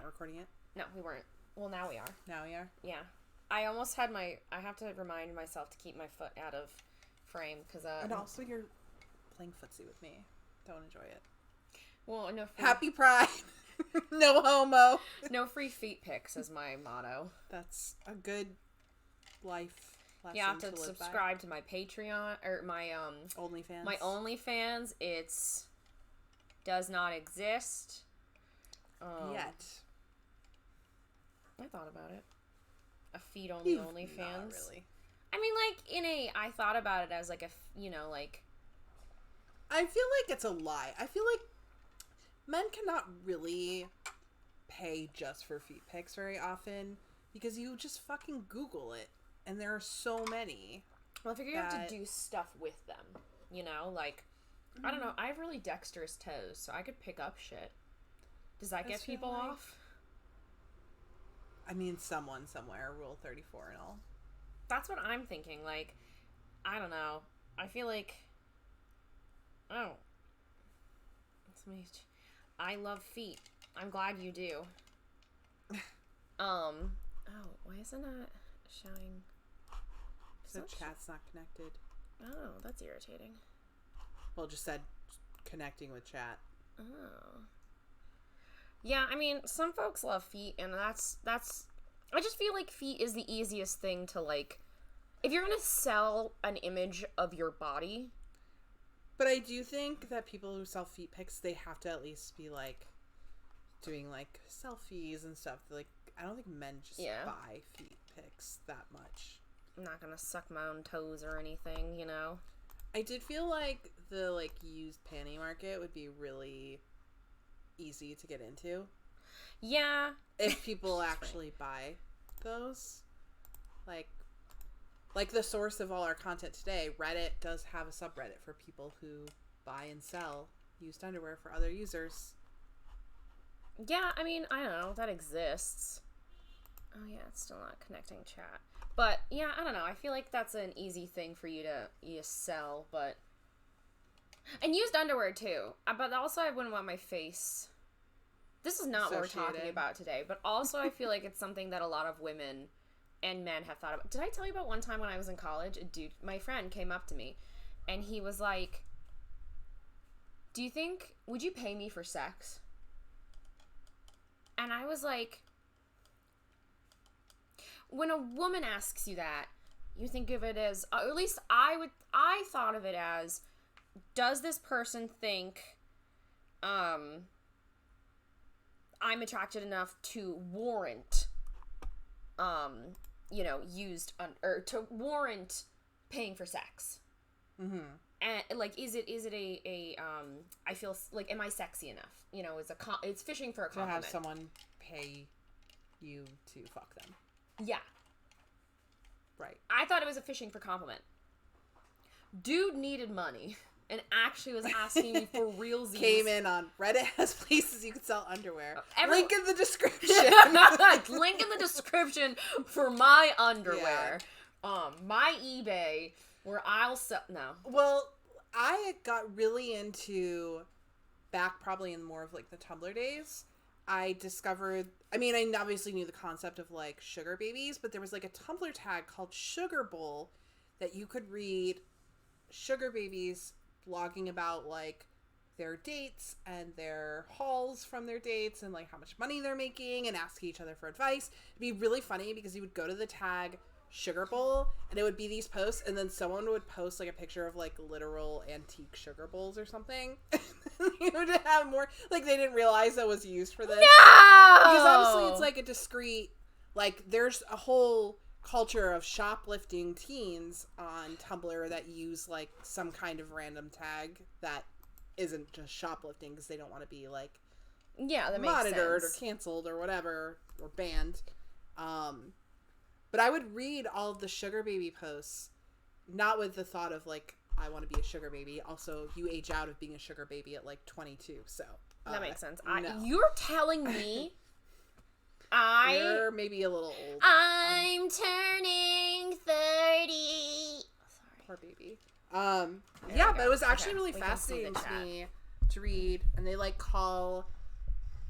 not recording it? No, we weren't. Well, now we are. Now we are? Yeah. I almost had I have to remind myself to keep my foot out of frame, because... and also, you're playing footsie with me. Don't enjoy it. Well, no free... Happy Pride! No homo! No free feet pics is my motto. That's a good life lesson. You have to live subscribe to my Patreon, or my, OnlyFans. My OnlyFans. It's... does not exist. Yet. I thought about it. A feet-only OnlyFans. Not really. I mean, I thought about it as, like, like... I feel like it's a lie. I feel like men cannot really pay just for feet pics very often, because you just fucking Google it, and there are so many. Well, I figure you have to do stuff with them, like, I don't know, I have really dexterous toes, so I could pick up shit. Does that get people off? I mean, someone somewhere, Rule 34 and all. That's what I'm thinking, like, I don't know. I feel like, I love feet. I'm glad you do. Why isn't it showing? The chat's not connected. Oh, that's irritating. Well, it just said connecting with chat. Oh. Yeah, I mean, some folks love feet, and that's, I just feel like feet is the easiest thing to, like, if you're gonna sell an image of your body. But I do think that people who sell feet pics, they have to at least be, like, doing, like, selfies and stuff. Like, I don't think men just buy feet pics that much. I'm not gonna suck my own toes or anything, I did feel like the, like, used panty market would be really easy to get into. Yeah. If people actually buy those. Like the source of all our content today, Reddit does have a subreddit for people who buy and sell used underwear for other users. Yeah, I mean, I don't know. That exists. Oh, yeah, it's still not connecting chat. But, yeah, I don't know. I feel like that's an easy thing for you to sell, but... And used underwear, too. But also, I wouldn't want my face... This is not what we're talking about today, but also I feel like it's something that a lot of women and men have thought about. Did I tell you about one time when I was in college? A dude, my friend, came up to me, and he was like, would you pay me for sex? And I was like, when a woman asks you that, you think of it as, or at least I thought of it as, does this person think, I'm attracted enough to warrant, or to warrant paying for sex? Mm-hmm. And, like, is it I feel, like, am I sexy enough? It's fishing for a compliment. To have someone pay you to fuck them. Yeah. Right. I thought it was a fishing for compliment. Dude needed money and actually was asking me for realsies. Came in on Reddit has places you can sell underwear. Link in the description. Link in the description for my underwear. Yeah. My eBay where I'll sell. No. Well, I got really into, back probably in more of like the Tumblr days, I discovered, I mean, I obviously knew the concept of like sugar babies, but there was like a Tumblr tag called Sugar Bowl that you could read sugar babies blogging about like their dates and their hauls from their dates and like how much money they're making and asking each other for advice. It'd be really funny because you would go to the tag Sugar Bowl and it would be these posts, and then someone would post like a picture of like literal antique sugar bowls or something. You would have more, like, they didn't realize that was used for this. No! Because obviously it's like a discreet, like, there's a whole culture of shoplifting teens on Tumblr that use like some kind of random tag that isn't just shoplifting because they don't want to be like that monitored makes sense. Or canceled or whatever or banned. But I would read all of the sugar baby posts, not with the thought of like I want to be a sugar baby. Also, you age out of being a sugar baby at like 22, so that makes sense. No. You're telling me you're maybe a little old. I'm turning 30. Sorry. Poor baby. Yeah, but it was actually really we fascinating to me to read, and they like call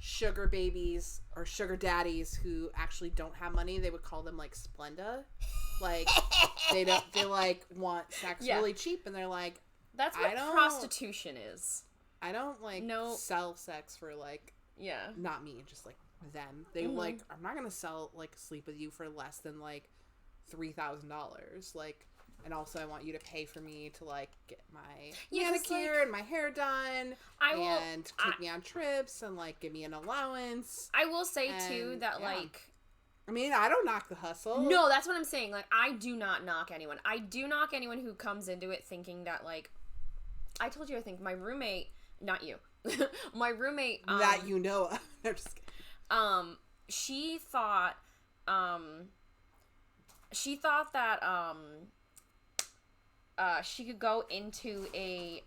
sugar babies or sugar daddies who actually don't have money, they would call them like Splenda. Like they like want sex really cheap, and they're like, that's what prostitution is. I don't like sell sex for like not me, just like them. They like, I'm not gonna sleep with you for less than like $3,000. Like, and also I want you to pay for me to like get my manicure and my hair done, and take me on trips and like give me an allowance. I will say too that like, I mean, I don't knock the hustle. No, that's what I'm saying. Like, I do not knock anyone. I do knock anyone who comes into it thinking that like, I told you, I think my roommate, not you, my roommate that you know of. No, just kidding. She thought that she could go into a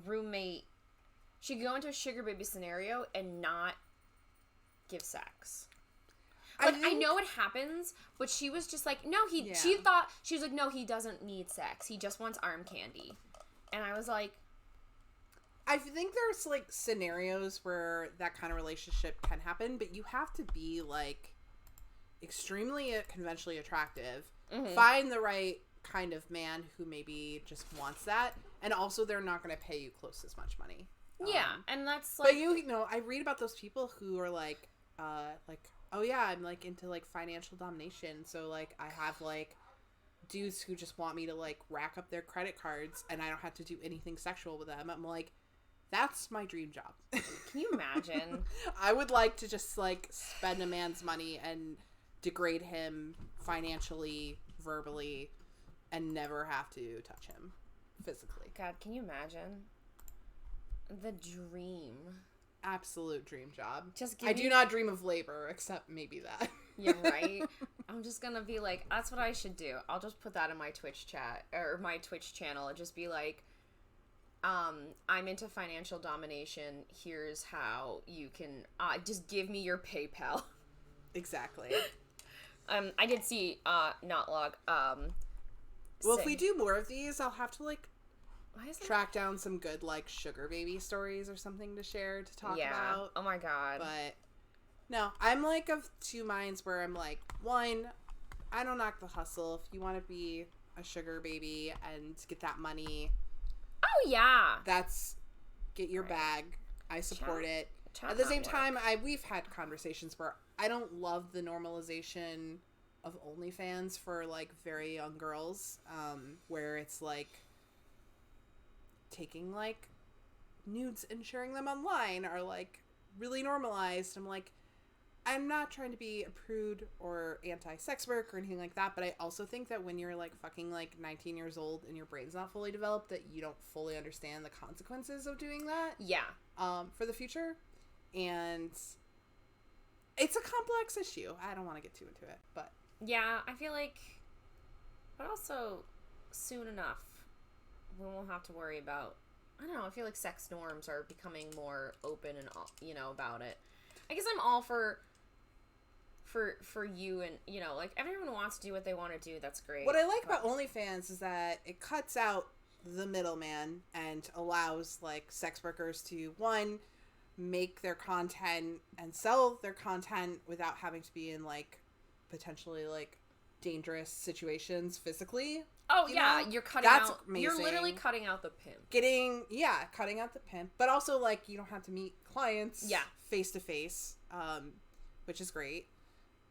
roommate. She could go into a sugar baby scenario and not give sex. Like, I know it happens, but she was just like, no, she thought, she was like, no, he doesn't need sex. He just wants arm candy. And I was like, I think there's like scenarios where that kind of relationship can happen, but you have to be like extremely conventionally attractive. Find the right kind of man who maybe just wants that, and also they're not going to pay you close as much money. And that's like, but you know, I read about those people who are like, oh yeah, I'm like into like financial domination, so like I have like dudes who just want me to like rack up their credit cards and I don't have to do anything sexual with them. I'm like, that's my dream job. Can you imagine? I would like to just like spend a man's money and degrade him financially, verbally, and never have to touch him physically. God, can you imagine? The dream. Absolute dream job. I do not dream of labor, except maybe that. Yeah, right? I'm just gonna be like, that's what I should do. I'll just put that in my Twitch chat, or my Twitch channel. It'll just be like, I'm into financial domination. Here's how you can, just give me your PayPal. Exactly. I did see, Notlog, well, if we do more of these, I'll have to like track down some good like sugar baby stories or something to share to talk about. Oh my god. But no, I'm like of two minds where I'm like, one, I don't knock the hustle. If you want to be a sugar baby and get that money, oh yeah, that's get your bag. I support it. At the same time, we've had conversations where I don't love the normalization of OnlyFans for like very young girls, where it's like taking like nudes and sharing them online are like really normalized. I'm like, I'm not trying to be a prude or anti-sex work or anything like that, but I also think that when you're like fucking like 19 years old and your brain's not fully developed, that you don't fully understand the consequences of doing that. Yeah. For the future. And it's a complex issue. I don't want to get too into it, but yeah, I feel like, but also soon enough we won't have to worry about, I don't know, I feel like sex norms are becoming more open and, you know, about it. I guess I'm all for you, and, you know, like, everyone wants to do what they want to do. That's great. What I like about OnlyFans is that it cuts out the middleman and allows, like, sex workers to, one, make their content and sell their content without having to be in, like, potentially, like, dangerous situations physically. Oh, yeah, you're cutting out, amazing. You're literally cutting out the pimp. Cutting out the pimp. But also, like, you don't have to meet clients face to face, which is great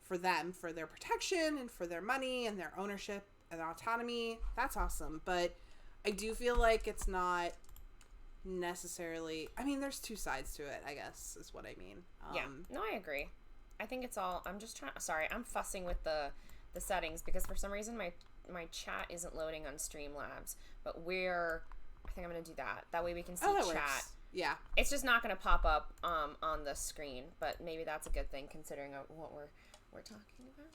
for them, for their protection and for their money and their ownership and autonomy. That's awesome. But I do feel like it's not necessarily, I mean, there's two sides to it, I guess, is what I mean. Yeah, no, I agree. I think it's all, I'm just trying, sorry, I'm fussing with the settings because for some reason my chat isn't loading on Streamlabs, but I think I'm going to do that. That way we can see chat. Works. Yeah. It's just not going to pop up on the screen, but maybe that's a good thing considering what we're talking about.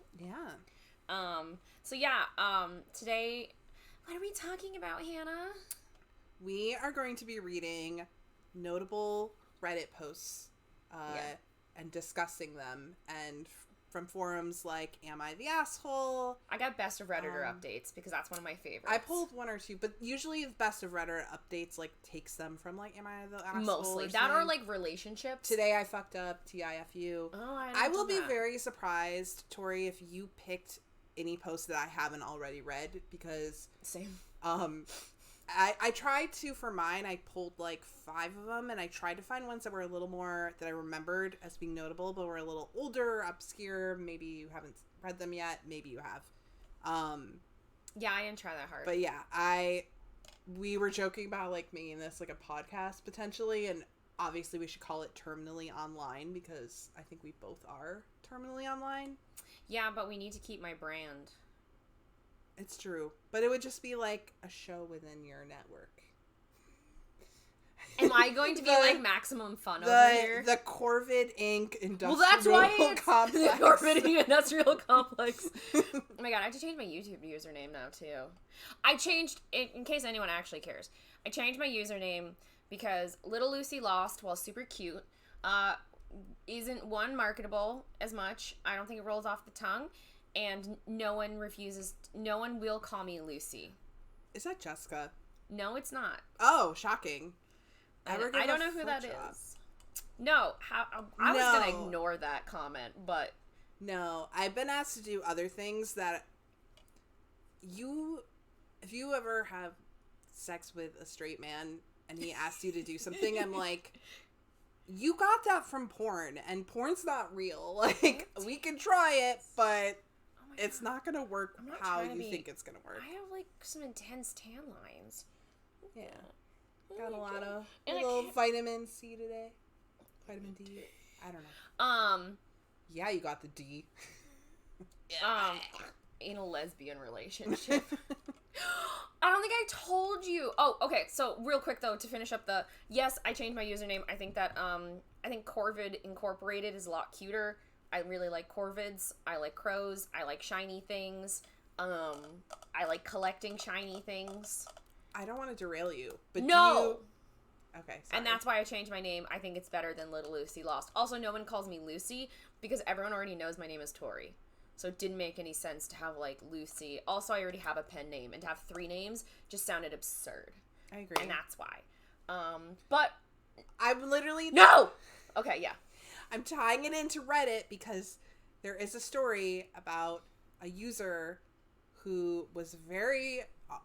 Yeah. So yeah, today, what are we talking about, Hannah? We are going to be reading notable Reddit posts and discussing them. And from forums like Am I the Asshole? I got Best of Redditor updates because that's one of my favorites. I pulled one or two, but usually the Best of Redditor updates like takes them from like Am I the Asshole? Mostly. That or like relationships. Today I fucked up, TIFU. Oh, I will be very surprised, Tori, if you picked any post that I haven't already read, because same. I tried to, for mine, I pulled like 5 of them, and I tried to find ones that were a little more, that I remembered as being notable, but were a little older, obscure. Maybe you haven't read them yet. Maybe you have. Yeah, I didn't try that hard. But yeah, we were joking about like making this like a podcast potentially, and obviously we should call it Terminally Online, because I think we both are terminally online. Yeah, but we need to keep my brand. It's true. But it would just be like a show within your network. Am I going to be like maximum fun over here? The Corvid Inc. Industrial Well, that's why it's Complex. the Corvid Inc. Industrial Complex. Oh my god, I have to change my YouTube username now, too. I changed, in case anyone actually cares, I changed my username because Little Lucy Lost, while super cute, isn't, one, marketable as much. I don't think it rolls off the tongue. And no one will call me Lucy. Is that Jessica? No, it's not. Oh, shocking. I don't know who that is. No, I was going to ignore that comment, but... No, I've been asked to do other things that if you ever have sex with a straight man and he asks you to do something, I'm like, you got that from porn, and porn's not real. Like, we can try it, but it's not going to work how you think it's going to work. I have, like, some intense tan lines. Yeah. Got a lot of little vitamin C today. Vitamin D. I don't know. Yeah, you got the D. In a lesbian relationship. I don't think I told you. Oh, okay. So real quick though, to finish up yes, I changed my username. I think that I think Corvid Incorporated is a lot cuter. I really like corvids. I like crows. I like shiny things. I like collecting shiny things. I don't want to derail you, but no. Okay, sorry. And that's why I changed my name. I think it's better than Little Lucy Lost. Also, no one calls me Lucy because everyone already knows my name is Tori. So it didn't make any sense to have, like, Lucy. Also, I already have a pen name, and to have 3 names just sounded absurd. I agree. And that's why. But... I'm literally... No! Okay, yeah. I'm tying it into Reddit because there is a story about a user who was very,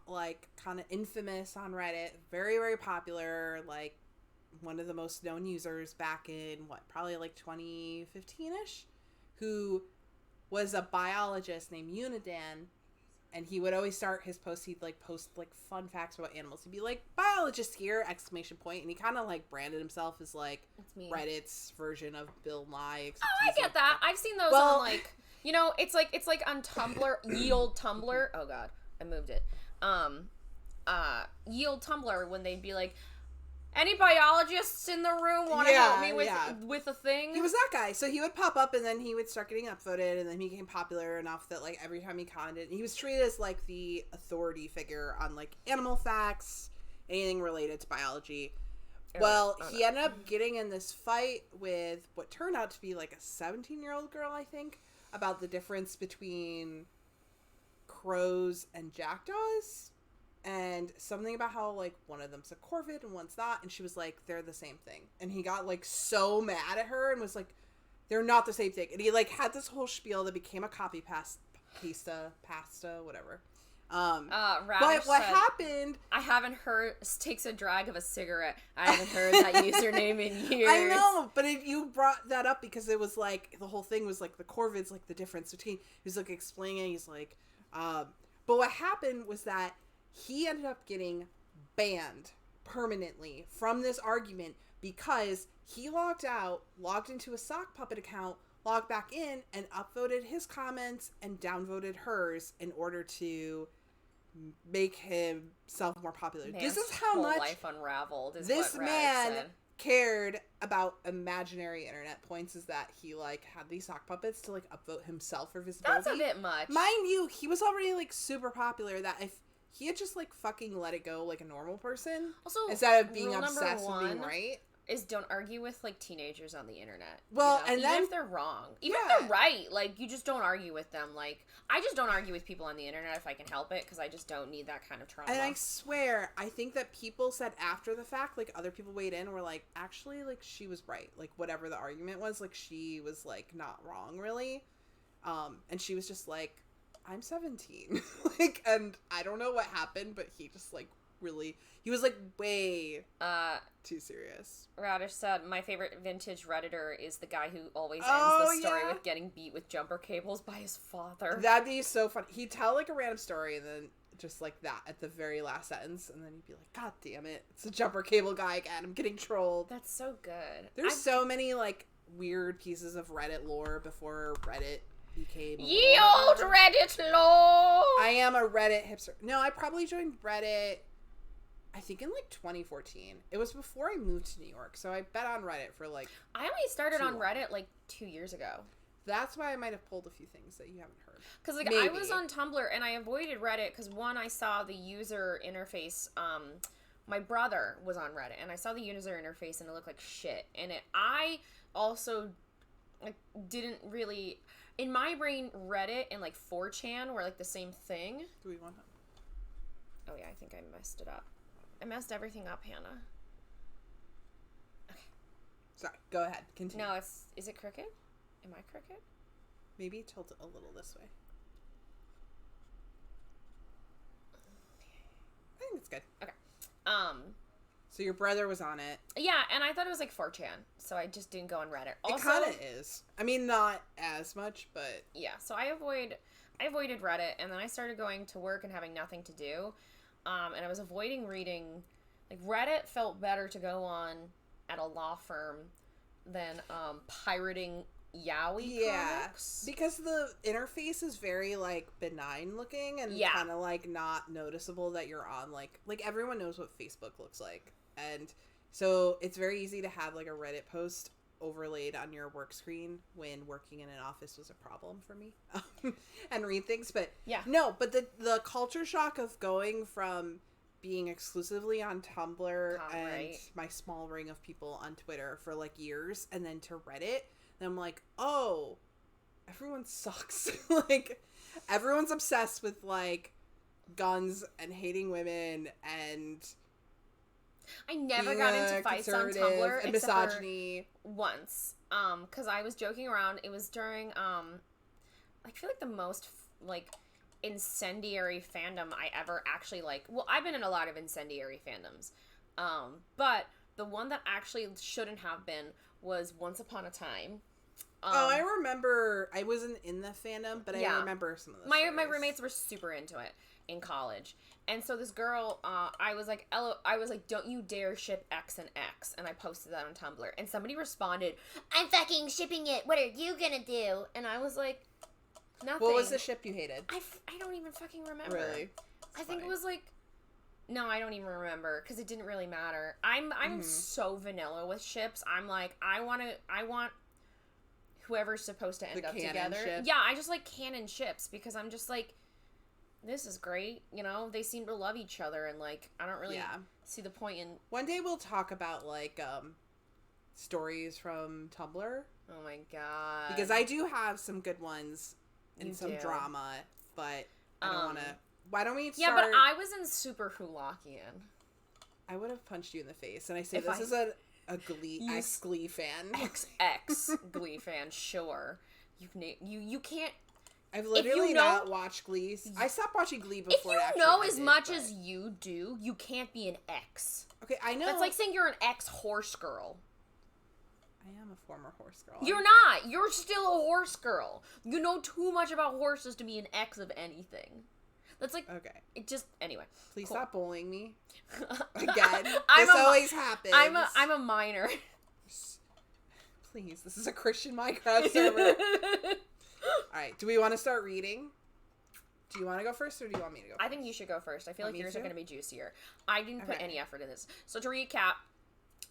like, kind of infamous on Reddit. Very, very popular. Like, one of the most known users back in, probably, like, 2015-ish? Who... was a biologist named Unidan, and he would always start his posts, he'd, like, post, like, fun facts about animals. He'd be like, biologist here, ! And he kind of, like, branded himself as, like, Reddit's version of Bill Nye. Oh, I get that. I've seen those on, like, you know, it's like on Tumblr, ye old Tumblr. Oh, God, I moved it. Ye old Tumblr, when they'd be like, any biologists in the room want to help me with a thing? He was that guy. So he would pop up, and then he would start getting upvoted, and then he became popular enough that, like, every time he commented, he was treated as, like, the authority figure on, like, animal facts, anything related to biology. He ended up getting in this fight with what turned out to be, like, a 17-year-old girl, I think, about the difference between crows and jackdaws. And something about how, like, one of them's a corvid and one's not. And she was like, they're the same thing. And he got, like, so mad at her and was like, they're not the same thing. And he, like, had this whole spiel that became a copy pasta, whatever. But what happened... I haven't heard... Takes a drag of a cigarette. I haven't heard that username in years. I know, but you brought that up because it was, like, the whole thing was, like, the corvids, like, the difference between... He was, like, explaining it. He's like... But what happened was that he ended up getting banned permanently from this argument because he logged into a sock puppet account, logged back in, and upvoted his comments and downvoted hers in order to make himself more popular. Man's this is how much life unraveled. This man cared about imaginary internet points, is that he, like, had these sock puppets to, like, upvote himself for visibility. That's a bit much. Mind you, he was already, like, super popular, that if he had just, like, fucking let it go like a normal person, also, instead of being obsessed with being right. is don't argue with, like, teenagers on the internet. Well, and even then... if they're wrong. Even if they're right, like, you just don't argue with them. Like, I just don't argue with people on the internet if I can help it, because I just don't need that kind of trauma. And I swear, I think that people said after the fact, like, other people weighed in and were like, actually, like, she was right. Like, whatever the argument was, like, she was, like, not wrong, really. And she was just like, I'm 17. Like, and I don't know what happened, but he just, like, really... He was, like, way too serious. Radish said, my favorite vintage Redditor is the guy who always ends the story with getting beat with jumper cables by his father. That'd be so funny. He'd tell, like, a random story and then just, like, that at the very last sentence. And then he'd be like, God damn it. It's the jumper cable guy again. I'm getting trolled. That's so good. There's so many, like, weird pieces of Reddit lore before Reddit became... Ye old Reddit lore! I am a Reddit hipster. No, I probably joined Reddit... I think in, like, 2014. It was before I moved to New York, so I bet on Reddit for, like, I only started on Reddit, like, 2 years ago. That's why I might have pulled a few things that you haven't heard. Because, like, I was on Tumblr, and I avoided Reddit, because, one, I saw the user interface, my brother was on Reddit, and I saw the user interface, and it looked like shit. And I also, like, didn't really... In my brain, Reddit and, like, 4chan were, like, the same thing. Do we want to... Oh, yeah, I think I messed it up. I messed everything up, Hannah. Okay. Sorry, go ahead. Continue. No, is it crooked? Am I crooked? Maybe tilt it a little this way. I think it's good. Okay. So your brother was on it. Yeah, and I thought it was like 4chan, so I just didn't go on Reddit. Also, it kind of is. I mean, not as much, but... Yeah, so I avoided Reddit, and then I started going to work and having nothing to do. And I was avoiding reading, like, Reddit felt better to go on at a law firm than pirating yaoi comics. Because the interface is very, like, benign looking and kind of, like, not noticeable that you're on, like, everyone knows what Facebook looks like. And so it's very easy to have, like, a Reddit post overlaid on your work screen when working in an office was a problem for me and read things. But but the culture shock of going from being exclusively on Tumblr and my small ring of people on Twitter for, like, years, and then to Reddit, and I'm like, oh, everyone sucks. Like, everyone's obsessed with, like, guns and hating women, and I never got into fights on Tumblr and misogyny once. Because I was joking around. It was during I feel like the most like incendiary fandom I ever actually like. Well, I've been in a lot of incendiary fandoms, but the one that actually shouldn't have been was Once Upon a Time. I remember. I wasn't in the fandom, but I remember some of the my roommates were super into it in college. And so this girl, I was like, don't you dare ship X and X. And I posted that on Tumblr. And somebody responded, I'm fucking shipping it. What are you gonna do? And I was like, nothing. What was the ship you hated? I don't even fucking remember. Really? I think it was like, no, I don't even remember. Because it didn't really matter. I'm so vanilla with ships. I'm like, I want whoever's supposed to end up together. Ship. Yeah, I just like canon ships. Because I'm just like, this is great, you know, they seem to love each other, and, like, I don't really see the point in... One day we'll talk about, like, stories from Tumblr. Oh my god. Because I do have some good ones and some drama, but I don't want to... Why don't we start... Yeah, but I was in Super Hulakian. I would have punched you in the face, and I say is a Glee, ex-Glee fan. Ex Glee fan, sure. You can't... I've literally not watched Glee. I stopped watching Glee before it actually If you know ended, as much as you do, you can't be an ex. Okay, I know. That's like saying you're an ex-horse girl. I am a former horse girl. You're not. You're still a horse girl. You know too much about horses to be an ex of anything. That's like... Okay. It just... Anyway. Please stop bullying me. Again. This always happens. I'm a minor. Please. This is a Christian Minecraft server. Alright, do we want to start reading? Do you want to go first, or do you want me to go first? I think you should go first. I feel like yours are going to be juicier. I didn't put any effort in this. So to recap,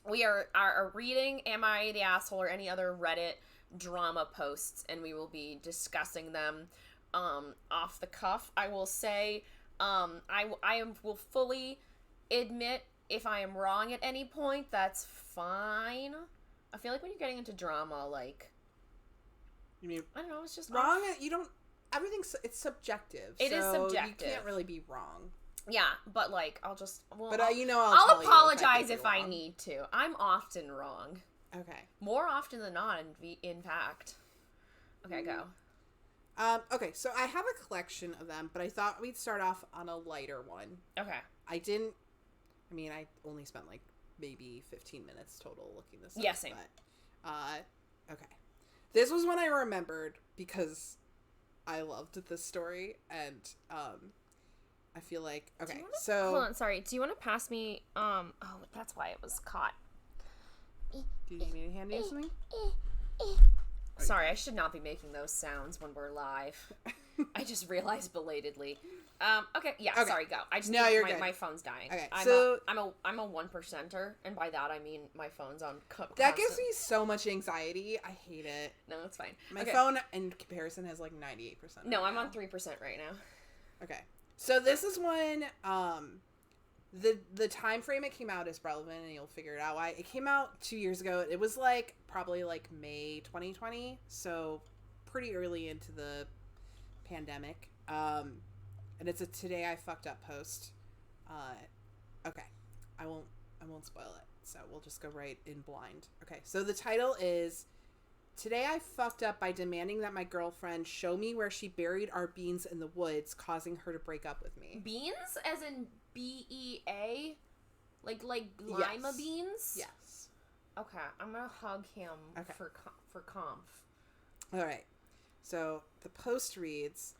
we are reading Am I the Asshole or any other Reddit drama posts, and we will be discussing them off the cuff. I will say will fully admit if I am wrong at any point, that's fine. I feel like when you're getting into drama, like, You mean I don't know, it's just wrong? You don't. Everything's it's subjective. It is subjective. You can't really be wrong. Yeah, but like I'll just But I'll I'll tell apologize you if I need to. I'm often wrong. Okay. More often than not, in fact. Okay, go. Okay, so I have a collection of them, but I thought we'd start off on a lighter one. Okay. I only spent like maybe 15 minutes total looking this up. Yeah, same. But, okay. This was one I remembered because I loved this story, and I feel like, okay, so... Hold on, sorry. Do you want to pass me, oh, that's why it was caught. Do you need me to hand you something? Sorry, I should not be making those sounds when we're live. I just realized belatedly. Okay, yeah, okay. Sorry, go. I just you're good. My phone's dying. Okay, I'm a 1%er, and by that I mean my phone's on. That gives me so much anxiety. I hate it. No, it's fine. My phone, in comparison, has like 98%. No, I'm on 3% right now. Okay, so this is when the time frame it came out is relevant, and you'll figure it out why. It came out 2 years ago. It was like probably like May 2020, so pretty early into the pandemic. And it's a Today I Fucked Up post. Okay, I won't spoil it, so we'll just go right in blind. Okay, so the title is Today I Fucked Up by demanding that my girlfriend show me where she buried our beans in the woods, causing her to break up with me. Beans, as in BEA, like lima beans. Yes. Okay, I'm gonna hug him for conf. All right. So the post reads.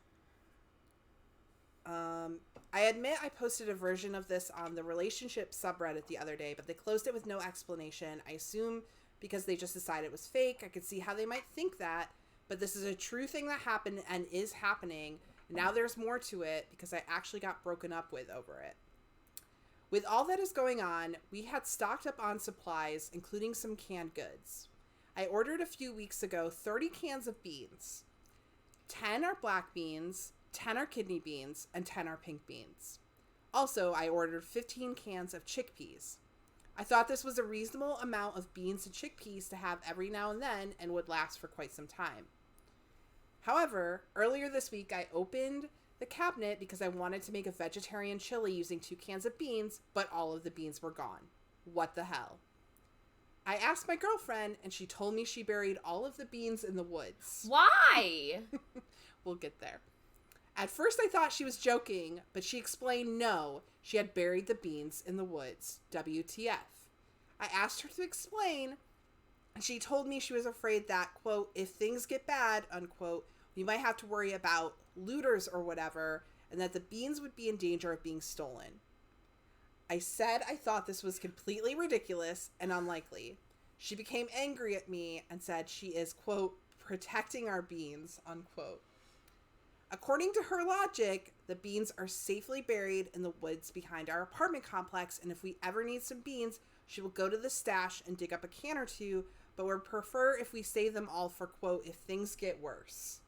I admit I posted a version of this on the relationship subreddit the other day, but they closed it with no explanation. I assume because they just decided it was fake. I could see how they might think that, but this is a true thing that happened and is happening. Now there's more to it because I actually got broken up with over it. With all that is going on, we had stocked up on supplies, including some canned goods. I ordered a few weeks ago 30 cans of beans. 10 are black beans, 10 are kidney beans, and 10 are pink beans. Also, I ordered 15 cans of chickpeas. I thought this was a reasonable amount of beans and chickpeas to have every now and then and would last for quite some time. However, earlier this week I opened the cabinet because I wanted to make a vegetarian chili using 2 cans of beans, but all of the beans were gone. What the hell? I asked my girlfriend, and she told me she buried all of the beans in the woods. Why? We'll get there. At first I thought she was joking, but she explained no, she had buried the beans in the woods. WTF. I asked her to explain, and she told me she was afraid that, quote, if things get bad, unquote, we might have to worry about looters or whatever, and that the beans would be in danger of being stolen. I said I thought this was completely ridiculous and unlikely. She became angry at me and said she is, quote, protecting our beans, unquote. According to her logic, the beans are safely buried in the woods behind our apartment complex, and if we ever need some beans, she will go to the stash and dig up a can or two, but would prefer if we save them all for, quote, if things get worse.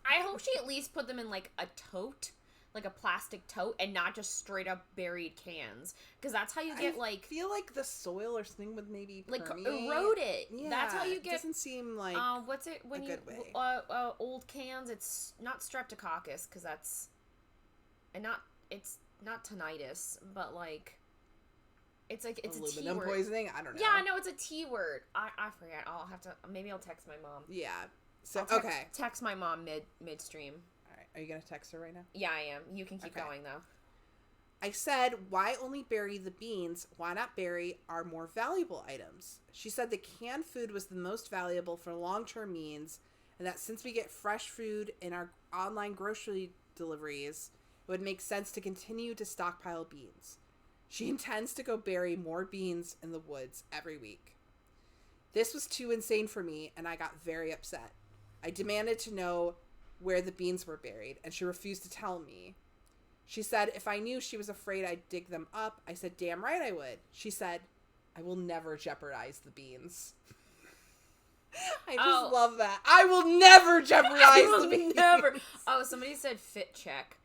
I hope she at least put them in, like, a tote, like a plastic tote, and not just straight up buried cans, because that's how you get, like... I feel like the soil or something would maybe permeate. Like, erode it. Yeah, that's how you get... It doesn't seem like what's it when a you... good way. Old cans, it's not streptococcus, because that's... And not... It's not tinnitus, but, like... It's like, it's aluminum a T word. Poisoning? I don't know. Yeah, no, it's a T word. I forget. I'll have to... Maybe I'll text my mom. Yeah. So, okay. Text my mom midstream. All right. Are you going to text her right now? Yeah, I am. You can keep going, though. I said, why only bury the beans? Why not bury our more valuable items? She said the canned food was the most valuable for long-term means, and that since we get fresh food in our online grocery deliveries, it would make sense to continue to stockpile beans. She intends to go bury more beans in the woods every week. This was too insane for me, and I got very upset. I demanded to know where the beans were buried, and she refused to tell me. She said if I knew she was afraid I'd dig them up, I said damn right I would. She said, I will never jeopardize the beans. I just love that. I will never jeopardize the beans. Never. Oh, somebody said fit check.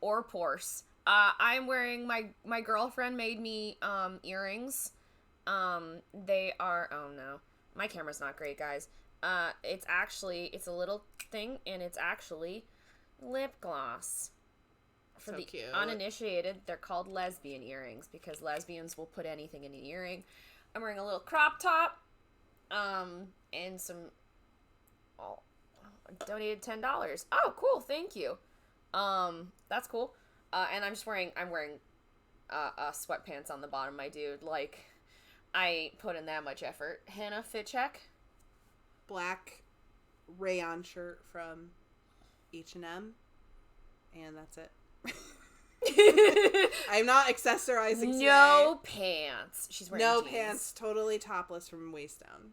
Or Porse. I'm wearing my girlfriend made me earrings. They are, oh no, my camera's not great, guys. It's a little thing, and it's actually lip gloss. For So the cute. uninitiated, they're called lesbian earrings because lesbians will put anything in an earring. I'm wearing a little crop top, and some, donated $10. Oh, cool, thank you. That's cool. And I'm wearing sweatpants on the bottom, my dude. Like, I ain't put in that much effort. Hannah, fit check. Black rayon shirt from H&M, and that's it. I'm not accessorizing today. No pants. She's wearing no jeans. pants. Totally topless from waist down.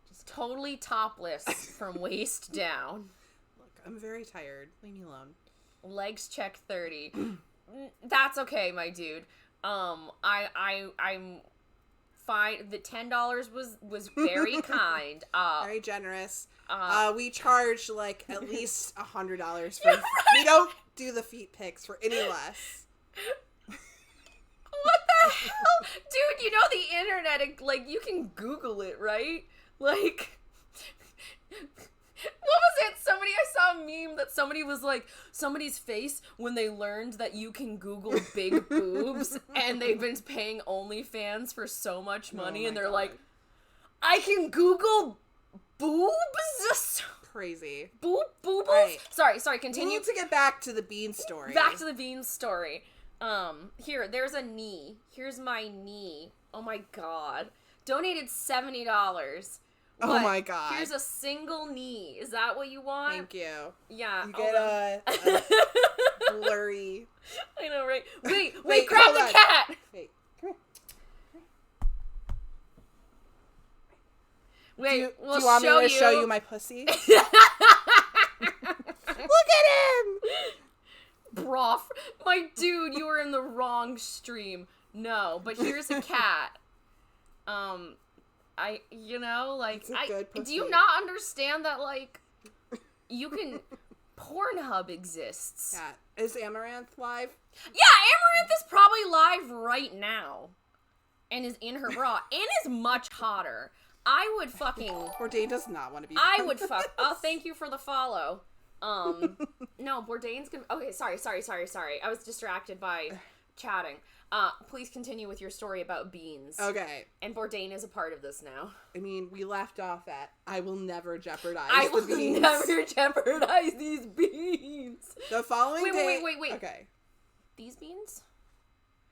Just totally topless from waist down. Look, I'm very tired. Leave me alone. Legs check 30. That's okay, my dude. I'm fine. The $10 was very kind. Very generous. Uh, We charge like at least $100 for. We don't do the feet pics for any less. What the hell? Dude, you know the internet, like, you can Google it, right? Like, what was it? I saw a meme that somebody was like, somebody's face when they learned that you can Google big boobs, and they've been paying OnlyFans for so much money, and they're like, I can Google boobs? Crazy. Boobles? Right. Sorry, We continue. need to get back to the bean story. Back to the beans story. Here, there's a knee. Here's my knee. Oh my god. Donated $70. Oh my god. Here's a single knee. Is that what you want? Thank you. Yeah. You get a blurry. I know, right? Wait, Wait, grab hold the on. cat! Wait, come here. Wait, do you want me to show you my pussy? Look at him! Broth. My dude, you were in the wrong stream. No, but here's a cat. It's a good do pussy. you not understand that, like, you can, Pornhub exists. Cat. Is Amaranth live? Yeah, Amaranth is probably live right now. And is in her bra. And is much hotter. I would fucking... Bourdain does not want to be. I would fuck... Oh, thank you for the follow. No, Bourdain's gonna... Okay, sorry. I was distracted by chatting. Please continue with your story about beans. Okay. And Bourdain is a part of this now. I mean, we left off at, I will never jeopardize I the will beans. never jeopardize these beans. The following day... Wait. Okay. These beans?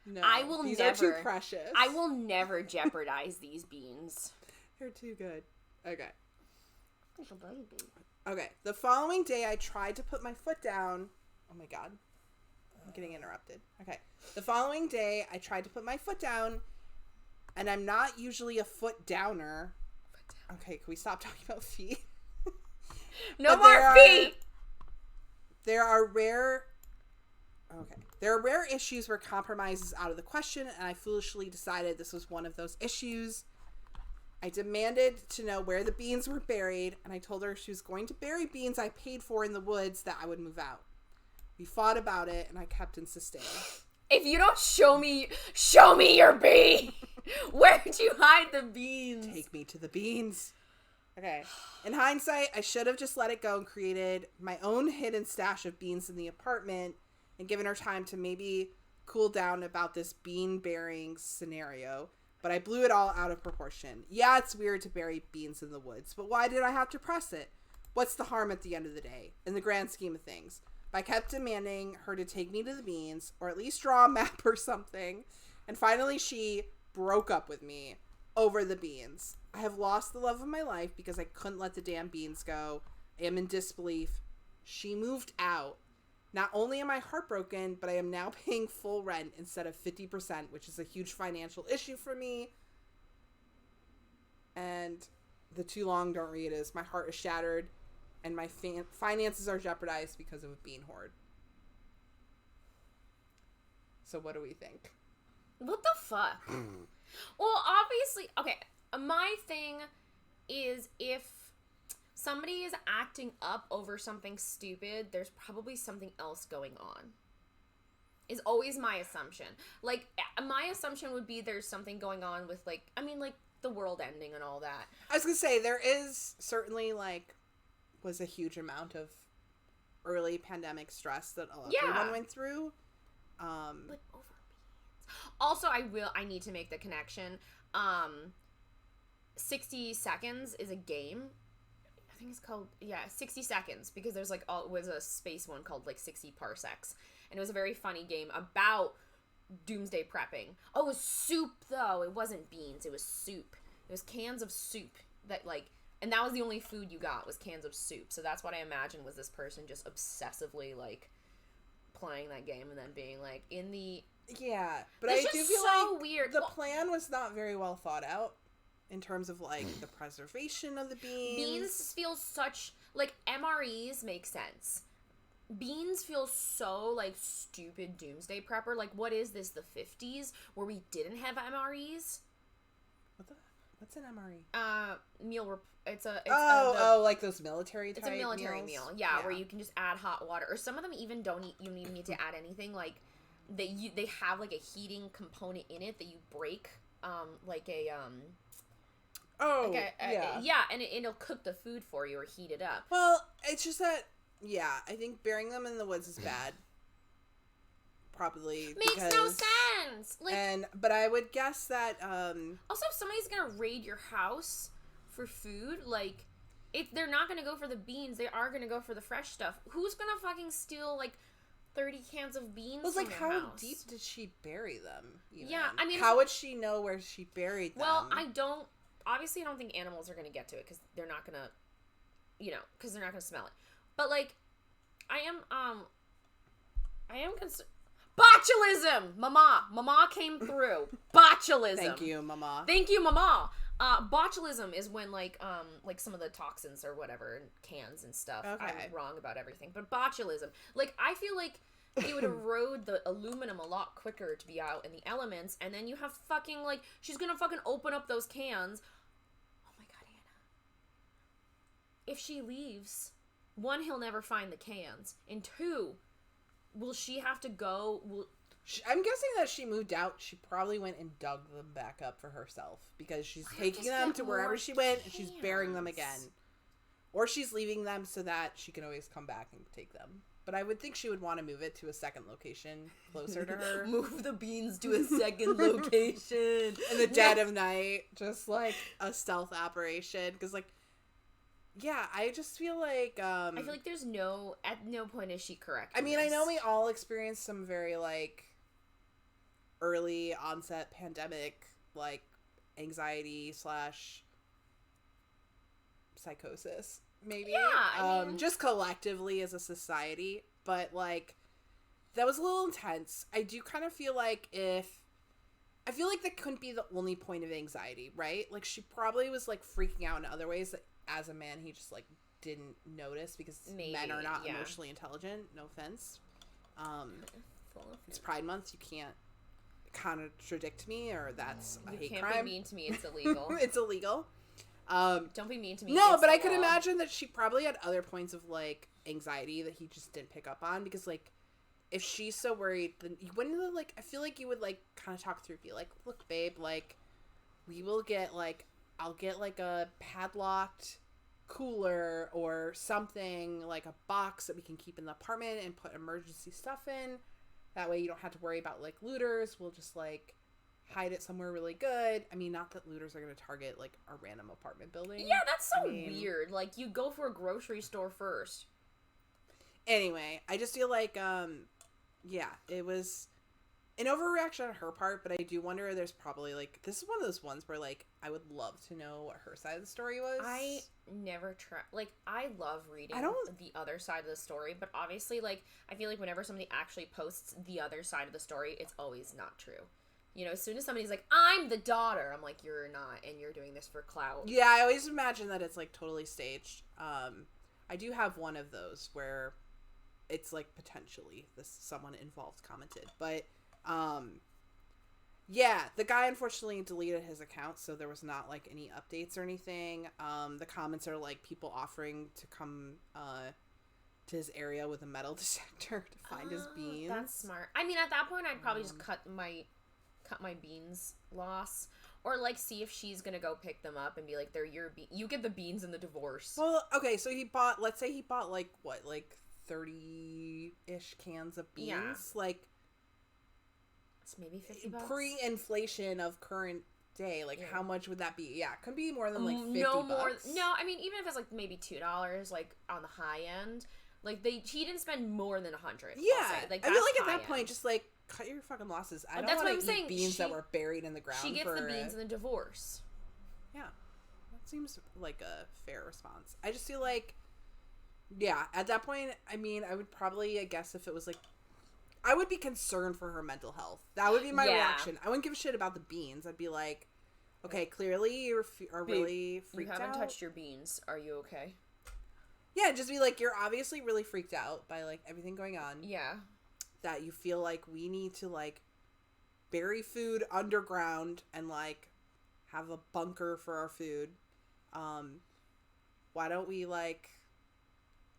No. I will these never... are too precious. I will never jeopardize these beans. They're too good. Okay. Like a baby. Okay. The following day, I tried to put my foot down. Oh my god. I'm getting interrupted. Okay. The following day, I tried to put my foot down, and I'm not usually a foot downer. Okay, can we stop talking about feet? No more feet! There are rare issues where compromise is out of the question, and I foolishly decided this was one of those issues. I demanded to know where the beans were buried, and I told her if she was going to bury beans I paid for in the woods, that I would move out. We fought about it, and I kept insisting. If you don't show me your bee! Where'd you hide the beans? Take me to the beans. Okay. In hindsight, I should have just let it go and created my own hidden stash of beans in the apartment and given her time to maybe cool down about this bean bearing scenario. But I blew it all out of proportion. Yeah, it's weird to bury beans in the woods, but why did I have to press it? What's the harm at the end of the day, in the grand scheme of things? I kept demanding her to take me to the beans, or at least draw a map or something, and finally she broke up with me over the beans. I have lost the love of my life because I couldn't let the damn beans go. I am in disbelief. She moved out. Not only am I heartbroken, but I am now paying full rent instead of 50%, which is a huge financial issue for me. And the too long don't read is my heart is shattered and my finances are jeopardized because of a bean hoard. So what do we think? What the fuck? Well, obviously, okay, my thing is if somebody is acting up over something stupid, there's probably something else going on. is always my assumption. Like, my assumption would be there's something going on with, like, I mean, like, the world ending and all that. I was gonna say, there is certainly, like, was a huge amount of early pandemic stress that everyone went through. Like, over beans. Also, I need to make the connection. 60 Seconds is a game. I think it's called, 60 Seconds, because there's, like, was a space one called, like, 60 Parsecs. And it was a very funny game about doomsday prepping. Oh, it was soup, though. It wasn't beans. It was soup. It was cans of soup that, like, and that was the only food you got, was cans of soup. So that's what I imagined was this person just obsessively, like, playing that game and then being, like, in the... Yeah, but I do feel so like weird. The plan was not very well thought out in terms of, like, the preservation of the beans. Beans feel such... Like, MREs make sense. Beans feel so, like, stupid doomsday prepper. Like, what is this, the 50s, where we didn't have MREs? What's an MRE? It's like those military type It's a military meals? meal, yeah, where you can just add hot water. Or some of them even don't you don't even need to add anything. Like, they have, like, a heating component in it that you break, like a, and it'll cook the food for you or heat it up. Well, it's just that, I think burying them in the woods is bad. Probably makes no sense. Like, but I would guess that also, if somebody's gonna raid your house for food, like, they're not gonna go for the beans. They are gonna go for the fresh stuff. Who's gonna fucking steal, like, 30 cans of beans from your how house? deep did she bury them? Even? Yeah, I mean, how would she know where she buried them? Well, I don't think animals are gonna get to it because they're not gonna, because they're not gonna smell it. But, like, I am concerned. Botulism! Mama came through. Botulism. Thank you, Mama. Botulism is when, like some of the toxins or whatever in cans and stuff. Okay. I'm wrong about everything. But botulism. Like, I feel like it would erode the aluminum a lot quicker to be out in the elements, and then you have fucking, like, she's gonna fucking open up those cans. Oh my god, Anna. If she leaves, 1, he'll never find the cans, and 2, will she have to go? I'm guessing that she moved out. She probably went and dug them back up for herself because she's taking them to wherever she went and she's burying them again. Or she's leaving them so that she can always come back and take them. But I would think she would want to move it to a second location closer to her. Move the beans to a second location. In the dead of night. Just like a stealth operation. Because, like, yeah, I just feel like... I feel like there's at no point is she correct. I mean, I know we all experienced some very, like, early onset pandemic, like, anxiety / psychosis, maybe. Yeah, I mean... just collectively as a society. But, like, that was a little intense. I do kind of feel like I feel like that couldn't be the only point of anxiety, right? Like, she probably was, like, freaking out in other ways that as a man he just, like, didn't notice because men are not emotionally intelligent. No offense. It's Pride Month. You can't contradict me, or that's a hate crime. You can't be mean to me. It's illegal. It's illegal. Don't be mean to me. No, but I could imagine that she probably had other points of, like, anxiety that he just didn't pick up on because, like, if she's so worried, then you wouldn't, like, I feel like you would, like, kind of talk through, be like, look, babe, like, we will get, like, I'll get, like, a padlocked cooler or something, like a box that we can keep in the apartment and put emergency stuff in. That way you don't have to worry about, like, looters. We'll just, like, hide it somewhere really good. I mean, not that looters are going to target, like, a random apartment building. Yeah, that's so weird. Like, you go for a grocery store first. Anyway, I just feel like, it was an overreaction on her part, but I do wonder, there's probably, like, this is one of those ones where, like, I would love to know what her side of the story was. I never try, like, I love reading the other side of the story, but obviously, like, I feel like whenever somebody actually posts the other side of the story, it's always not true. You know, as soon as somebody's like, I'm the daughter, I'm like, you're not, and you're doing this for clout. Yeah, I always imagine that it's, like, totally staged. I do have one of those where it's, like, potentially someone involved commented, but yeah, the guy unfortunately deleted his account, so there was not, like, any updates or anything. The comments are, like, people offering to come to his area with a metal detector to find his beans. That's smart. I mean, at that point, I'd probably just cut my beans loss. Or, like, see if she's gonna go pick them up and be like, they're your beans. You get the beans in the divorce. Well, okay, so let's say he bought, like, what, like, 30-ish cans of beans? Yeah. Like, it's maybe $50. Pre-inflation of current day, like, how much would that be? Yeah, it could be more than, like, $50. No, I mean, even if it's, like, maybe $2, like, on the high end, like, he didn't spend more than $100. Yeah. Like, I feel like at that point, just, like, cut your fucking losses. I don't want to eat beans that were buried in the ground. She gets the beans in the divorce. Yeah. That seems like a fair response. I just feel like, yeah, at that point, I mean, I would probably, I guess if it was like, I would be concerned for her mental health. That would be my reaction. I wouldn't give a shit about the beans. I'd be like, okay, clearly you are really freaked out. You haven't touched your beans. Are you okay? Yeah, just be like, you're obviously really freaked out by, like, everything going on. Yeah. That you feel like we need to, like, bury food underground and, like, have a bunker for our food. Why don't we, like,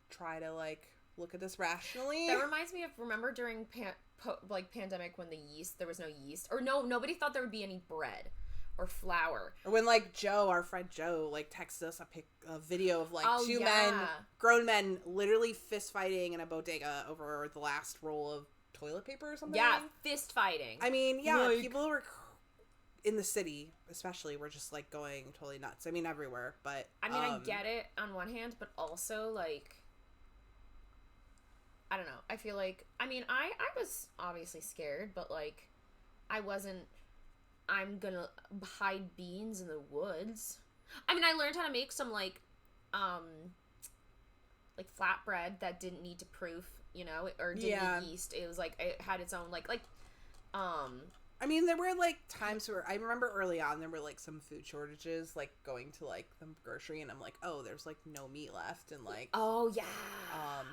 try to, like, look at this rationally? That reminds me of, remember during pandemic when there was no yeast, or nobody thought there would be any bread or flour, or when, like, our friend Joe, like, texted us a video of, like, grown men literally fist fighting in a bodega over the last roll of toilet paper or something. Yeah, fist fighting. I mean, yeah, like, people were in the city, especially, were just, like, going totally nuts. I mean, everywhere, but I mean, I get it on one hand, but also, like, I don't know. I feel like, I mean, I was obviously scared, but, like, I wasn't, I'm gonna hide beans in the woods. I mean, I learned how to make some, like flatbread that didn't need to proof, you know, or didn't need yeast. It was, like, it had its own, like, I mean, there were, like, times where, I remember early on, there were, like, some food shortages, like, going to, like, the grocery, and I'm like, oh, there's, like, no meat left, and, like... Oh, yeah!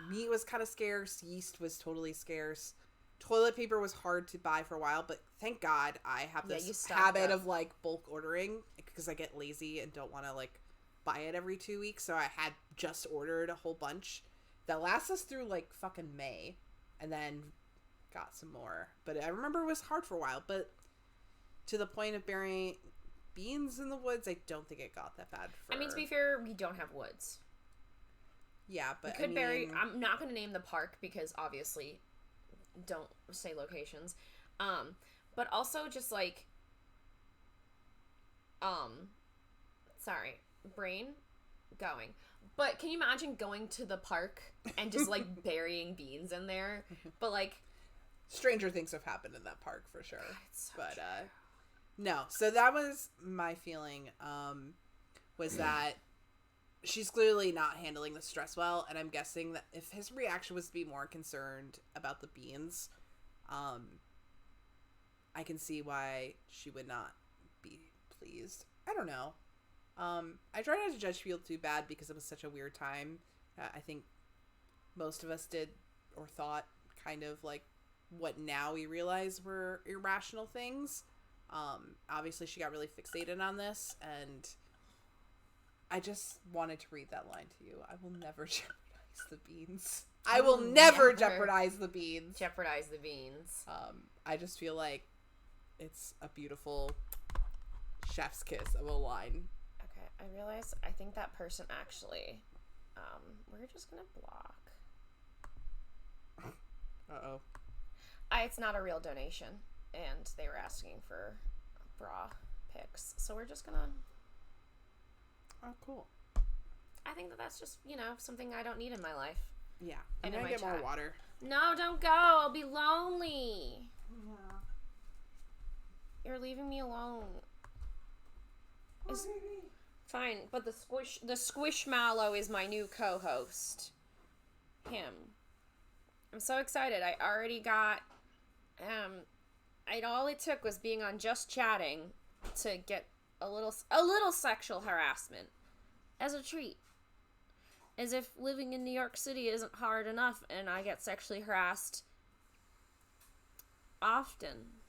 Meat was kind of scarce, yeast was totally scarce, toilet paper was hard to buy for a while, but thank God I have this habit of, like, bulk ordering, because I get lazy and don't want to, like, buy it every 2 weeks, so I had just ordered a whole bunch that lasts us through, like, fucking May, and then... got some more, but I remember it was hard for a while, but to the point of burying beans in the woods, I don't think it got that bad for... I mean, to be fair, we don't have woods. Yeah, but we could bury... I'm not going to name the park because obviously don't say locations. But also just like... Sorry. Brain going. But can you imagine going to the park and just, like, burying beans in there? But, like... Stranger things have happened in that park, for sure. God, it's so but, true. no. So that was my feeling, was that she's clearly not handling the stress well, and I'm guessing that if his reaction was to be more concerned about the beans, I can see why she would not be pleased. I don't know. I try not to judge people too bad because it was such a weird time. I think most of us did or thought kind of like what now we realize were irrational things. Obviously she got really fixated on this, and I just wanted to read that line to you. I will never jeopardize the beans. I will never jeopardize the beans. Jeopardize the beans. I just feel like it's a beautiful chef's kiss of a line. Okay, I realize I think that person actually, we're just gonna block. Uh-oh. It's not a real donation, and they were asking for bra pics, so we're just gonna... Oh, cool. I think that's just, you know, something I don't need in my life. Yeah. I'm gonna get more water. No, don't go. I'll be lonely. Yeah. You're leaving me alone. Fine, but the Squishmallow is my new co-host. Him. I'm so excited. I already got... all it took was being on Just Chatting to get a little sexual harassment as a treat. As if living in New York City isn't hard enough, and I get sexually harassed often.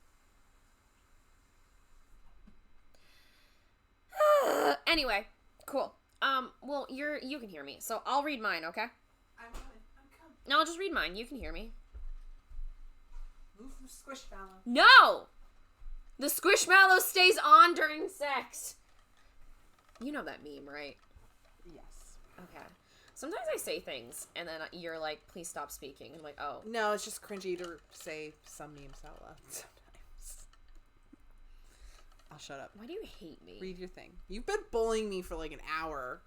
Anyway, cool. Well, you can hear me, so I'll read mine, okay? I'm coming. No, I'll just read mine. You can hear me. Move from Squishmallow. No! The Squishmallow stays on during sex. You know that meme, right? Yes. Okay. Sometimes I say things, and then you're like, please stop speaking. I'm like, oh. No, it's just cringy to say some memes out loud sometimes. I'll shut up. Why do you hate me? Read your thing. You've been bullying me for like an hour.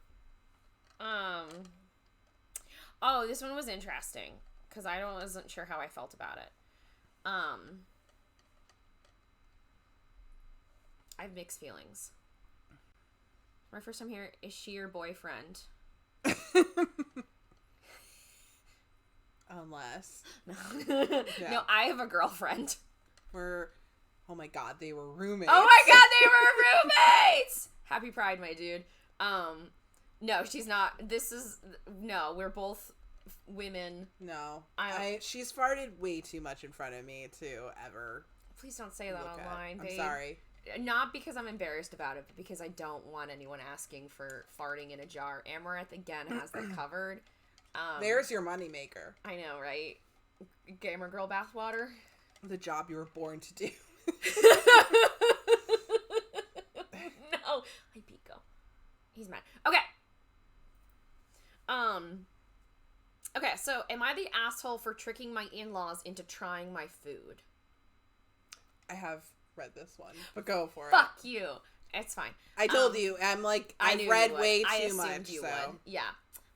Oh, this one was interesting, because I wasn't sure how I felt about it. I have mixed feelings. My first time here, is she your boyfriend? Unless. No. Yeah. No, I have a girlfriend. Oh my god, they were roommates. Oh my god, they were roommates! Happy Pride, my dude. No, she's not. No, we're both women. No. She's farted way too much in front of me to ever. Please don't say that online, babe. I'm sorry. Not because I'm embarrassed about it, but because I don't want anyone asking for farting in a jar. Amaranth, again, has that covered. There's your moneymaker. I know, right? Gamer girl bathwater. The job you were born to do. No. Hi, Pico. He's mad. Okay. Okay, so am I the asshole for tricking my in-laws into trying my food? I have read this one, but go for it. Fuck you. It's fine. I told you. I'm like, I've read way too much. You would. Yeah.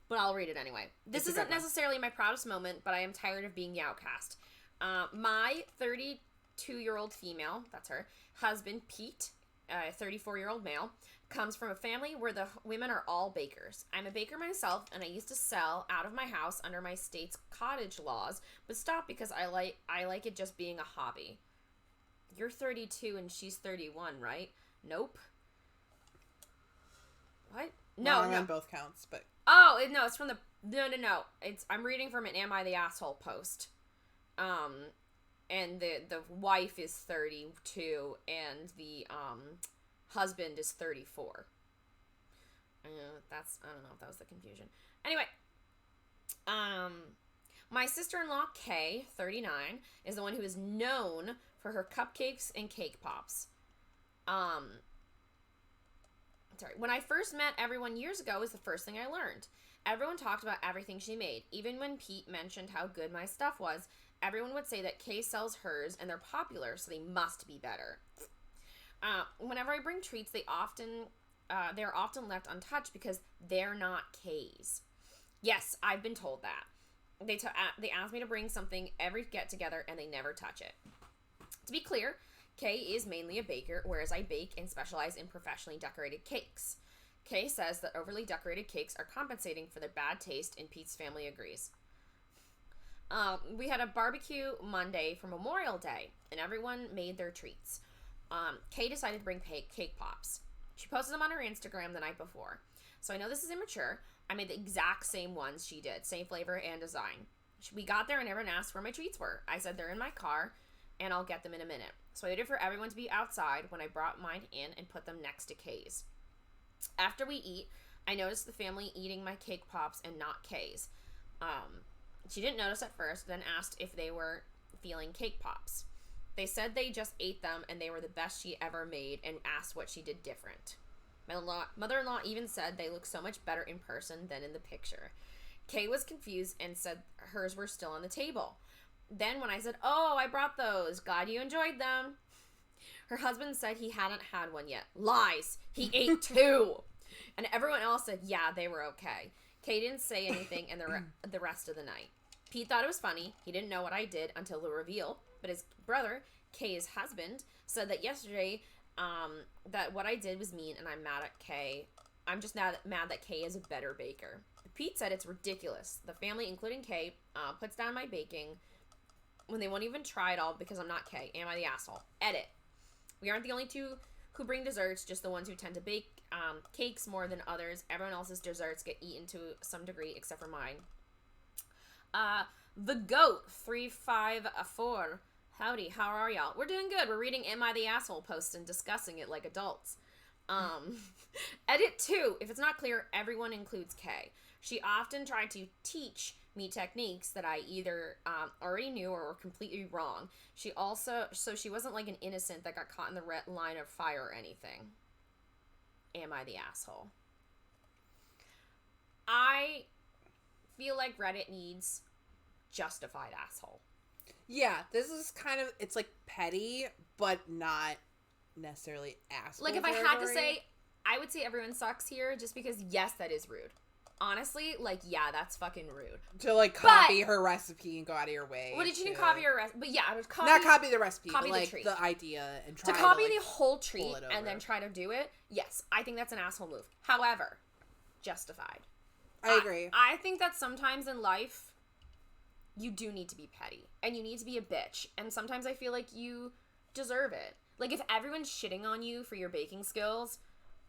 But I'll read it anyway. This isn't necessarily my proudest moment, but I am tired of being the outcast. My 32-year-old female, that's her, husband, Pete, a 34-year-old male, comes from a family where the women are all bakers. I'm a baker myself, and I used to sell out of my house under my state's cottage laws, but stopped because I like it just being a hobby. You're 32 and she's 31, right? Nope. What? No, I'm on both counts, but... Oh, no, it's from the... No. I'm reading from an Am I the Asshole post. And the wife is 32, and the, husband is 34. I don't know if that was the confusion. Anyway, my sister-in-law, Kay, 39, is the one who is known for her cupcakes and cake pops. When I first met everyone years ago was the first thing I learned. Everyone talked about everything she made. Even when Pete mentioned how good my stuff was, everyone would say that Kay sells hers and they're popular, so they must be better. Whenever I bring treats, they're often left untouched because they're not Kay's. Yes, I've been told that. They ask me to bring something every get-together, and they never touch it. To be clear, Kay is mainly a baker, whereas I bake and specialize in professionally decorated cakes. Kay says that overly decorated cakes are compensating for their bad taste, and Pete's family agrees. We had a barbecue Monday for Memorial Day, and everyone made their treats. Kay decided to bring cake pops. She posted them on her Instagram the night before. So I know this is immature. I made the exact same ones she did, same flavor and design. We got there and everyone asked where my treats were. I said they're in my car, and I'll get them in a minute. So I waited for everyone to be outside when I brought mine in and put them next to Kay's. After we eat, I noticed the family eating my cake pops and not Kay's. She didn't notice at first, then asked if they were feeling cake pops. They said they just ate them and they were the best she ever made and asked what she did different. My mother-in-law even said they look so much better in person than in the picture. Kay was confused and said hers were still on the table. Then when I said, "Oh, I brought those. Glad you enjoyed them." Her husband said he hadn't had one yet. Lies. He ate 2. And everyone else said, yeah, they were okay. Kay didn't say anything and the rest of the night. Pete thought it was funny. He didn't know what I did until the reveal. But his brother, Kay's husband, said that yesterday that what I did was mean and I'm mad at Kay. I'm just mad that Kay is a better baker. Pete said it's ridiculous. The family, including Kay, puts down my baking when they won't even try it all because I'm not Kay. Am I the asshole? Edit. We aren't the only two who bring desserts, just the ones who tend to bake cakes more than others. Everyone else's desserts get eaten to some degree except for mine. The Goat 354. Howdy, how are y'all? We're doing good. We're reading Am I the Asshole posts and discussing it like adults. Edit 2. If it's not clear, everyone includes Kay. She often tried to teach me techniques that I either already knew or were completely wrong. She wasn't like an innocent that got caught in the red line of fire or anything. Am I the asshole? I feel like Reddit needs justified asshole. Yeah, this is kind of, it's like petty, but not necessarily asshole. Like if I had to say, I would say everyone sucks here just because, yes, that is rude. Honestly, like, yeah, that's fucking rude. To, like, copy her recipe and go out of your way. What did you mean copy her recipe? But yeah, I would copy... Not copy the recipe, copy but, like, treat. the idea and try to copy like, the whole treat and then try to do it, yes, I think that's an asshole move. However, justified. I agree. I think that sometimes in life, you do need to be petty. And you need to be a bitch. And sometimes I feel like you deserve it. Like, if everyone's shitting on you for your baking skills,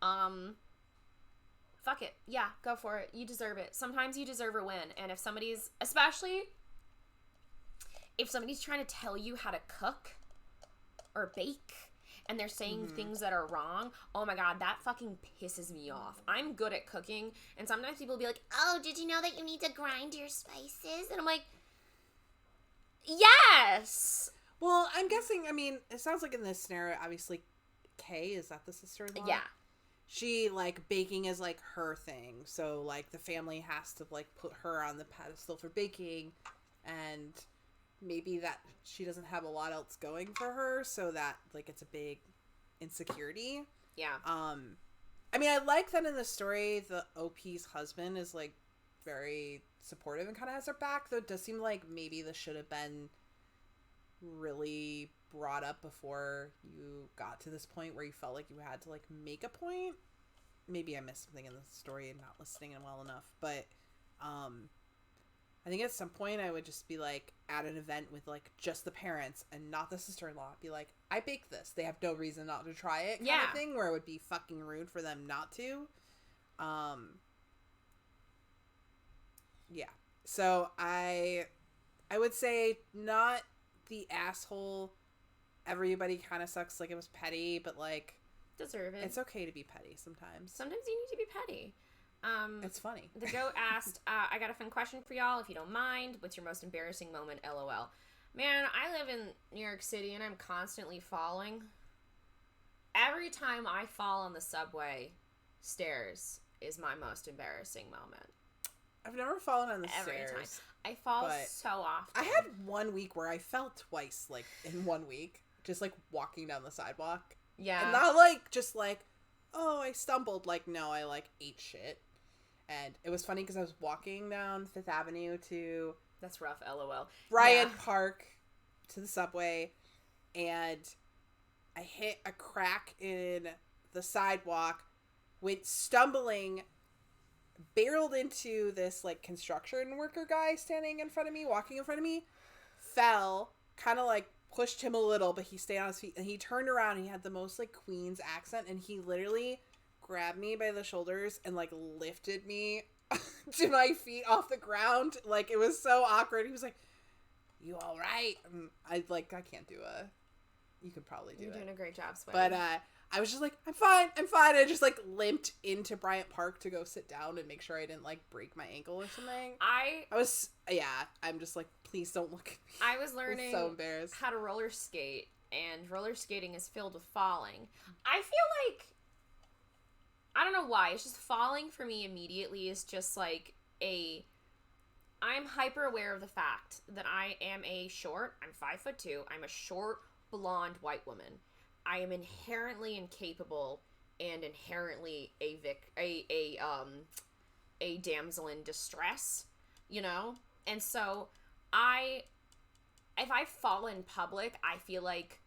fuck it. Yeah, go for it. You deserve it. Sometimes you deserve a win. And if somebody's, especially if somebody's trying to tell you how to cook or bake and they're saying things that are wrong, oh my god, that fucking pisses me off. I'm good at cooking, and sometimes people will be like, oh, did you know that you need to grind your spices? And I'm like, yes! Well, I'm guessing, I mean, it sounds like in this scenario, obviously, Kay, is that the sister-in-law? Yeah. She, like, baking is, like, her thing. So, like, the family has to, like, put her on the pedestal for baking. And maybe that she doesn't have a lot else going for her. So that, like, it's a big insecurity. Yeah. I mean, I like that in the story, the OP's husband is, like, very supportive and kind of has her back. Though it does seem like maybe this should have been really brought up before you got to this point where you felt like you had to, like, make a point. Maybe I missed something in the story and not listening well enough, but I think at some point I would just be, like, at an event with, like, just the parents and not the sister-in-law, be like, I baked this, they have no reason not to try it, kind of thing, where it would be fucking rude for them not to. Yeah, so I would say not the asshole, everybody kind of sucks, like, it was petty, but, like, deserve it. It's okay to be petty sometimes. Sometimes you need to be petty. It's funny. The goat asked, I got a fun question for y'all, if you don't mind. What's your most embarrassing moment, LOL? Man, I live in New York City and I'm constantly falling. Every time I fall on the subway stairs is my most embarrassing moment. I've never fallen on the Every stairs. time. I fall so often. I had 1 week where I fell twice, like, in 1 week. Just, like, walking down the sidewalk. Yeah. And not, like, just, like, oh, I stumbled. Like, no, I, like, ate shit. And it was funny because I was walking down Fifth Avenue to... That's rough, LOL. Bryant Park to the subway. And I hit a crack in the sidewalk. Went stumbling... barreled into this, like, construction worker guy standing in front of me, walking in front of me, fell, kind of, like, pushed him a little, but he stayed on his feet, and he turned around, and he had the most, like, Queen's accent, and he literally grabbed me by the shoulders and, like, lifted me to my feet off the ground. Like, it was so awkward. He was like, you all right? And I can't do you could probably do it. You're doing a great job, Sweaty. But, I was just like, I'm fine. I just, like, limped into Bryant Park to go sit down and make sure I didn't, like, break my ankle or something. I'm just like, please don't look at me. I was learning so embarrassed. how to roller skate, and roller skating is filled with falling. I feel like, I don't know why, it's just falling for me immediately is just, like, I'm hyper aware of the fact that I'm 5'2", I'm a short, blonde white woman. I am inherently incapable and inherently a damsel in distress, you know? And so if I fall in public, I feel like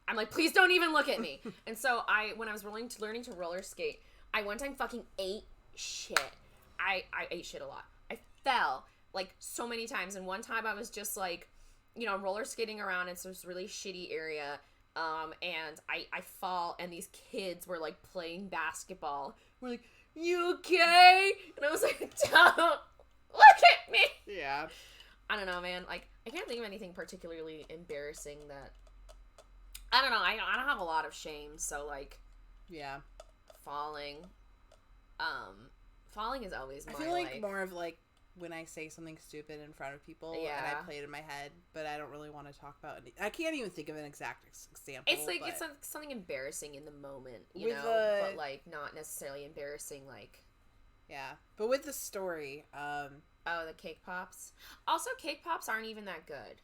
I'm like, please don't even look at me. And so when I was learning to roller skate, I one time fucking ate shit. I ate shit a lot. I fell like so many times, and one time I was just like, you know, roller skating around in this really shitty area. And I fall, and these kids were, like, playing basketball. We're like, you okay? And I was like, don't look at me. Yeah. I don't know, man. Like, I can't think of anything particularly embarrassing that, I don't know. I don't have a lot of shame, so, like, yeah. falling, Falling is always my, I feel like more of, like, when I say something stupid in front of people and I play it in my head, but I don't really want to talk about it. I can't even think of an exact example. It's like, it's something embarrassing in the moment, you know? But, like, not necessarily embarrassing, like... Yeah. But with the story, Oh, the cake pops? Also, cake pops aren't even that good.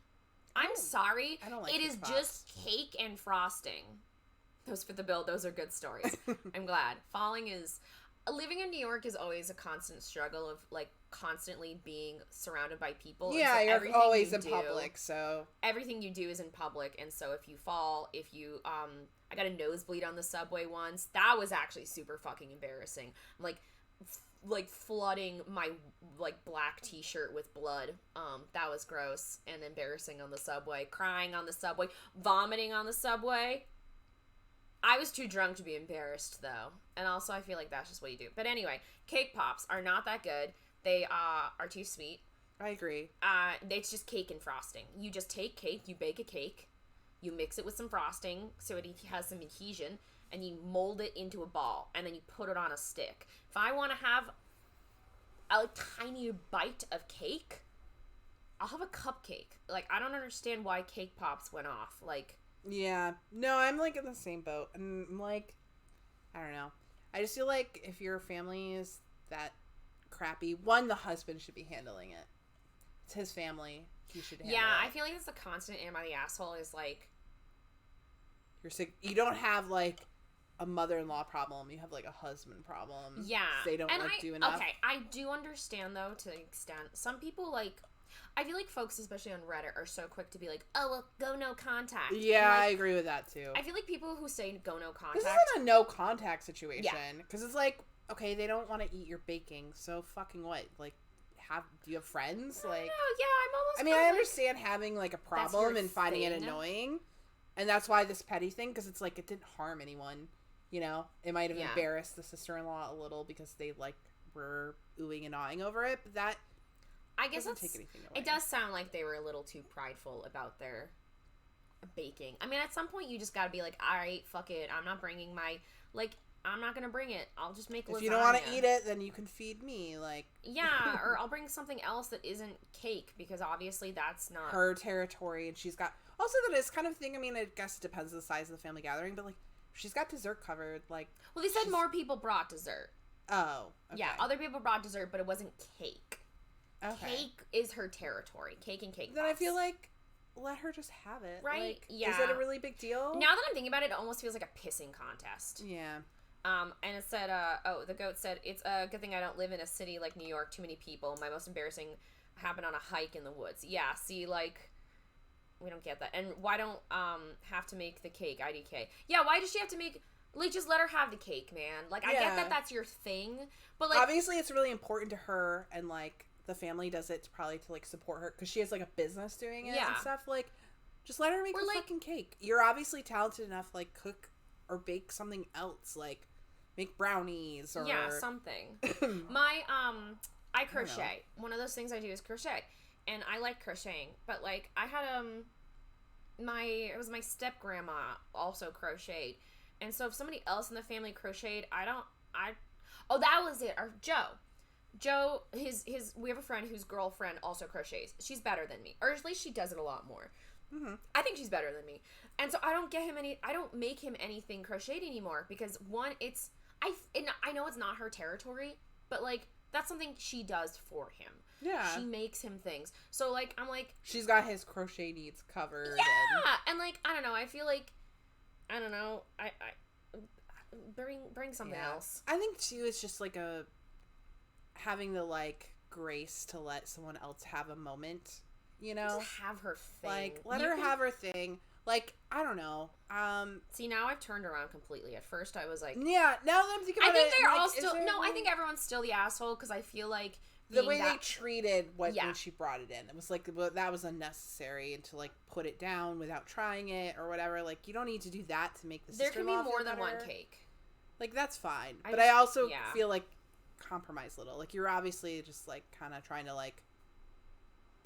I'm sorry. I don't like it cake is pops. Just cake and frosting. Those fit the bill. Those are good stories. I'm glad. Living in New York is always a constant struggle of, like, constantly being surrounded by people. Yeah, so you're always in public, so... Everything you do is in public, and so if you fall, I got a nosebleed on the subway once. That was actually super fucking embarrassing. Like flooding my, like, black t-shirt with blood. That was gross and embarrassing on the subway. Crying on the subway. Vomiting on the subway. I was too drunk to be embarrassed, though. And also, I feel like that's just what you do. But anyway, cake pops are not that good. They are too sweet. I agree. It's just cake and frosting. You just take cake, you bake a cake, you mix it with some frosting so it has some adhesion, and you mold it into a ball, and then you put it on a stick. If I want to have a tiny bite of cake, I'll have a cupcake. Like, I don't understand why cake pops went off. Like... Yeah. No, I'm, like, in the same boat. And I'm, like, I don't know. I just feel like if your family is that crappy, one, the husband should be handling it. It's his family. He should handle it. Yeah, I feel like it's the constant am I the asshole is, like... You're sick. You don't have, like, a mother-in-law problem. You have, like, a husband problem. Yeah. They don't, like, do enough. Okay, I do understand, though, to an extent. Some people, like... I feel like folks, especially on Reddit, are so quick to be like, oh, well, go no contact. Yeah, like, I agree with that, too. I feel like people who say go no contact... This isn't a no contact situation. Because it's like, okay, they don't want to eat your baking, so fucking what? Like, do you have friends? I Like, don't know, yeah, I'm almost... I mean, I understand having, like, a problem and finding it thing. annoying. And that's why this petty thing, because it's like, it didn't harm anyone. You know? It might have embarrassed the sister-in-law a little because they, like, were oohing and awing over it, but that... I guess take anything away. It does sound like they were a little too prideful about their baking. I mean, at some point, you just gotta be like, all right, fuck it. I'm not bringing my, like, I'm not gonna bring it. I'll just make lasagna. If you don't want to eat it, then you can feed me, like. Yeah, or I'll bring something else that isn't cake, because obviously that's not her territory, and she's got, also that is kind of thing, I mean, I guess it depends on the size of the family gathering, but, like, she's got dessert covered, like. Well, they said more people brought dessert. Oh, okay. Yeah, other people brought dessert, but it wasn't cake. Okay. Cake is her territory. Cake and cake Then pops. I feel like, let her just have it. Right? Like, yeah. Is it a really big deal? Now that I'm thinking about it, it almost feels like a pissing contest. Yeah. And it said, the goat said, it's a good thing I don't live in a city like New York, too many people. My most embarrassing happened on a hike in the woods. Yeah, see, like, we don't get that. And why don't, have to make the cake, IDK? Yeah, why does she have to make, like, just let her have the cake, man. Like, I get that that's your thing, but, like... Obviously, it's really important to her, and, like, the family does it probably to, like, support her, because she has, like, a business doing it and stuff. Like, just let her make the fucking cake. You're obviously talented enough, like, cook or bake something else, like, make brownies or... Yeah, something. I crochet. One of those things I do is crochet. And I like crocheting, but, like, I had, it was my step-grandma also crocheted. And so if somebody else in the family crocheted, oh, that was it. Or Joe, we have a friend whose girlfriend also crochets. She's better than me. Or at least she does it a lot more. Mm-hmm. I think she's better than me. And so I don't make him anything crocheted anymore because one, I know it's not her territory, but, like, that's something she does for him. Yeah. She makes him things. So, like, I'm like... She's got his crochet needs covered. Yeah! And like, I don't know, I feel like, I don't know, I bring something else. I think, too, it's just, like, having the, like, grace to let someone else have a moment, you know? Just have her thing. Like, let her have her thing. Like, I don't know. See, now I've turned around completely. At first, I was like... Yeah, now that I'm thinking about it... I think they're like, all still... No, I think everyone's still the asshole, because I feel like... The way they treated when she brought it in. It was like, that was unnecessary, and to, like, put it down without trying it, or whatever. Like, you don't need to do that to make the sister-in-law There can be more feel than one better. Cake. Like, that's fine. But I also feel like compromise a little. Like, you're obviously just, like, kind of trying to, like,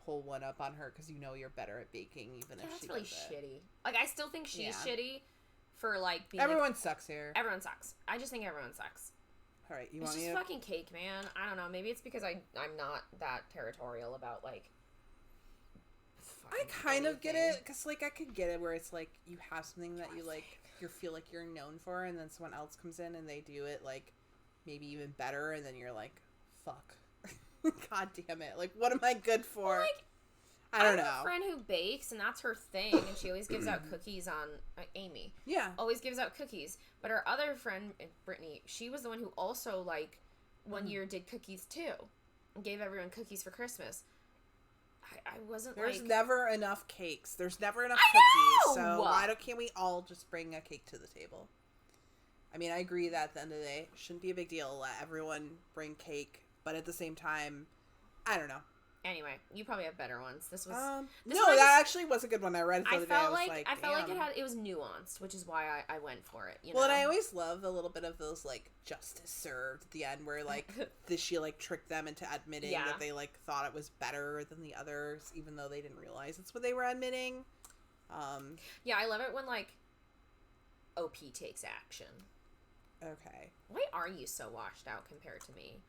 pull one up on her because you know you're better at baking, even if she that's really shitty. Like, I still think she's shitty for, like, being... Everyone sucks here. Everyone sucks. I just think everyone sucks. All right, you It's want just me to... fucking cake, man. I don't know. Maybe it's because I'm not that territorial about, like... I kind of get it, because, like, I could get it where it's, like, you have something that you, like, you feel like you're known for, and then someone else comes in and they do it, like, maybe even better, and then you're like, fuck. God damn it. Like, what am I good for? Well, like, I don't know. I have a friend who bakes, and that's her thing, and she always gives out cookies on... Amy. Yeah. Always gives out cookies. But her other friend, Brittany, she was the one who also, like, one year did cookies, too. And gave everyone cookies for Christmas. I wasn't There's like... never enough cakes. There's never enough I cookies. know! So why can't we all just bring a cake to the table? I mean, I agree that at the end of the day, it shouldn't be a big deal. Let everyone bring cake. But at the same time, I don't know. Anyway, you probably have better ones. This was that actually was a good one. I read it the other day. I felt like it was nuanced, which is why I went for it. You well, know? and I always love a little bit of those like justice served at the end, where like she like tricked them into admitting that they like thought it was better than the others, even though they didn't realize it's what they were admitting. Yeah, I love it when like OP takes action. Okay. Why are you so washed out compared to me?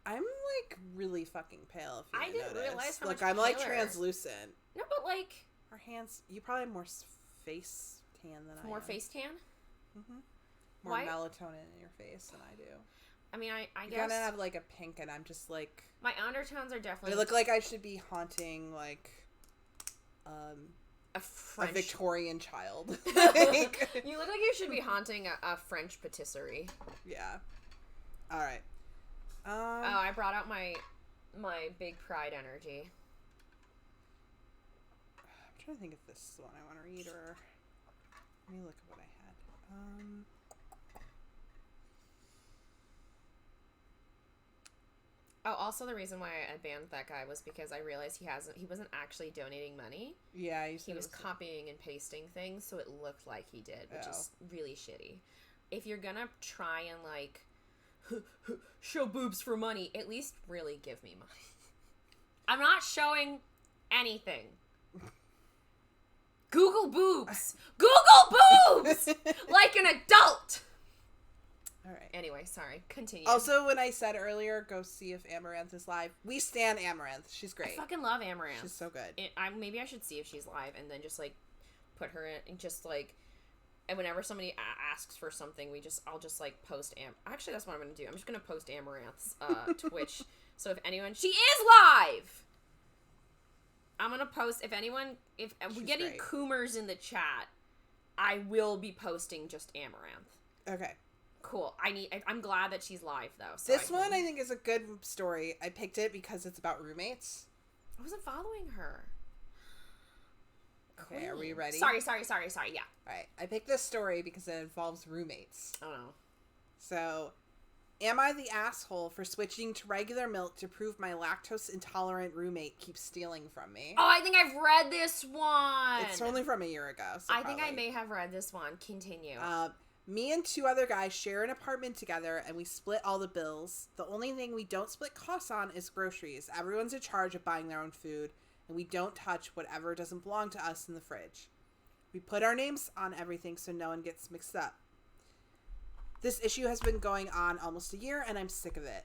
I'm like really fucking pale. If you didn't realize how much I'm like paler. translucent. No, but like our hands. You probably have more face tan than I. More am. face tan. Mm-hmm. More melatonin in your face than I do. I mean, I you guess kind of have like a pink, and I'm just like my undertones are definitely. I look like I should be haunting like a Victorian child. You look like you should be haunting a French patisserie. Yeah. All right. I brought out my big pride energy. I'm trying to think if this is the one I want to read, or let me look at what I had. Oh, also the reason why I banned that guy was because I realized he wasn't actually donating money. Yeah, he was copying and pasting things, so it looked like he did, which is really shitty. If you're gonna try and like show boobs for money, at least really give me money. I'm not showing anything. Google boobs. Google boobs like an adult. All right. Anyway, sorry. Continue. Also, when I said earlier, go see if Amaranth is live. We stan Amaranth. She's great. I fucking love Amaranth. She's so good. Maybe I should see if she's live and then just like put her in and just like. And whenever somebody asks for something, I'll just like post Actually, that's what I'm gonna do. I'm just gonna post Amaranth's Twitch. So if anyone, she is live. I'm gonna post if we get any Coomers in the chat, I will be posting just Amaranth. Okay. Cool. I'm glad that she's live though. So this one I think is a good story. I picked it because it's about roommates. I wasn't following her. Okay, are we ready? Sorry, yeah. Alright, I picked this story because it involves roommates. Oh no. So, am I the asshole for switching to regular milk to prove my lactose intolerant roommate keeps stealing from me? Oh, I think I've read this one! It's only from a year ago, so I think I may have read this one. Continue. Me and two other guys share an apartment together, and we split all the bills. The only thing we don't split costs on is groceries. Everyone's in charge of buying their own food, and we don't touch whatever doesn't belong to us in the fridge. We put our names on everything so no one gets mixed up. This issue has been going on almost a year, and I'm sick of it.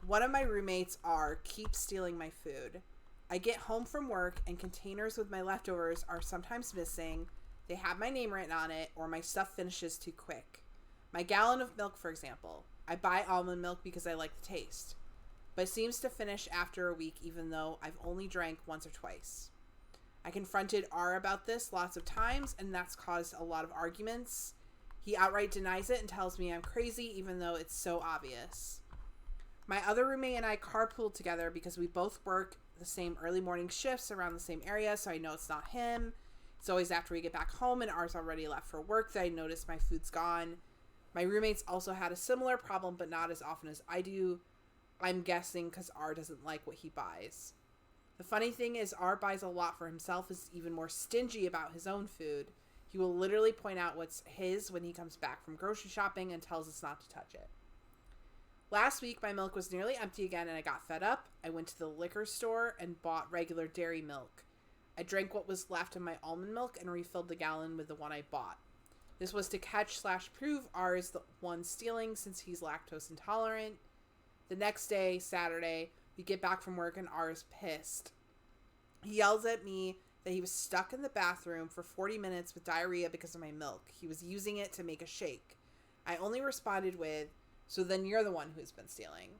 One of my roommates keeps stealing my food. I get home from work, and containers with my leftovers are sometimes missing. They have my name written on it, or my stuff finishes too quick. My gallon of milk, for example. I buy almond milk because I like the taste. But it seems to finish after a week, even though I've only drank once or twice. I confronted R about this lots of times, and that's caused a lot of arguments. He outright denies it and tells me I'm crazy, even though it's so obvious. My other roommate and I carpool together because we both work the same early morning shifts around the same area, so I know it's not him. It's always after we get back home and R's already left for work that I notice my food's gone. My roommates also had a similar problem, but not as often as I do. I'm guessing because R doesn't like what he buys. The funny thing is R buys a lot for himself, is even more stingy about his own food. He will literally point out what's his when he comes back from grocery shopping and tells us not to touch it. Last week, my milk was nearly empty again and I got fed up. I went to the liquor store and bought regular dairy milk. I drank what was left of my almond milk and refilled the gallon with the one I bought. This was to catch/prove R is the one stealing since he's lactose intolerant. The next day, Saturday, we get back from work and R is pissed. He yells at me that he was stuck in the bathroom for 40 minutes with diarrhea because of my milk. He was using it to make a shake. I only responded with, so then you're the one who's been stealing.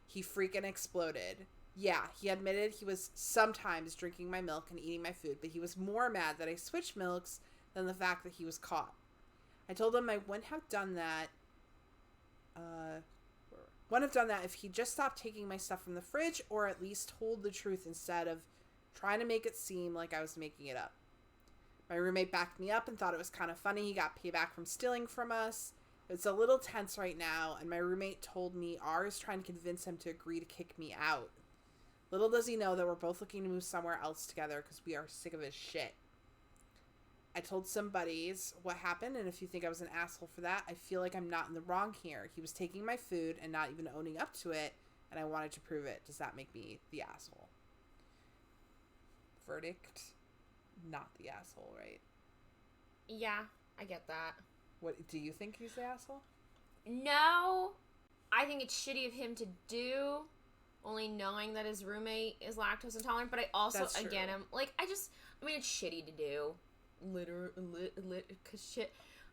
He freaking exploded. Yeah, he admitted he was sometimes drinking my milk and eating my food, but he was more mad that I switched milks than the fact that he was caught. I told him I wouldn't have done that. If he just stopped taking my stuff from the fridge or at least told the truth instead of trying to make it seem like I was making it up. My roommate backed me up and thought it was kind of funny. He got payback from stealing from us. It's a little tense right now, and my roommate told me R is trying to convince him to agree to kick me out. Little does he know that we're both looking to move somewhere else together because we are sick of his shit. I told some buddies what happened, and if you think I was an asshole for that, I feel like I'm not in the wrong here. He was taking my food and not even owning up to it, and I wanted to prove it. Does that make me the asshole? Verdict, not the asshole, right? Yeah, I get that. What do you think he's the asshole? No, I think it's shitty of him to do, only knowing that his roommate is lactose intolerant. But I also, again, I'm like, it's shitty to do.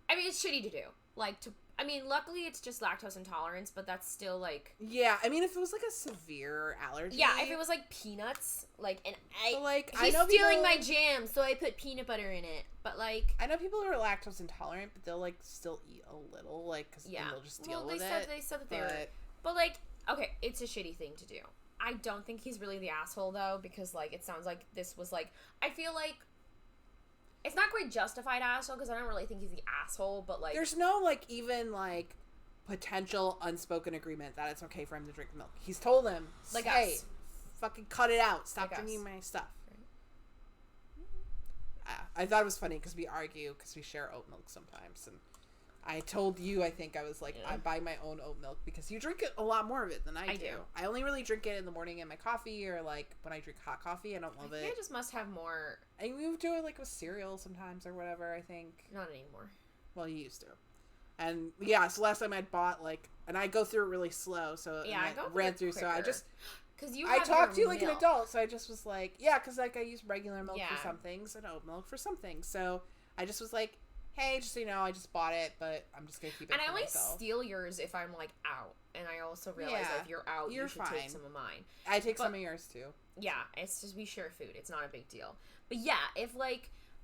It's shitty to do. Luckily it's just lactose intolerance, but that's still like. Yeah, if it was like a severe allergy. Yeah, if it was like peanuts, he's stealing my jam, so I put peanut butter in it. But I know people who are lactose intolerant, but they'll still eat a little, because they'll just deal with it. They said that they were. But okay, it's a shitty thing to do. I don't think he's really the asshole though, because it sounds like this was I feel like. It's not quite justified asshole, because I don't really think he's the asshole, but there's no even potential unspoken agreement that it's okay for him to drink milk. He's told him, hey, fucking cut it out. Stop drinking my stuff. Right. I thought it was funny because we argue because we share oat milk sometimes, and I told you, I think I was I buy my own oat milk because you drink a lot more of it than I do. I only really drink it in the morning in my coffee or when I drink hot coffee. I don't love it. I just must have more. I moved to it with cereal sometimes or whatever, I think. Not anymore. Well, you used to. And yeah, so last time I bought and I go through it really slow, so yeah, I ran through, so I just. Because I talked to you like an adult, so I just was because I use regular milk for some things and oat milk for some things. So I just was hey, just so you know, I just bought it, but I'm just gonna keep it. And I only myself. steal yours if I'm out, and I also realize that if you're out, you should take some of mine. I take some of yours too. Yeah, it's just we share food. It's not a big deal. But yeah, if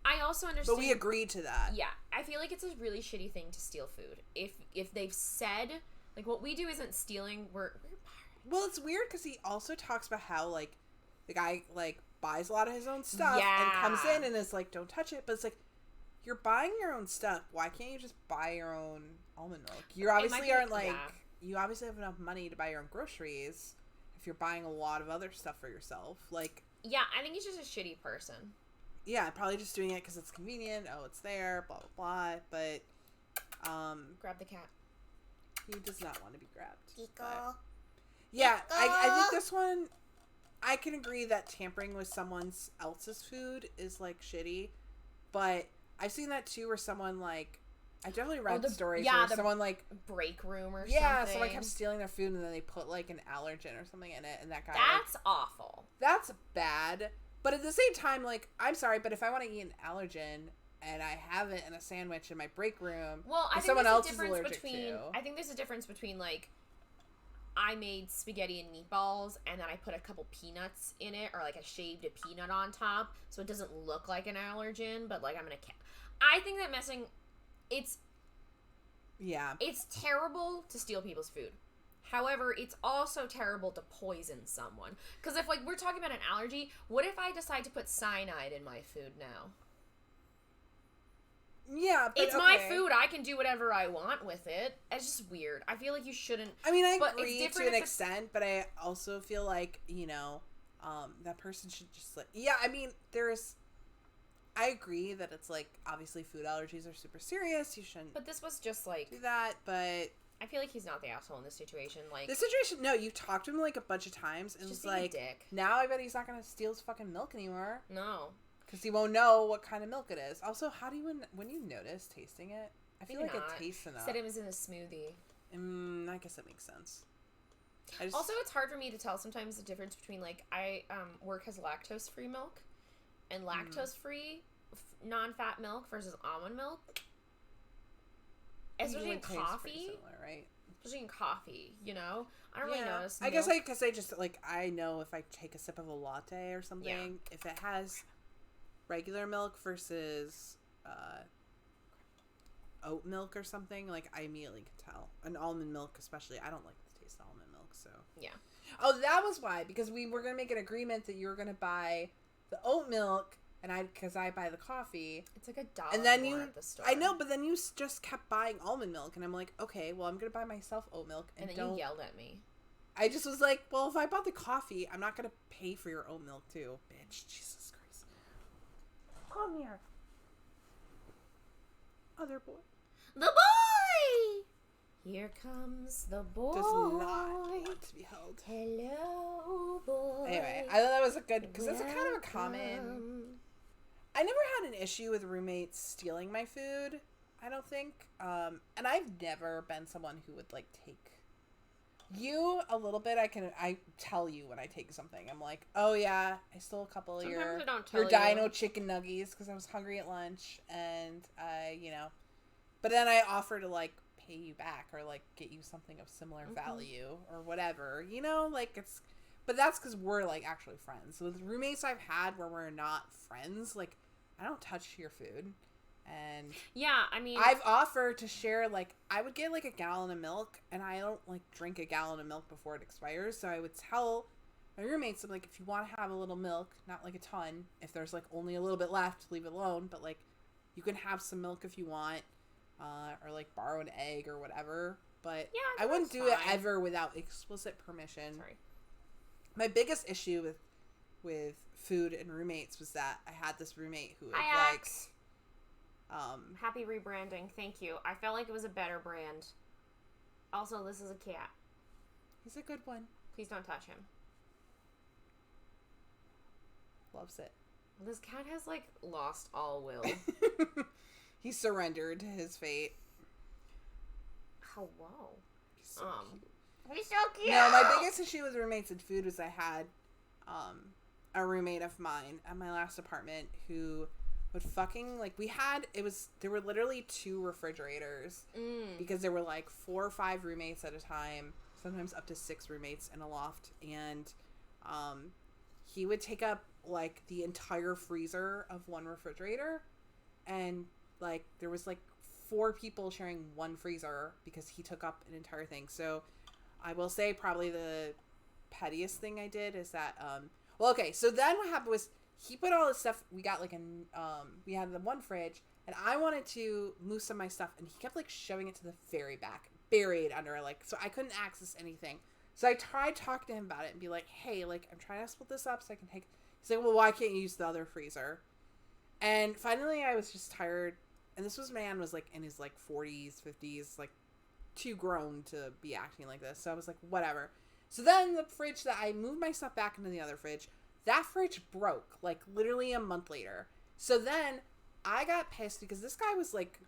I also understand. But we agreed to that. Yeah, I feel like it's a really shitty thing to steal food. If they've said what we do isn't stealing, we're well, it's weird because he also talks about how the guy buys a lot of his own stuff and comes in and is don't touch it, but it's you're buying your own stuff. Why can't you just buy your own almond milk? You obviously aren't you obviously have enough money to buy your own groceries if you're buying a lot of other stuff for yourself. Yeah, I think he's just a shitty person. Yeah, probably just doing it because it's convenient. Oh, it's there, blah, blah, blah. But, grab the cat. He does not want to be grabbed. Kiko. Yeah, I think this one, I can agree that tampering with someone else's food is, shitty. But I've seen that, too, where someone, I definitely read stories where someone, break room or something. Yeah, someone kept stealing their food, and then they put, an allergen or something in it, and that guy... That's awful. That's bad. But at the same time, I'm sorry, but if I want to eat an allergen and I have it in a sandwich in my break room, well, I think someone else is allergic to... I think there's a difference between, I made spaghetti and meatballs, and then I put a couple peanuts in it, or, I shaved a peanut on top, so it doesn't look like an allergen, but, I'm gonna... I think that it's terrible to steal people's food. However, it's also terrible to poison someone. Because if, we're talking about an allergy, what if I decide to put cyanide in my food now? Yeah, but it's my food. I can do whatever I want with it. It's just weird. I feel like you shouldn't... I agree to an extent, but I also feel that person should just, Yeah, I agree that it's, obviously food allergies are super serious. You shouldn't... But this was just, do that, but... I feel like he's not the asshole in this situation. This situation, no, you talked to him, a bunch of times, and it's a dick. Now I bet he's not going to steal his fucking milk anymore. No. Because you won't know what kind of milk it is. Also, how do you, when you notice tasting it, I feel like it tastes enough. Said it was in a smoothie. I guess that makes sense. Also, it's hard for me to tell sometimes the difference between, like, I work as lactose-free milk and lactose-free non-fat milk versus almond milk. Especially in coffee. Similar, right? Especially in coffee, you know? I don't really notice milk. I guess I just, like, I know if I take a sip of a latte or something, if it has regular milk versus oat milk or something, like, I immediately can tell. And almond milk especially, I don't like the taste of almond milk, so. Yeah. Oh, that was why, because we were going to make an agreement that you were going to buy the oat milk, and because I buy the coffee. It's like $1 and then more at the store. I know, but then you just kept buying almond milk, and I'm like, okay, well, I'm going to buy myself oat milk. And then you yelled at me. I just was like, well, if I bought the coffee, I'm not going to pay for your oat milk, too. Bitch, Jesus Christ. Come here. Other boy. The boy! Here comes the boy. Does not want to be held. Hello, boy. Anyway, I thought that was a good, because that's a kind of a common. I never had an issue with roommates stealing my food, I don't think. And I've never been someone who would, like, take you a little bit. I tell you when I take something. I'm like, oh yeah, I stole a couple of your dino chicken nuggies because I was hungry at lunch, and but then I offer to, like, pay you back or, like, get you something of similar value or whatever, like, it's, but that's because we're, like, actually friends. So the roommates I've had where we're not friends, like, I don't touch your food. And yeah, I mean, I've offered to share, like, I would get, like, a gallon of milk, and I don't, like, drink a gallon of milk before it expires, so I would tell my roommates, I'm like, if you want to have a little milk, not, like, a ton, if there's, like, only a little bit left, leave it alone, but, like, you can have some milk if you want, or, like, borrow an egg or whatever, but yeah, I wouldn't do it ever without explicit permission. Sorry. My biggest issue with food and roommates was that I had this roommate who would, like... happy rebranding. Thank you. I felt like it was a better brand. Also, this is a cat. He's a good one. Please don't touch him. Loves it. This cat has, like, lost all will. He surrendered to his fate. Hello. He's so cute. He's so cute. No, my biggest issue with roommates and food was I had a roommate of mine at my last apartment who would fucking, like, there were literally 2 refrigerators because there were, like, 4 or 5 roommates at a time, sometimes up to 6 roommates in a loft, and he would take up, like, the entire freezer of one refrigerator, and, like, there was, like, 4 people sharing one freezer because he took up an entire thing. So I will say probably the pettiest thing I did is that well, okay, so then what happened was he put all his stuff, we got, like, we had the one fridge, and I wanted to move some of my stuff, and he kept, like, shoving it to the very back, buried under, like, so I couldn't access anything. So I tried talking to him about it and be like, hey, like, I'm trying to split this up so I can take, he's like, well, why can't you use the other freezer? And finally I was just tired, and this man was, like, in his, like, 40s, 50s, like, too grown to be acting like this, so I was like, whatever. So then the fridge that I moved my stuff back into the other fridge, that fridge broke, like, literally a month later. So then I got pissed because this guy was, like,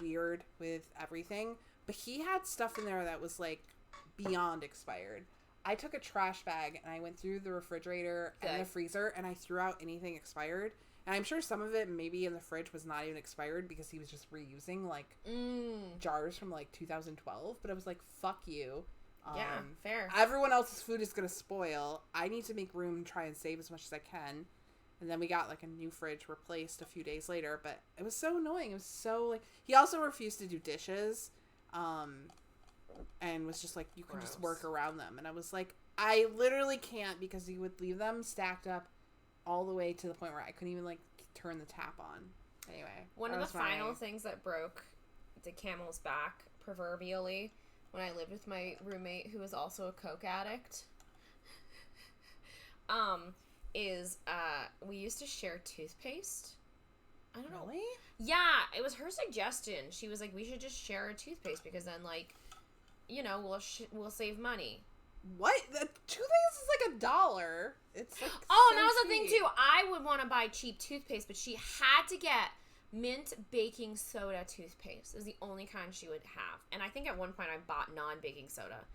weird with everything, but he had stuff in there that was, like, beyond expired. I took a trash bag and I went through the refrigerator and the freezer and I threw out anything expired. And I'm sure some of it maybe in the fridge was not even expired because he was just reusing, like, jars from, like, 2012. But I was like, fuck you. Yeah, fair. Everyone else's food is going to spoil. I need to make room and try and save as much as I can. And then we got, like, a new fridge replaced a few days later. But it was so annoying. It was so, like... He also refused to do dishes. And was just like, you can just work around them. And I was like, I literally can't because he would leave them stacked up all the way to the point where I couldn't even, like, turn the tap on. Anyway. One of the final things that broke the camel's back, proverbially, when I lived with my roommate who was also a coke addict, is we used to share toothpaste. I don't know. Really? Yeah, it was her suggestion. She was like, we should just share a toothpaste because then, like, you know, we'll save money. What? The toothpaste is like $1. It's like oh, so and that was the cheap. thing too. I would want to buy cheap toothpaste, but she had to get mint baking soda toothpaste. It was the only kind she would have. And I think at one point I bought non-baking soda.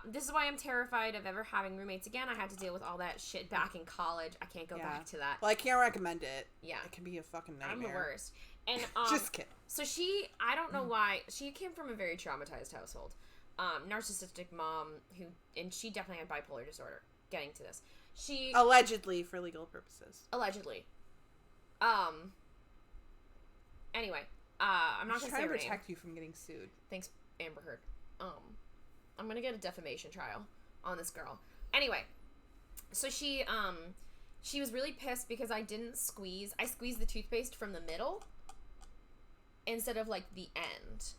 This is why I'm terrified of ever having roommates again. I had to deal with all that shit back in college. I can't go back to that. Well, I can't recommend it. Yeah. It can be a fucking nightmare. I'm the worst. And just kidding. So I don't know why, she came from a very traumatized household. Narcissistic mom and she definitely had bipolar disorder. Getting to this. She allegedly, for legal purposes. Allegedly. Anyway, I'm not going to say trying her to name. protect you from getting sued. Thanks, Amber Heard. I'm gonna get a defamation trial on this girl. Anyway, so she was really pissed because I squeezed the toothpaste from the middle instead of like the end.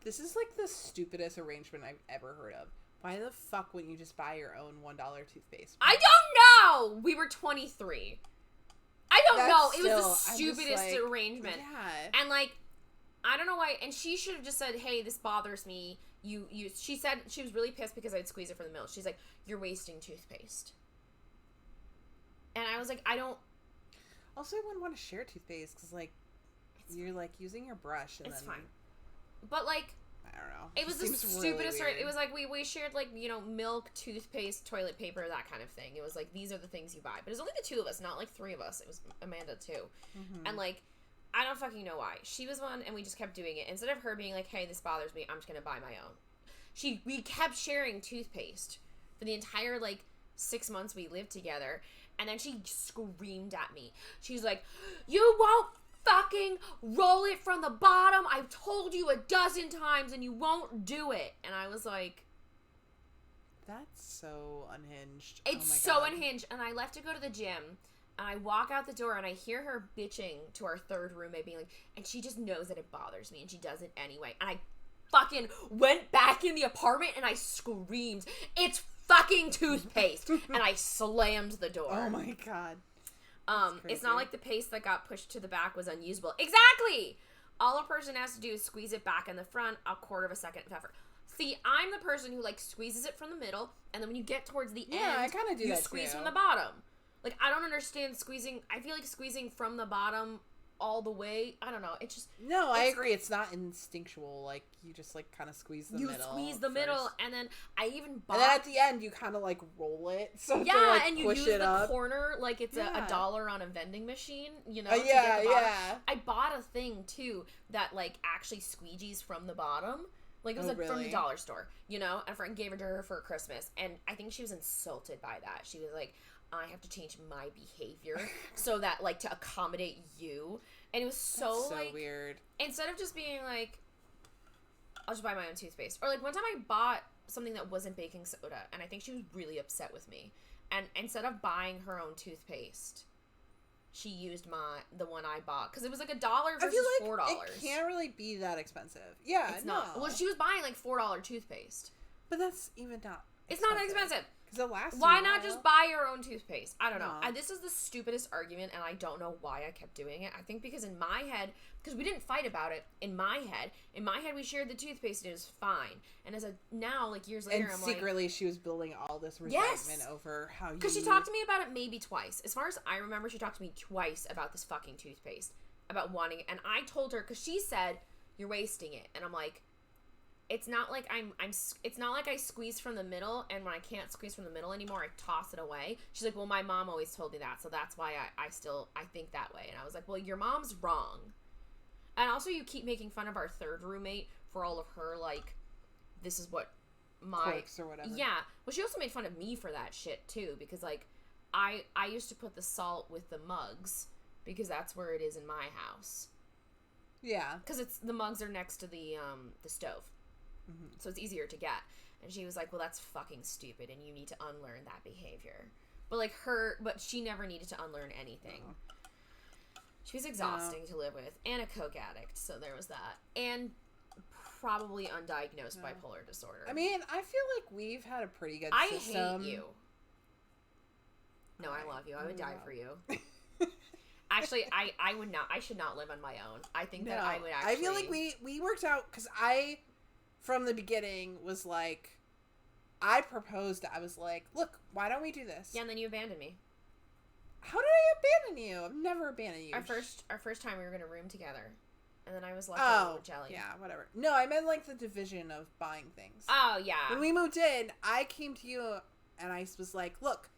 This is like the stupidest arrangement I've ever heard of. Why the fuck wouldn't you just buy your own $1 toothpaste? I don't know! We were 23. I don't know. It was the stupidest arrangement. Yeah. And like, I don't know why. And she should have just said, "Hey, this bothers me." She said she was really pissed because I'd squeeze it from the middle. She's like, "You're wasting toothpaste." And I was like, I don't. Also, I wouldn't want to share toothpaste because like you're like using your brush and it's then. Fine. But like, I don't know. It was the stupidest. Really it was like we shared like milk, toothpaste, toilet paper, that kind of thing. It was like these are the things you buy, but it was only the two of us, not like three of us. It was Amanda too, and like. I don't fucking know why. She was one, and we just kept doing it. Instead of her being like, "Hey, this bothers me. I'm just gonna buy my own." We kept sharing toothpaste for the entire like 6 months we lived together, and then she screamed at me. She's like, "You won't fucking roll it from the bottom. I've told you 12 times, and you won't do it." And I was like, "That's so unhinged." It's so unhinged. And I left to go to the gym. And I walk out the door and I hear her bitching to our third roommate being like, and she just knows that it bothers me and she does it anyway. And I fucking went back in the apartment and I screamed, "It's fucking toothpaste." And I slammed the door. Oh my god. It's not like the paste that got pushed to the back was unusable. Exactly! All a person has to do is squeeze it back in the front, a quarter of a second of effort. See, I'm the person who like squeezes it from the middle, and then when you get towards the end, I kind of do you that squeeze too. from the bottom. Like, I don't understand squeezing. I feel like squeezing from the bottom all the way. I don't know. It just... No, I agree. It's not instinctual. Like, you just, like, kind of squeeze the middle. You squeeze the middle, and then I even bought... And then at the end, you kind of, like, roll it. So yeah, to, like, and you push use it the up. corner like it's a dollar on a vending machine, to yeah, get the bottom. yeah. I bought a thing, too, that, like, actually squeegees from the bottom. Like, it was from the dollar store, And a friend gave it to her for Christmas, and I think she was insulted by that. She was like... I have to change my behavior so that, like, to accommodate you. And it was so like... weird. Instead of just being, like, I'll just buy my own toothpaste. Or, like, one time I bought something that wasn't baking soda, and I think she was really upset with me. And instead of buying her own toothpaste, she used the one I bought. Because it was, like, $1 versus $4. It can't really be that expensive. Yeah, it's not. Well, she was buying, like, $4 toothpaste. But that's even not expensive. It's not that expensive. Why not just buy your own toothpaste? I don't know. No. This is the stupidest argument, and I don't know why I kept doing it. I think because in my head, because we didn't fight about it, in my head we shared the toothpaste and it was fine. And now, like years later, I'm secretly she was building all this resentment over how you... Because she talked to me about it maybe twice. As far as I remember, she talked to me twice about this fucking toothpaste. About wanting it. And I told her, because she said, "You're wasting it." And I'm like... It's not like it's not like I squeeze from the middle, and when I can't squeeze from the middle anymore, I toss it away. She's like, "Well, my mom always told me that, so that's why I think that way." And I was like, "Well, your mom's wrong." And also, you keep making fun of our third roommate for all of her, like, this is what my... quirks or whatever. Yeah. Well, she also made fun of me for that shit, too, because, like, I used to put the salt with the mugs, because that's where it is in my house. Yeah. Because the mugs are next to the stove. Mm-hmm. So it's easier to get. And she was like, "Well, that's fucking stupid, and you need to unlearn that behavior." But but she never needed to unlearn anything. No. She was exhausting to live with, and a coke addict, so there was that. And probably undiagnosed bipolar disorder. I mean, I feel like we've had a pretty good system. I hate you. No, I love you. I would die for you. Actually, I would not. I should not live on my own. I think that I would actually... I feel like we worked out, because I... from the beginning was like, I proposed. I was like, look, why don't we do this? Yeah, and then you abandoned me. How did I abandon you? I've never abandoned you. Our first time we were gonna room together, and then I was left Oh, with Jelly. yeah, whatever. No, I meant like the division of buying things. Oh yeah. When we moved in, I came to you and I was like, look,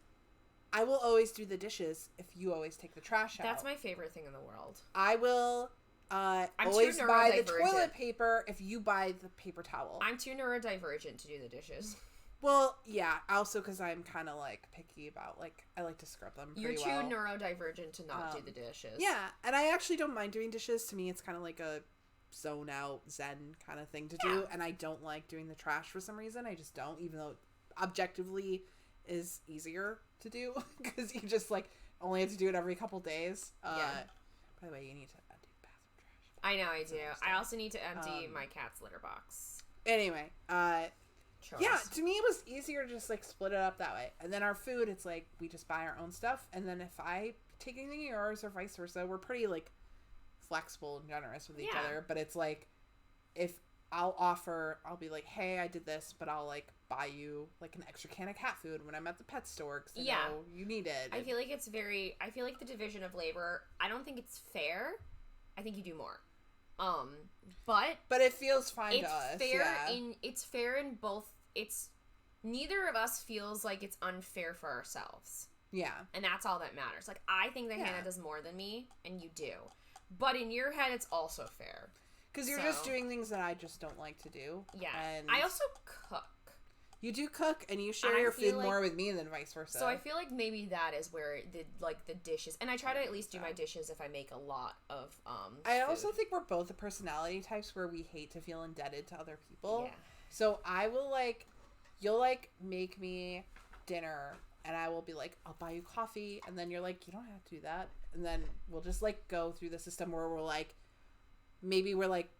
I will always do the dishes if you always take the trash out. That's my favorite thing in the world. I will always buy the toilet paper if you buy the paper towel. I'm too neurodivergent to do the dishes. Well, yeah, also because I'm kind of, like, picky about, like, I like to scrub them pretty well. You're too neurodivergent to not do the dishes. Yeah, and I actually don't mind doing dishes. To me, it's kind of like a zone out, zen kind of thing to do, and I don't like doing the trash for some reason. I just don't, even though objectively is easier to do, because you just, like, only have to do it every couple days. By the way, you need to empty the bathroom trash. I know, I do. I also need to empty my cat's litter box. Anyway, Chores. yeah, to me it was easier to just, like, split it up that way. And then our food, it's like, we just buy our own stuff, and then if I take anything of yours or vice versa, we're pretty, like, flexible and generous with each other. But it's like, if I'll be like, hey, I did this, but I'll, like, buy you, like, an extra can of cat food when I'm at the pet store, because I know you need it. I feel like the division of labor, I don't think it's fair. I think you do more. But it feels fine to us. It's fair in both. Neither of us feels like it's unfair for ourselves. Yeah. And that's all that matters. Like, I think that Hannah does more than me, and you do. But in your head, it's also fair. Because you're just doing things that I just don't like to do. Yeah. And I also cook. You do cook, and you share your food more with me than vice versa. So I feel like maybe that is where the dishes, and I try to at least do my dishes if I make a lot of I also think we're both the personality types where we hate to feel indebted to other people. Yeah. So I will, like, you'll, like, make me dinner, and I will be like, I'll buy you coffee, and then you're like, you don't have to do that. And then we'll just, like, go through the system where we're like, maybe we're, like,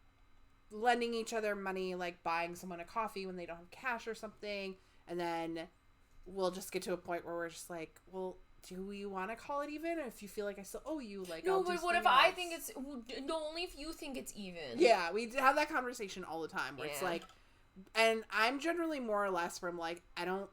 lending each other money, like buying someone a coffee when they don't have cash or something, and then we'll just get to a point where we're just like, well, do we want to call it even? Or if you feel like I still owe you, like, no, but what if I think it's no? Only if you think it's even. Yeah, we have that conversation all the time where it's like, and I'm generally more or less where I'm like, I don't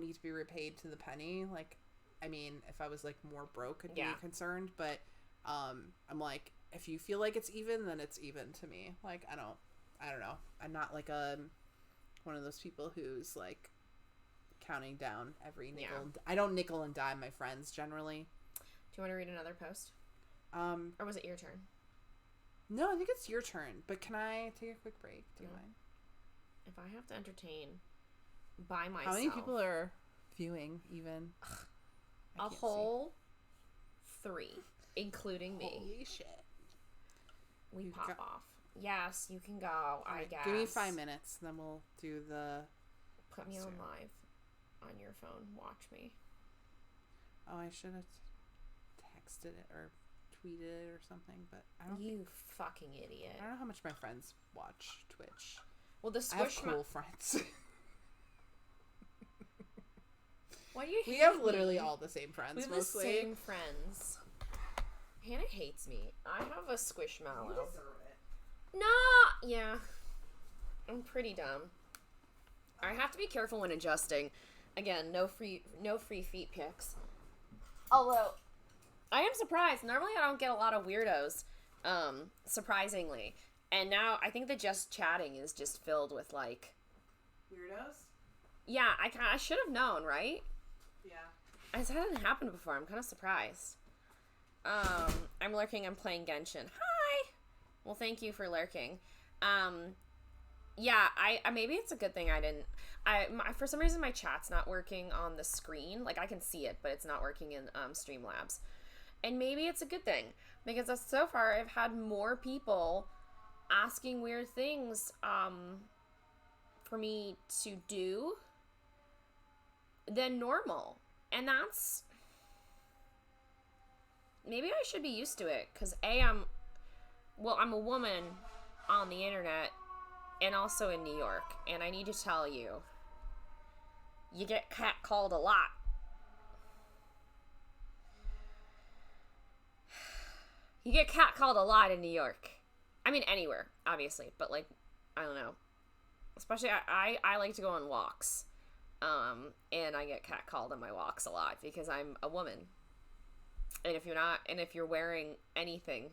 need to be repaid to the penny. Like, I mean, if I was, like, more broke, I'd be concerned, but I'm like, if you feel like it's even, then it's even to me. Like, I don't know. I'm not like one of those people who's, like, counting down every nickel. Yeah. I don't nickel and dime my friends generally. Do you want to read another post? Or was it your turn? No, I think it's your turn. But can I take a quick break? Do you mind? If I have to entertain by myself. How many people are viewing even? A whole 3, including me. Holy shit. We pop off. Yes, you can go, I guess. Give me 5 minutes, and then we'll do the... Put me on live on your phone. Watch me. Oh, I should have texted it or tweeted it or something, but I don't... You fucking idiot. I don't know how much my friends watch Twitch. Well, the Squish... I have cool friends. Why do you hate We have literally all the same friends, mostly. We have the same friends. Hannah hates me. I have a squishmallow. You deserve it. No! Yeah. I'm pretty dumb. I have to be careful when adjusting. Again, no free feet pics. Although, I am surprised. Normally I don't get a lot of weirdos, surprisingly. And now I think that just chatting is just filled with, like... Weirdos? Yeah, I should have known, right? Yeah. It hasn't happened before. I'm kind of surprised. I'm lurking. I'm playing Genshin. Hi! Well, thank you for lurking. Yeah, I maybe it's a good thing I didn't... for some reason, my chat's not working on the screen. Like, I can see it, but it's not working in Streamlabs. And maybe it's a good thing. Because so far, I've had more people asking weird things for me to do than normal. And that's... Maybe I should be used to it, because I'm a woman on the internet, and also in New York, and I need to tell you, you get catcalled a lot. You get catcalled a lot in New York. I mean, anywhere, obviously, but, like, I don't know. Especially, I like to go on walks. And I get catcalled on my walks a lot because I'm a woman. And if you're wearing anything.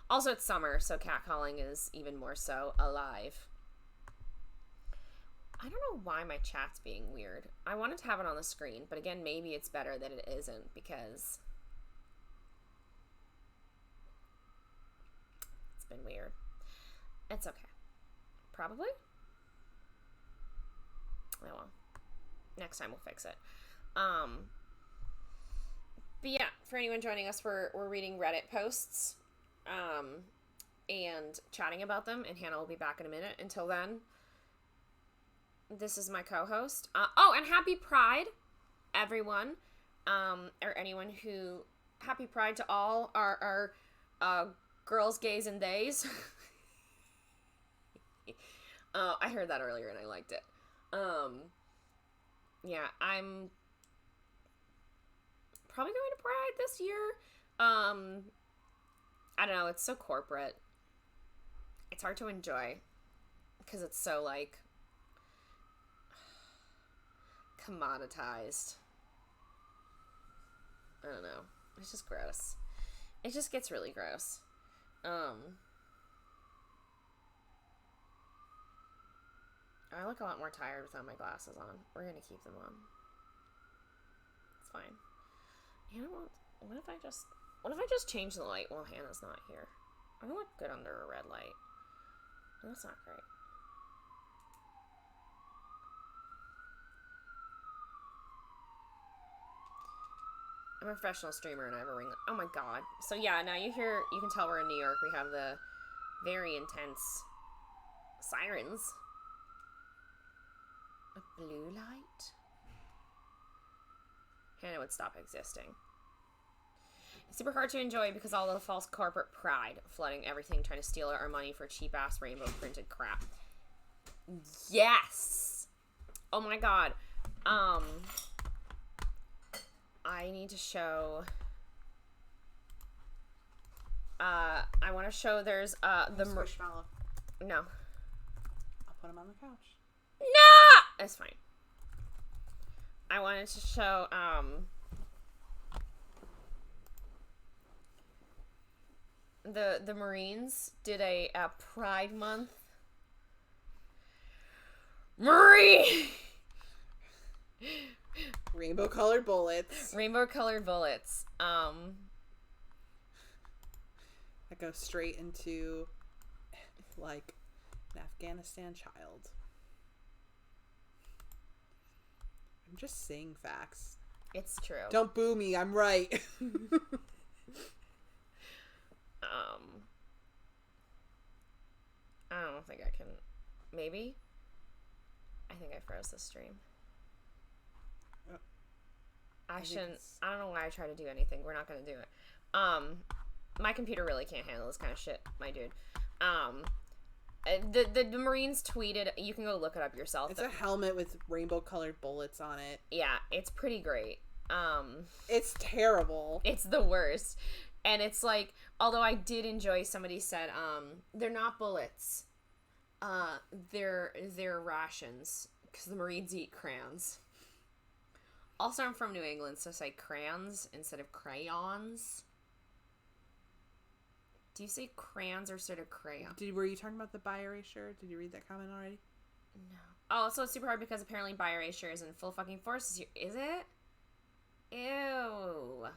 Also, it's summer, so catcalling is even more so alive. I don't know why my chat's being weird. I wanted to have it on the screen, but again, maybe it's better that it isn't because it's been weird. It's okay. Probably? Oh well. Next time we'll fix it. But yeah, for anyone joining us, we're reading Reddit posts and chatting about them, and Hannah will be back in a minute. Until then, this is my co-host. And happy Pride, everyone, or anyone who... Happy Pride to all our girls, gays, and theys. I heard that earlier and I liked it. Yeah, I'm probably going to Pride this year. I don't know, it's so corporate. It's hard to enjoy because it's so, like, commoditized. I don't know. It's just gross. It just gets really gross. I look a lot more tired without my glasses on. We're gonna keep them on. It's fine. Hannah won't... What if I just change the light while Hannah's not here? I don't look good under a red light. That's not great. I'm a professional streamer and I have a ring. Oh my god. So yeah, now you can tell we're in New York. We have the very intense sirens. A blue light? Hannah would stop existing. It's super hard to enjoy because all of the false corporate pride flooding everything, trying to steal our money for cheap ass rainbow printed crap. Yes! Oh my god. I need to show... I want to show there's, the... Squishmallow. No. I'll put him on the couch. No! It's fine. I wanted to show, the Marines did a Pride Month. Rainbow colored bullets. Rainbow colored bullets. That goes straight into, like, an Afghanistan child. I'm just saying facts. It's true. Don't boo me, I'm right. I don't think I can. Maybe? I think I froze the stream. I shouldn't. I don't know why I try to do anything. We're not going to do it. My computer really can't handle this kind of shit, my dude. The Marines tweeted, you can go look it up yourself. It's a helmet with rainbow colored bullets on it. Yeah, it's pretty great. It's terrible. It's the worst. And it's like, although I did enjoy, somebody said, they're not bullets. They're rations, because the Marines eat crayons. Also, I'm from New England, so say crayons instead of crayons. Do you say crayons or sort of crayon? Were you talking about the bi-erasure? Did you read that comment already? No. Oh, so it's super hard because apparently bi-erasure is in full fucking force this year. Is it? Ew. I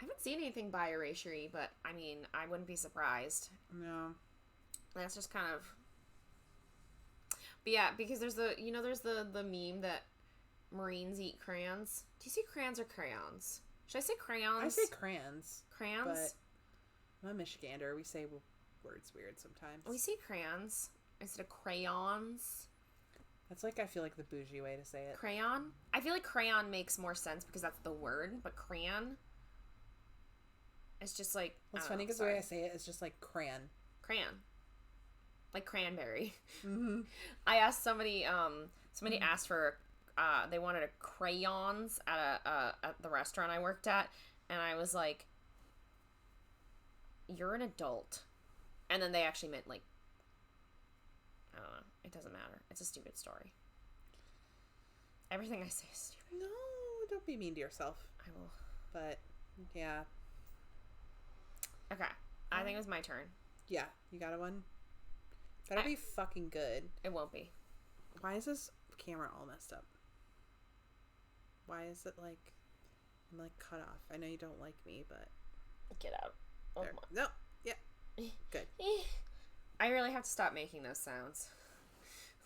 haven't seen anything bi-erasure-y, but, I mean, I wouldn't be surprised. No. That's just kind of... But yeah, because there's the meme that Marines eat crayons. Do you say crayons or crayons? Should I say crayons? I say crayons. Crayons? But I'm a Michigander. We say words weird sometimes. We say crayons instead of crayons. That's like, I feel like the bougie way to say it. Crayon? I feel like crayon makes more sense because that's the word, but crayon... It's just like... What's funny because the way I say it is just like crayon. Crayon. Like cranberry. Mm-hmm. I asked somebody, asked for, they wanted a crayons at the restaurant I worked at, and I was like, you're an adult. And then they actually meant, like, I don't know. It doesn't matter. It's a stupid story. Everything I say is stupid. No, don't be mean to yourself. I will. But, yeah. Okay. I think it was my turn. Yeah, you got a one? Better be fucking good. It won't be. Why is this camera all messed up? Why is it like... I'm like cut off. I know you don't like me, but... Get out. Oh, there. No. Yeah. Good. I really have to stop making those sounds.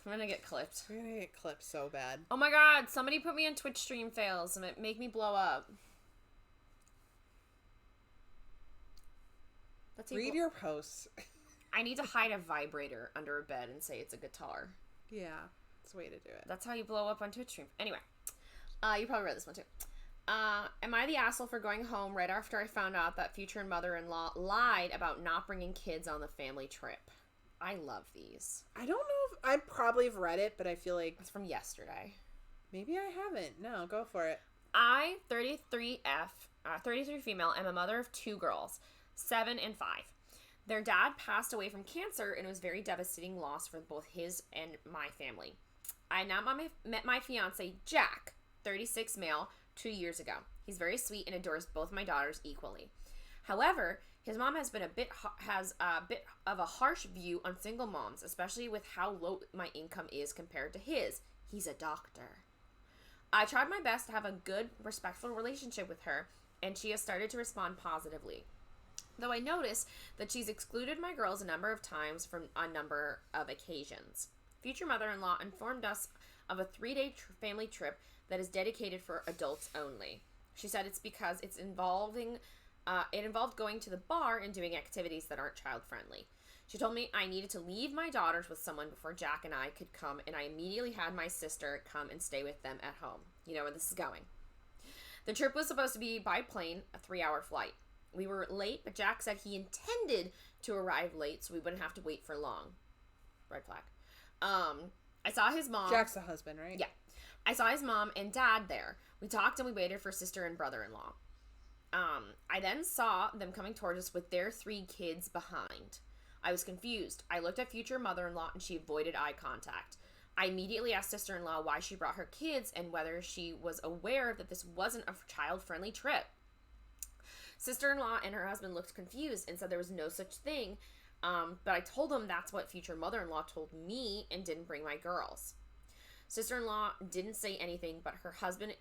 I'm gonna get clipped. We're gonna get clipped so bad. Oh my god, somebody put me on Twitch stream fails and it make me blow up. Read your posts. I need to hide a vibrator under a bed and say it's a guitar. Yeah, it's a way to do it. That's how you blow up on Twitch stream. Anyway, you probably read this one too. Am I the asshole for going home right after I found out that future mother-in-law lied about not bringing kids on the family trip? I love these. I don't know if I probably have read it, but I feel like it's from yesterday. Maybe I haven't. No, go for it. I, 33 female, am a mother of 2 girls, 7 and 5. Their dad passed away from cancer and it was a very devastating loss for both his and my family. I now met my fiance, Jack, 36 male, 2 years ago. He's very sweet and adores both my daughters equally. However, his mom has a bit of a harsh view on single moms, especially with how low my income is compared to his. He's a doctor. I tried my best to have a good, respectful relationship with her, and she has started to respond positively. Though I notice that she's excluded my girls a number of times from a number of occasions. Future mother-in-law informed us of a 3-day family trip that is dedicated for adults only. She said it's because it involved going to the bar and doing activities that aren't child-friendly. She told me I needed to leave my daughters with someone before Jack and I could come, and I immediately had my sister come and stay with them at home. You know where this is going. The trip was supposed to be by plane, a 3-hour flight. We were late, but Jack said he intended to arrive late so we wouldn't have to wait for long. Red flag. I saw his mom. Jack's the husband, right? Yeah. I saw his mom and dad there. We talked and we waited for sister and brother-in-law. I then saw them coming towards us with their 3 kids behind. I was confused. I looked at future mother-in-law and she avoided eye contact. I immediately asked sister-in-law why she brought her kids and whether she was aware that this wasn't a child-friendly trip. Sister-in-law and her husband looked confused and said there was no such thing, but I told them that's what future mother-in-law told me and didn't bring my girls. Sister-in-law didn't say anything, but her husband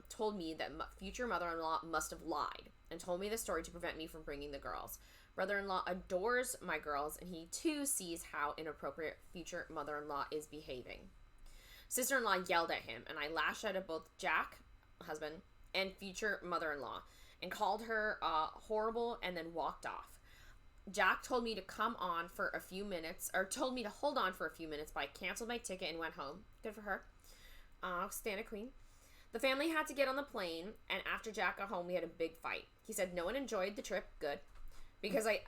told me that future mother-in-law must have lied and told me the story to prevent me from bringing the girls. Brother-in-law adores my girls, and he too sees how inappropriate future mother-in-law is behaving. Sister-in-law yelled at him, and I lashed out at both Jack, husband, and future mother-in-law, and called her horrible and then walked off. Jack told me to come on for a few minutes, or told me to hold on for a few minutes, but I canceled my ticket and went home. Good for her. Stand a queen. The family had to get on the plane, and after Jack got home, we had a big fight. He said no one enjoyed the trip. Good. Because I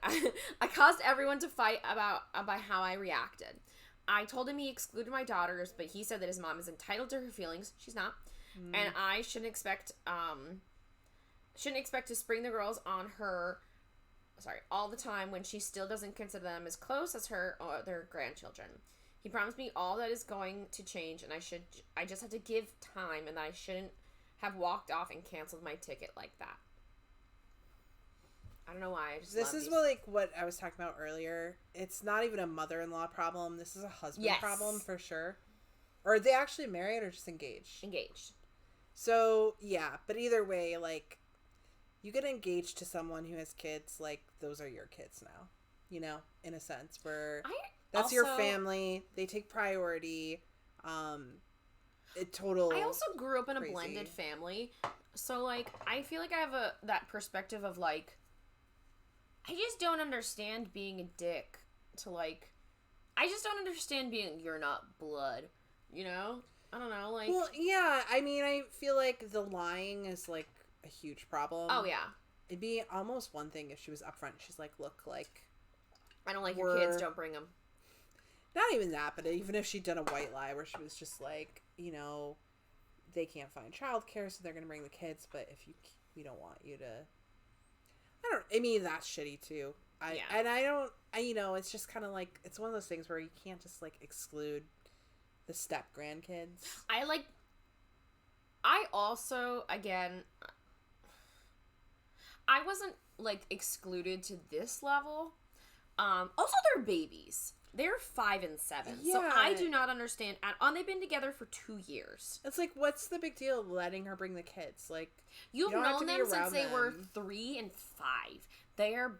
caused everyone to fight about how I reacted. I told him he excluded my daughters, but he said that his mom is entitled to her feelings. She's not. And I shouldn't expect to spring the girls on her all the time when she still doesn't consider them as close as her or their grandchildren. He promised me all that is going to change, and I just have to give time, and I shouldn't have walked off and canceled my ticket like that. I don't know why. This is what I was talking about earlier. It's not even a mother-in-law problem. This is a husband problem for sure. Or are they actually married or just engaged? Engaged. So, yeah. But either way, like, you get engaged to someone who has kids, like, those are your kids now. You know, in a sense, where that's your family. They take priority. I also grew up in a blended family. So, like, I feel like I have that perspective of, like, I just don't understand being a dick to, like, I just don't understand being, you're not blood, you know? I don't know, like. Well, yeah, I mean, I feel like the lying is, like, a huge problem. Oh, yeah. It'd be almost one thing if she was upfront. She's like, look, like. I don't like your kids, don't bring them. Not even that, but even if she'd done a white lie where she was just like, you know, they can't find childcare, so they're going to bring the kids, but if we don't want you to. I mean, that's shitty too. You know, it's just kind of like, it's one of those things where you can't just, like, exclude the step grandkids. I also, again, I wasn't, like, excluded to this level. Also, they're babies. They're 5 and 7. Yeah. So I do not understand. They've been together for 2 years. It's like, what's the big deal letting her bring the kids? Like, You've you don't have known to be them since around they were them. 3 and 5. They're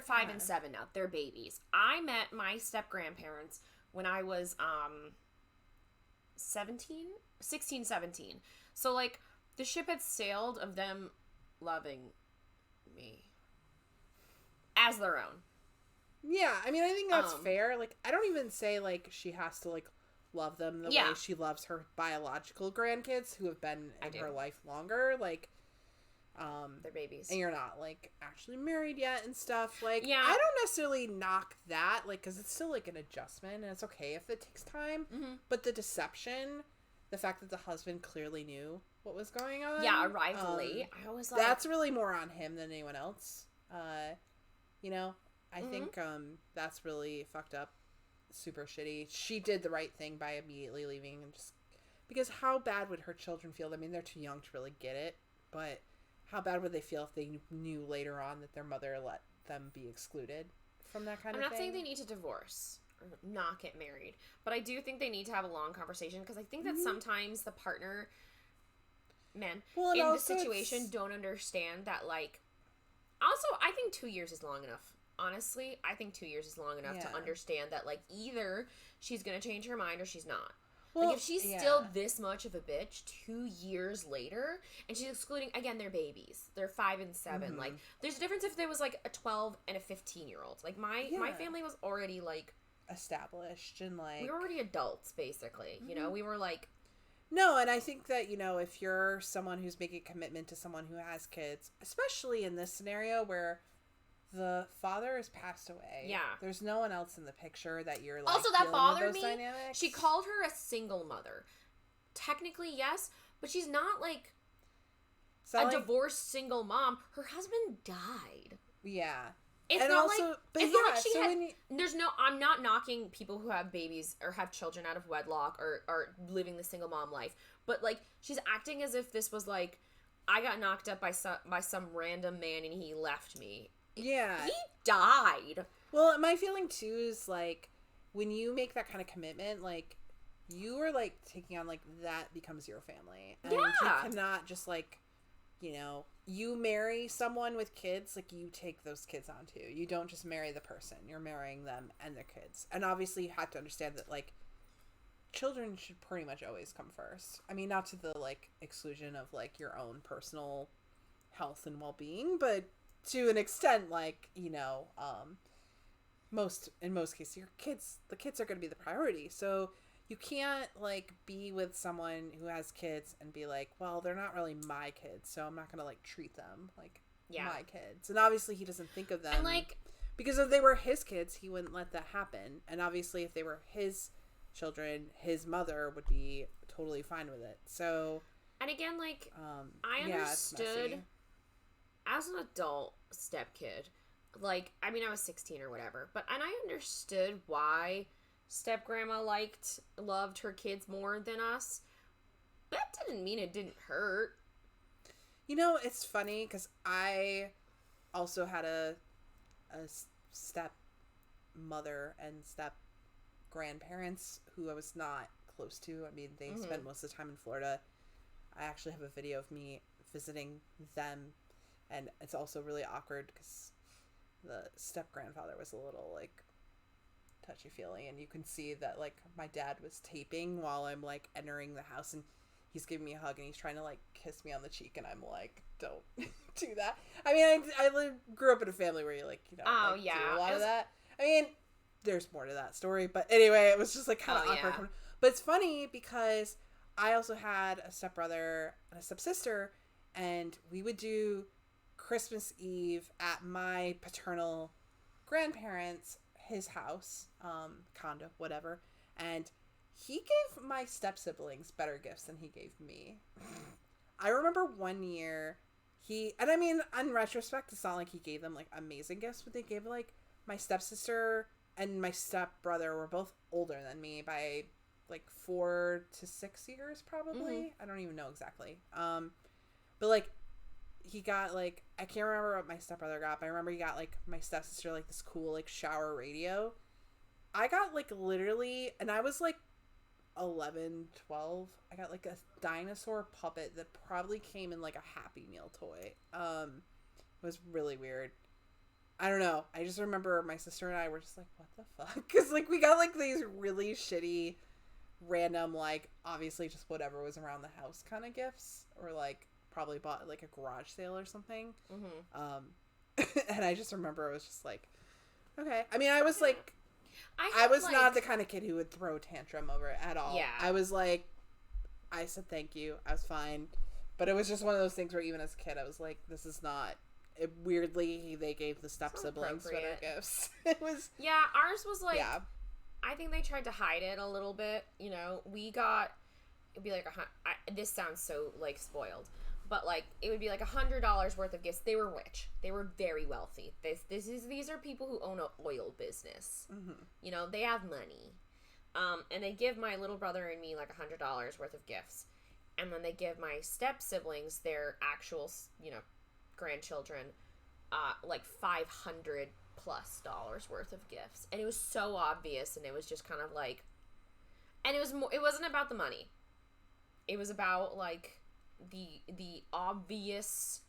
5 and 7 now. They're babies. I met my step-grandparents when I was 16, 17. So, like, the ship had sailed of them loving me as their own. Yeah, I mean, I think that's fair. Like, I don't even say, like, she has to, like, love them the way she loves her biological grandkids who have been in her life longer. Like, they're babies. And you're not, like, actually married yet and stuff. Like, yeah. I don't necessarily knock that, like, because it's still, like, an adjustment, and it's okay if it takes time. Mm-hmm. But the deception, the fact that the husband clearly knew what was going on. Yeah, arrived late. I was like... That's really more on him than anyone else. You know? I think that's really fucked up. Super shitty. She did the right thing by immediately leaving, and just because how bad would her children feel? I mean, they're too young to really get it, but how bad would they feel if they knew later on that their mother let them be excluded from that kind of thing? I'm not saying they need to divorce or not get married, but I do think they need to have a long conversation, because I think that sometimes the partner, in the situation, don't understand that, like, also, I think 2 years is long enough. Honestly, I think 2 years is long enough to understand that, like, either she's going to change her mind or she's not. Well, like, if she's still this much of a bitch 2 years later, and she's excluding, again, they're babies. They're 5 and 7. Like, there's a difference if there was, like, a 12 and a 15-year-old. Like, my family was already, like... established and, like... we were already adults, basically. You know, we were, like... No, and I think that, you know, if you're someone who's making a commitment to someone who has kids, especially in this scenario where... the father has passed away. Yeah. There's no one else in the picture that you're, like, also, that bothered me. Dynamics. She called her a single mother. Technically, yes, but she's not, like, divorced single mom. Her husband died. Yeah. It's and not also, like... but it's yeah, not like she so had... There's no... I'm not knocking people who have babies or have children out of wedlock or are living the single mom life. But, like, she's acting as if this was, like, I got knocked up by some random man and he left me. Yeah. He died. Well, my feeling, too, is, like, when you make that kind of commitment, like, you are, like, taking on, like, that becomes your family. And you cannot just, like, you know, you marry someone with kids, like, you take those kids on, too. You don't just marry the person. You're marrying them and their kids. And obviously you have to understand that, like, children should pretty much always come first. I mean, not to the, like, exclusion of, like, your own personal health and well-being, but... to an extent, like, you know, in most cases, the kids are going to be the priority. So you can't, like, be with someone who has kids and be like, well, they're not really my kids, so I'm not going to, like, treat them like my kids. And obviously he doesn't think of them. And, like, because if they were his kids, he wouldn't let that happen. And obviously if they were his children, his mother would be totally fine with it. So. And again, like, I understood... as an adult stepkid, like, I mean, I was 16 or whatever, and I understood why step-grandma loved her kids more than us. That didn't mean it didn't hurt. You know, it's funny, because I also had a step-mother and step-grandparents who I was not close to. I mean, they spent most of the time in Florida. I actually have a video of me visiting them. And it's also really awkward because the step-grandfather was a little, like, touchy-feely. And you can see that, like, my dad was taping while I'm, like, entering the house. And he's giving me a hug and he's trying to, like, kiss me on the cheek. And I'm like, don't do that. I mean, I grew up in a family where you, like, you know, do a lot of that. I mean, there's more to that story. But anyway, it was just, like, kind of awkward. Yeah. But it's funny because I also had a stepbrother and a stepsister. And we would do... Christmas Eve at my paternal grandparents, his house, condo, whatever, and he gave my step-siblings better gifts than he gave me. I remember one year, and I mean, in retrospect, it's not like he gave them, like, amazing gifts, but they gave, like, my stepsister and my stepbrother were both older than me by like 4 to 6 years probably. I don't even know exactly. But like he got like, I can't remember what my stepbrother got, but I remember he got like my stepsister like this cool like shower radio. I got like literally, and I was like 11, 12. I got like a dinosaur puppet that probably came in like a Happy Meal toy. It was really weird. I don't know. I just remember my sister and I were just like, what the fuck? Because like we got like these really shitty, random, like obviously just whatever was around the house kind of gifts, or like probably bought like a garage sale or something. And I just remember it was just like, okay. I mean, I was like, I was like, not the kind of kid who would throw a tantrum over it at all. Yeah. I was like, I said thank you. I was fine. But it was just one of those things where even as a kid, I was like, this is not... It, weirdly, they gave the step-siblings better gifts. It was... Yeah, ours was like... Yeah. I think they tried to hide it a little bit. You know, we got... It'd be like this sounds so, like, spoiled. But, like, it would be like $100 worth of gifts. They were rich. They were very wealthy. These are people who own an oil business. You know, they have money. And they give my little brother and me, like, $100 worth of gifts. And then they give my step-siblings, their actual, you know, grandchildren, like $500+ worth of gifts. And it was so obvious, and it was just kind of like... And it wasn't about the money. It was about, like... the obvious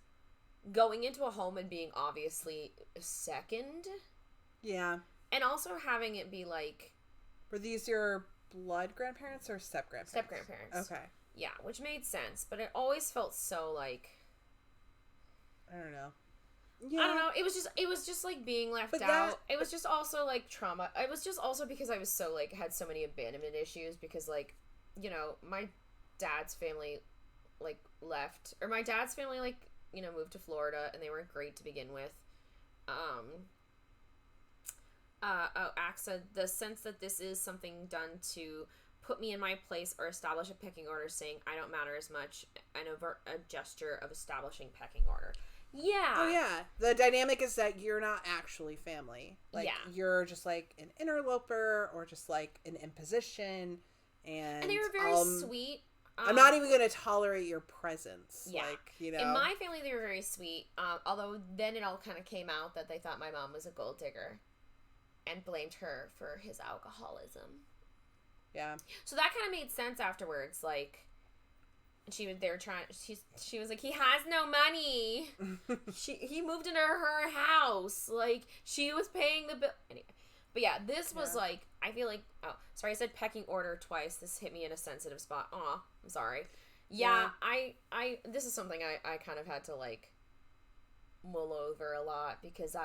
going into a home and being obviously second. Yeah. And also having it be like... Were these your blood grandparents or step-grandparents? Step-grandparents. Okay. Yeah, which made sense, but it always felt so like... I don't know. Yeah. I don't know. It was just like being left out. It was just also like trauma. It was just also because I was so like had so many abandonment issues because like, you know, my dad's family like left, or my dad's family like, you know, moved to Florida and they weren't great to begin with. AXA, the sense that this is something done to put me in my place or establish a pecking order saying I don't matter as much, and a gesture of establishing pecking order. Yeah. Oh, yeah. The dynamic is that you're not actually family. Like, you're just, like, an interloper or just, like, an imposition. And they were very sweet. I'm not even going to tolerate your presence. Yeah. Like, you know. In my family, they were very sweet. Although then it all kind of came out that they thought my mom was a gold digger and blamed her for his alcoholism. Yeah. So that kind of made sense afterwards. Like... She was like, he has no money. He moved into her house. Like, she was paying the bill. Anyway. But yeah, this was like, I feel like, oh, sorry, I said pecking order twice. This hit me in a sensitive spot. Aw, I'm sorry. Yeah, this is something I kind of had to like mull over a lot because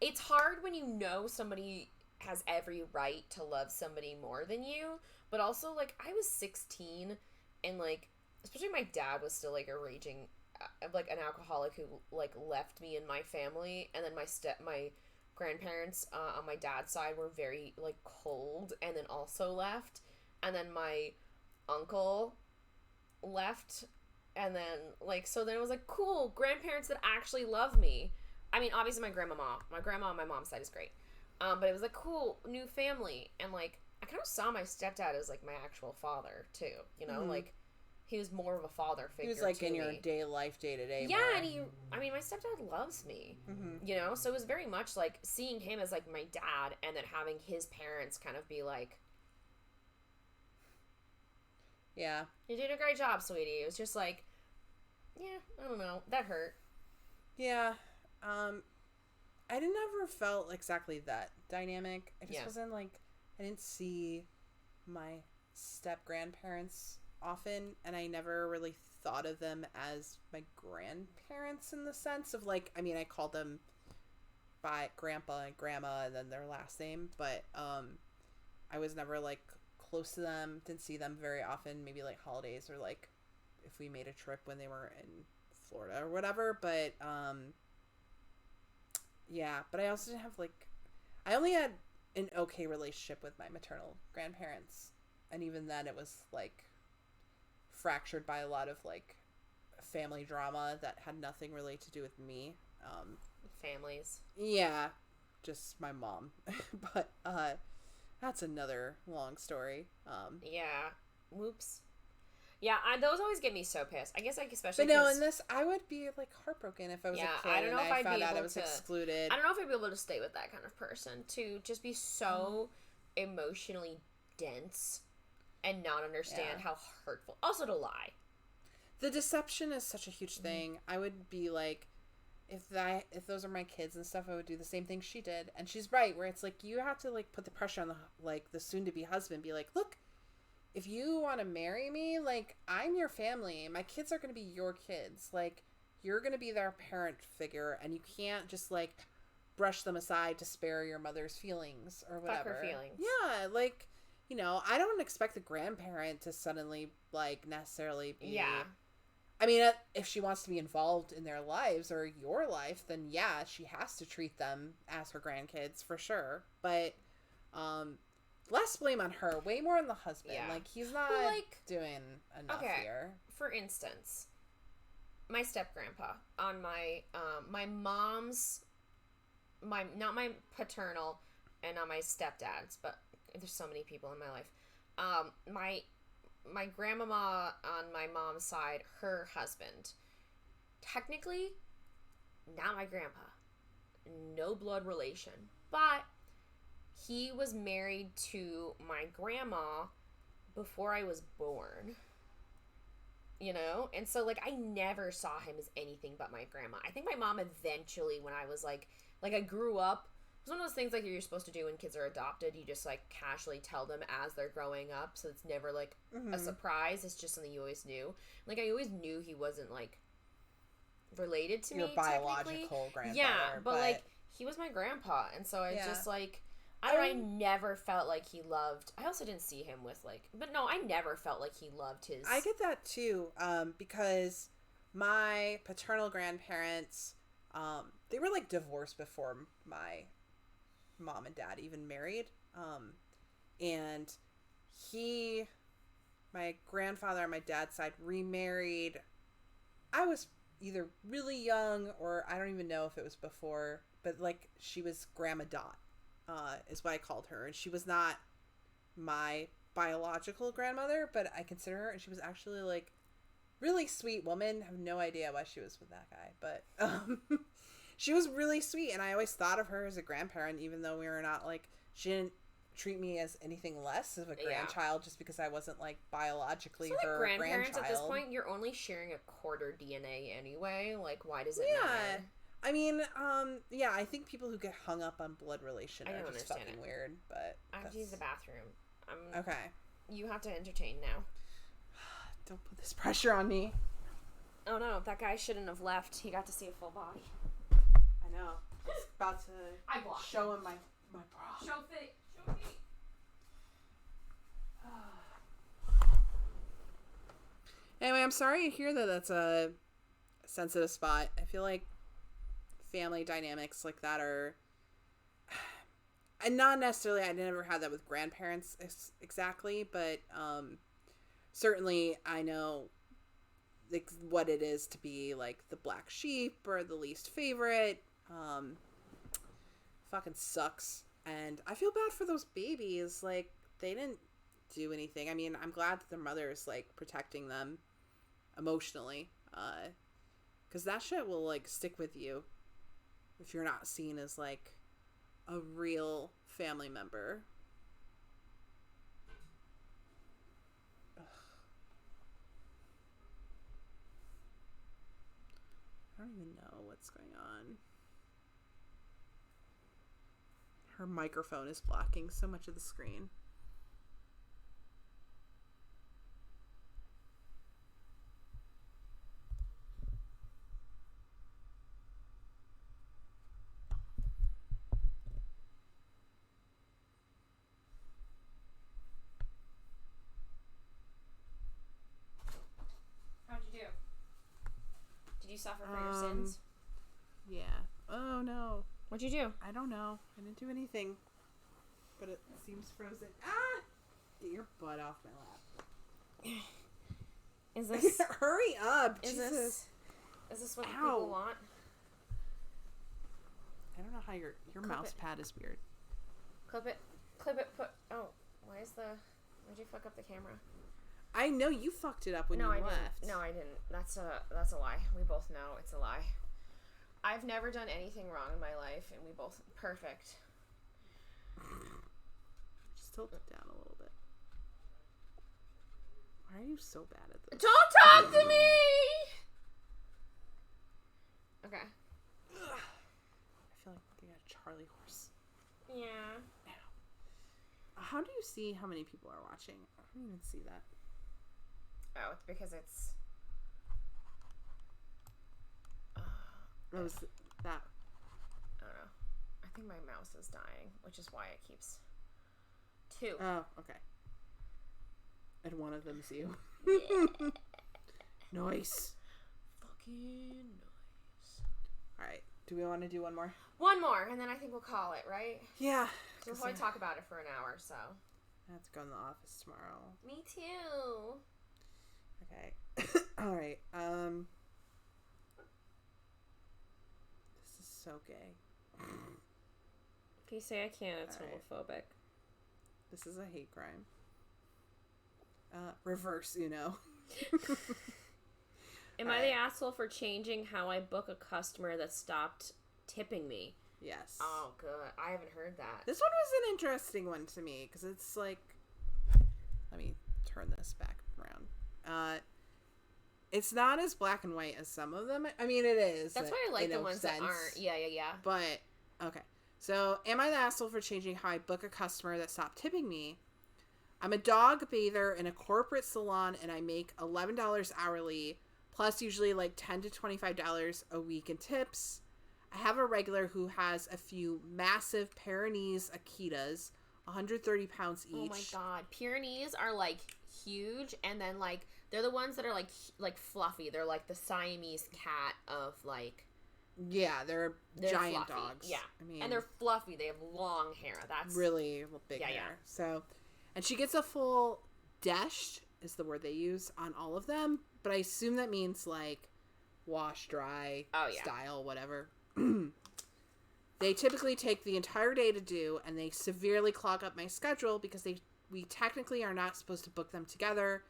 it's hard when you know somebody has every right to love somebody more than you. But also, like, I was 16, and, like, especially my dad was still, like, a raging, like, an alcoholic who, like, left me and my family, and then my grandparents on my dad's side were very, like, cold, and then also left, and then my uncle left, and then, like, so then it was, like, cool, grandparents that actually love me. I mean, obviously my grandma on my mom's side is great, but it was, like, cool, new family, and, like, I kind of saw my stepdad as, like, my actual father, too, you know? Like, he was more of a father figure. He was, like, in your day-to-day. Yeah, more. And my stepdad loves me, you know? So it was very much, like, seeing him as, like, my dad, and then having his parents kind of be like... Yeah. You did a great job, sweetie. It was just, like, yeah, I don't know. That hurt. Yeah. I never felt exactly that dynamic. I just wasn't, like... I didn't see my step-grandparents often, and I never really thought of them as my grandparents in the sense of, like, I mean, I called them by grandpa and grandma and then their last name, but I was never, like, close to them, didn't see them very often, maybe, like, holidays or, like, if we made a trip when they were in Florida or whatever, but, yeah, but I also didn't have, like, I only had an okay relationship with my maternal grandparents, and even then it was like fractured by a lot of like family drama that had nothing really to do with me. Just my mom. But That's another long story. Yeah. Whoops. Yeah, those always get me so pissed. I guess, like, especially But no, in this, I would be, like, heartbroken if I was a kid I don't know and if I I'd found be out I able was to excluded. I don't know if I'd be able to stay with that kind of person, to just be so emotionally dense and not understand how hurtful. Also, to lie. The deception is such a huge thing. I would be like, if those are my kids and stuff, I would do the same thing she did. And she's right, where it's like, you have to, like, put the pressure on the soon-to-be husband. Be like, look, if you want to marry me, like, I'm your family. My kids are going to be your kids. Like, you're going to be their parent figure, and you can't just, like, brush them aside to spare your mother's feelings or whatever. Fuck her feelings. Yeah, like, you know, I don't expect the grandparent to suddenly, like, necessarily be... Yeah. I mean, if she wants to be involved in their lives or your life, then yeah, she has to treat them as her grandkids for sure. But, less blame on her, way more on the husband. Yeah. Like, he's not doing enough here. For instance, my step-grandpa on my mom's, not my paternal and not my stepdad's, but there's so many people in my life. My grandmama on my mom's side, her husband, technically, not my grandpa. No blood relation. But he was married to my grandma before I was born. You know? And so, like, I never saw him as anything but my grandma. I think my mom eventually, when I was, like I grew up, it was one of those things, like, you're supposed to do when kids are adopted. You just, like, casually tell them as they're growing up. So it's never, like, a surprise. It's just something you always knew. Like, I always knew he wasn't, like, related to me, your biological grandfather. Yeah, but, like, he was my grandpa. And so I just, like... I never felt like he loved... I also didn't see him with, like... But no, I never felt like he loved his... I get that, too, because my paternal grandparents, they were, like, divorced before my mom and dad even married. And my grandfather on my dad's side remarried. I was either really young or I don't even know if it was before, but, like, she was Grandma Dot. Is what I called her, and she was not my biological grandmother, but I consider her, and she was actually, like, really sweet woman. I have no idea why she was with that guy, but she was really sweet, and I always thought of her as a grandparent, even though we were not, like, she didn't treat me as anything less of a grandchild just because I wasn't, like, biologically her grandparents grandchild. At this point, you're only sharing a quarter DNA anyway. Like, why does it matter? I mean, I think people who get hung up on blood relation are just fucking weird, but... I have to use the bathroom. Okay. You have to entertain now. Don't put this pressure on me. Oh no, that guy shouldn't have left. He got to see a full body. I know. I was about to show him my bra. Show feet. Show feet. Anyway, I'm sorry to hear that that's a sensitive spot. I feel like family dynamics like that are, and not necessarily, I never had that with grandparents exactly, but certainly I know, like, what it is to be, like, the black sheep or the least favorite. Fucking sucks. And I feel bad for those babies. Like, they didn't do anything. I mean, I'm glad that their mother's, like, protecting them emotionally, because that shit will, like, stick with you if you're not seen as, like, a real family member. Ugh. I don't even know what's going on. Her microphone is blocking so much of the screen. Did you suffer for your sins? Yeah. Oh no. What'd you do? I don't know. I didn't do anything. But it seems frozen. Ah! Get your butt off my lap. Is this... Hurry up! Is Jesus. This what people want? I don't know how your mouse pad is weird. Clip it. Clip it, why is the... Why'd you fuck up the camera? I know you fucked it up when you left. No, I didn't. That's a lie. We both know it's a lie. I've never done anything wrong in my life, and we both... Perfect. Just tilt it down a little bit. Why are you so bad at this? Don't talk to me! Okay. I feel like they got a Charlie horse. Yeah. How do you see how many people are watching? I don't even see that. Oh, it's because it's... What was that? I don't know. I think my mouse is dying, which is why it keeps... 2. Oh, okay. And one of them's you. Yeah. Nice. Fucking nice. Alright. Do we want to do one more? One more, and then I think we'll call it, right? Yeah. We'll probably talk about it for an hour, so. I have to go in the office tomorrow. Me too. Okay. Alright. This is so gay. If you say I can't, it's homophobic. This is a hate crime. Reverse Uno. Am I the asshole for changing how I book a customer that stopped tipping me? Yes. Oh, good. I haven't heard that. This one was an interesting one to me because it's like, let me turn this back around. It's not as black and white as some of them. I mean, it is. That's why I like the ones that aren't. Yeah. But, okay. So, am I the asshole for changing how I book a customer that stopped tipping me? I'm a dog bather in a corporate salon and I make $11 hourly, plus usually like $10 to $25 a week in tips. I have a regular who has a few massive Pyrenees Akitas, 130 pounds each. Oh my god. Pyrenees are like huge, and then like they're the ones that are like fluffy. They're like the Siamese cat of like... Yeah, they're giant fluffy. dogs. Yeah. I mean, and they're fluffy. They have long hair. That's really big hair. Yeah. So, and she gets a full desh is the word they use on all of them, but I assume that means like wash, dry, style, whatever. They typically take the entire day to do, and they severely clog up my schedule because we technically are not supposed to book them together.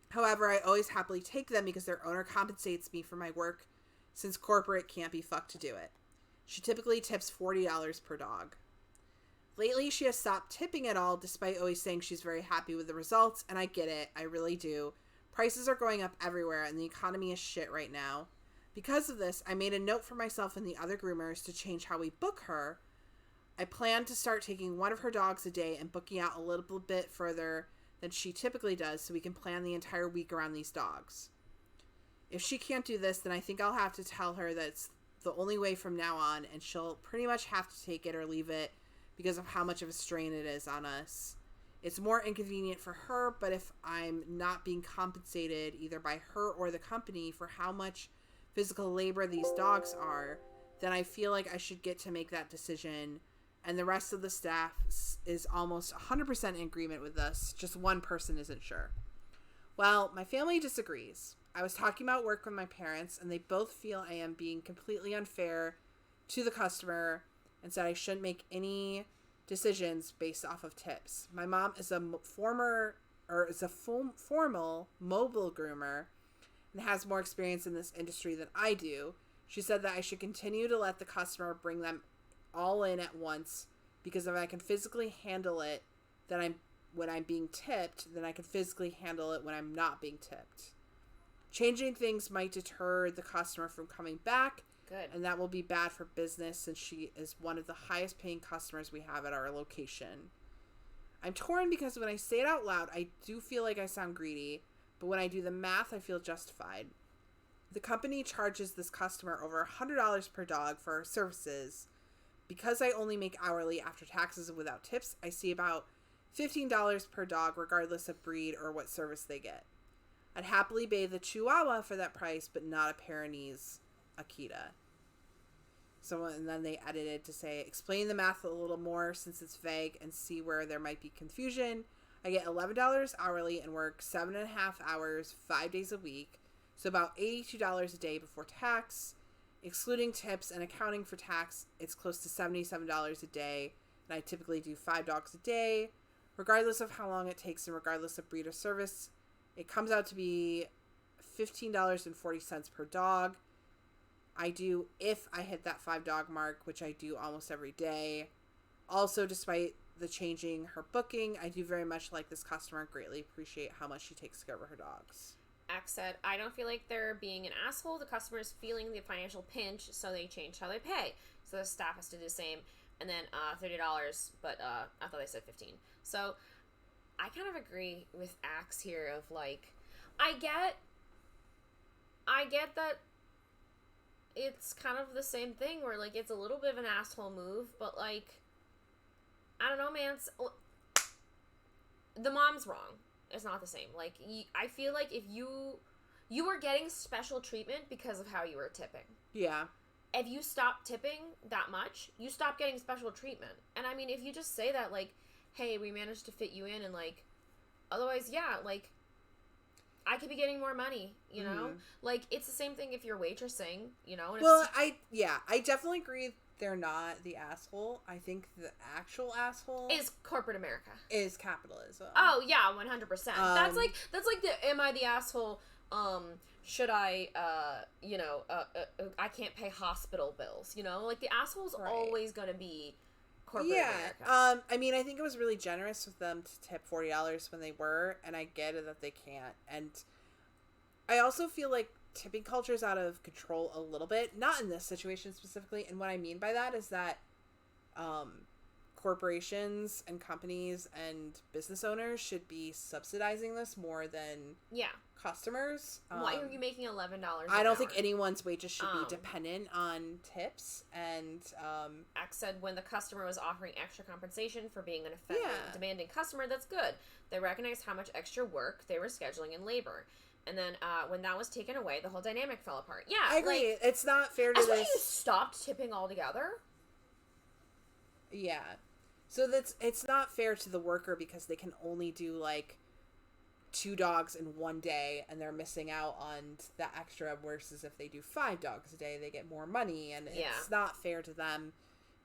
However, I always happily take them because their owner compensates me for my work since corporate can't be fucked to do it. She typically tips $40 per dog. Lately, she has stopped tipping at all, despite always saying she's very happy with the results, and I get it. I really do. Prices are going up everywhere, and the economy is shit right now. Because of this, I made a note for myself and the other groomers to change how we book her. I plan to start taking one of her dogs a day and booking out a little bit further than she typically does so we can plan the entire week around these dogs. If she can't do this, then I think I'll have to tell her that it's the only way from now on, and she'll pretty much have to take it or leave it because of how much of a strain it is on us. It's more inconvenient for her, but if I'm not being compensated either by her or the company for how much physical labor these dogs are, then I feel like I should get to make that decision, and the rest of the staff is almost 100% in agreement with this. Just one person isn't sure. Well, my family disagrees. I was talking about work with my parents, and they both feel I am being completely unfair to the customer and said I shouldn't make any decisions based off of tips. My mom is a formal mobile groomer and has more experience in this industry than I do. She said that I should continue to let the customer bring them all in at once because if I can physically handle it when I'm being tipped, then I can physically handle it when I'm not being tipped. Changing things might deter the customer from coming back. Good. And that will be bad for business since she is one of the highest paying customers we have at our location. I'm torn because when I say it out loud, I do feel like I sound greedy, but when I do the math, I feel justified. The company charges this customer over $100 per dog for our services. Because I only make hourly after taxes and without tips, I see about $15 per dog regardless of breed or what service they get. I'd happily bathe a Chihuahua for that price, but not a Pyrenees Akita. And then they edited to say, explain the math a little more since it's vague and see where there might be confusion. I get $11 hourly and work 7.5 hours, 5 days a week. So about $82 a day before tax. Excluding tips and accounting for tax, it's close to $77 a day. and I typically do 5 dogs a day. Regardless of how long it takes and regardless of breed or service, it comes out to be $15.40 per dog. I do, if I hit that 5 dog mark, which I do almost every day. Also, despite the changing her booking, I do very much like this customer, greatly appreciate how much she takes care of her dogs. Axe said, I don't feel like they're being an asshole. The customer is feeling the financial pinch, so they changed how they pay. So the staff has to do the same. And then $30, but I thought they said 15. So I kind of agree with Axe here of like, I get that it's kind of the same thing where like it's a little bit of an asshole move, but like, I don't know, man. The mom's wrong. It's not the same. Like, I feel like if you were getting special treatment because of how you were tipping. Yeah. If you stop tipping that much, you stop getting special treatment. And I mean, if you just say that, like, hey, we managed to fit you in, and like, otherwise, yeah, like, I could be getting more money, you know? Like, it's the same thing if you're waitressing, you know? And well, I definitely agree they're not the asshole. I think the actual asshole is corporate America. Is capitalism. Oh, yeah, 100%. That's like the, am I the asshole, should I, I can't pay hospital bills, you know? Like, the asshole's always gonna be corporate America. I mean, I think it was really generous of them to tip $40 when they were, and I get it that they can't. And I also feel like tipping culture is out of control a little bit. Not in this situation specifically. And what I mean by that is that corporations and companies and business owners should be subsidizing this more than customers. Why are you making $11 I don't think anyone's wages should be dependent on tips. And Axe said when the customer was offering extra compensation for being an offending, demanding customer, that's good. They recognized how much extra work they were scheduling in labor. And then when that was taken away, the whole dynamic fell apart. Yeah, I agree. Like, it's not fair to this. You stopped tipping altogether? Yeah. So it's not fair to the worker because they can only do like 2 dogs in one day and they're missing out on the extra, versus if they do 5 dogs a day, they get more money, and it's not fair to them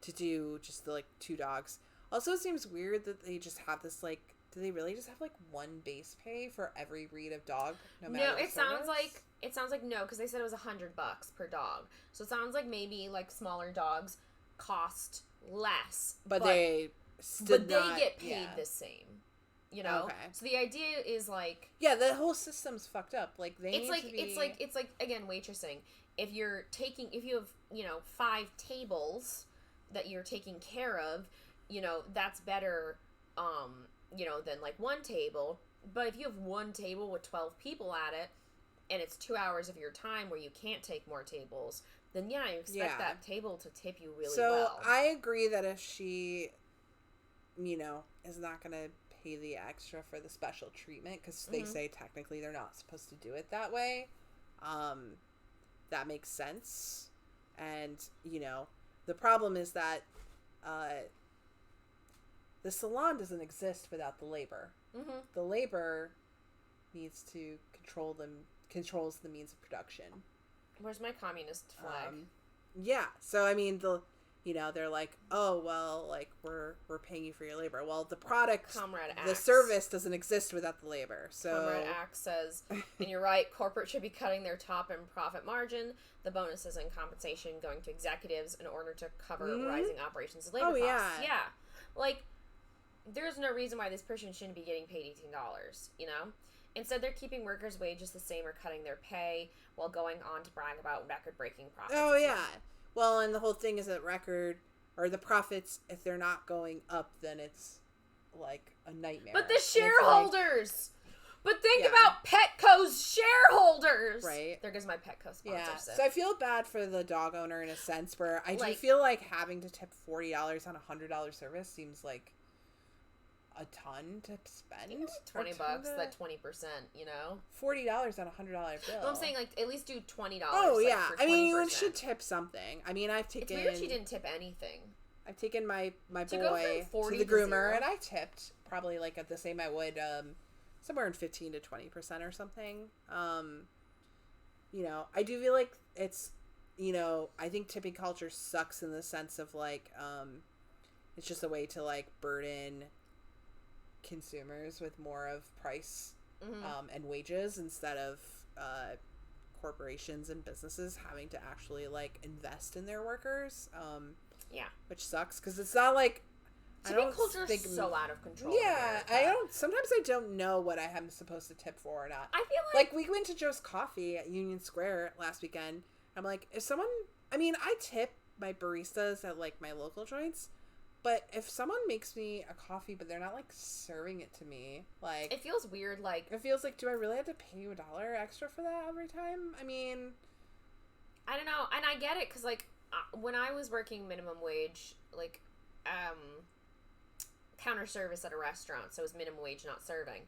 to do just the like 2 dogs. Also, it seems weird that they just have this like, do they really just have like one base pay for every breed of dog? No, it sounds like no, because they said it was $100 per dog. So it sounds like maybe like smaller dogs cost less, but they get paid the same. You know, okay. So the idea is like, the whole system's fucked up. Like it's like again, waitressing. If you have 5 tables that you're taking care of, you know, that's better. Than like 1 table. But if you have 1 table with 12 people at it, and it's 2 hours of your time where you can't take more tables, then you expect that table to tip you really well. So I agree that if she, is not going to pay the extra for the special treatment, because they say technically they're not supposed to do it that way, that makes sense. And, the problem is that, the salon doesn't exist without the labor. The labor needs to controls the means of production. Where's my communist flag? So I mean, they're like, oh well, like we're paying you for your labor. Well, the product, Comrade the Axe. service doesn't exist without the labor. So Comrade Axe says, and you're right, corporate should be cutting their top and profit margin, the bonuses and compensation going to executives in order to cover rising operations and labor costs. Yeah. Like, there's no reason why this person shouldn't be getting paid $18, you know? Instead, they're keeping workers' wages the same or cutting their pay while going on to brag about record-breaking profits. Oh, yeah. Well, and the whole thing is that the profits, if they're not going up, then it's like a nightmare. But the shareholders! But think about Petco's shareholders! Right. There goes my Petco sponsorship. So I feel bad for the dog owner in a sense where I do feel like having to tip $40 on a $100 service seems like a ton to spend. $20, that 20%, you know? $40 on a $100 bill. Well, I'm saying, like, at least do $20. Oh, yeah. For 20%. I mean, you should tip something. I mean, I've taken... It's weird she didn't tip anything. I've taken my boy to the groomer, and I tipped probably, like, at the same I would, somewhere in 15 to 20% or something. I do feel like it's, I think tipping culture sucks in the sense of, like, It's just a way to like burden consumers with more of price and wages instead of corporations and businesses having to actually like invest in their workers. Which sucks because it's not like tipping culture is so out of control. Yeah, sometimes I don't know what I am supposed to tip for or not. I feel like we went to Joe's Coffee at Union Square last weekend. I'm like, if someone, I mean, I tip my baristas at like my local joints, but if someone makes me a coffee but they're not like serving it to me, like it feels weird. Like it feels like, do I really have to pay you $1 extra for that every time? I mean, I don't know, and I get it because like when I was working minimum wage, like counter service at a restaurant, so it was minimum wage, not serving.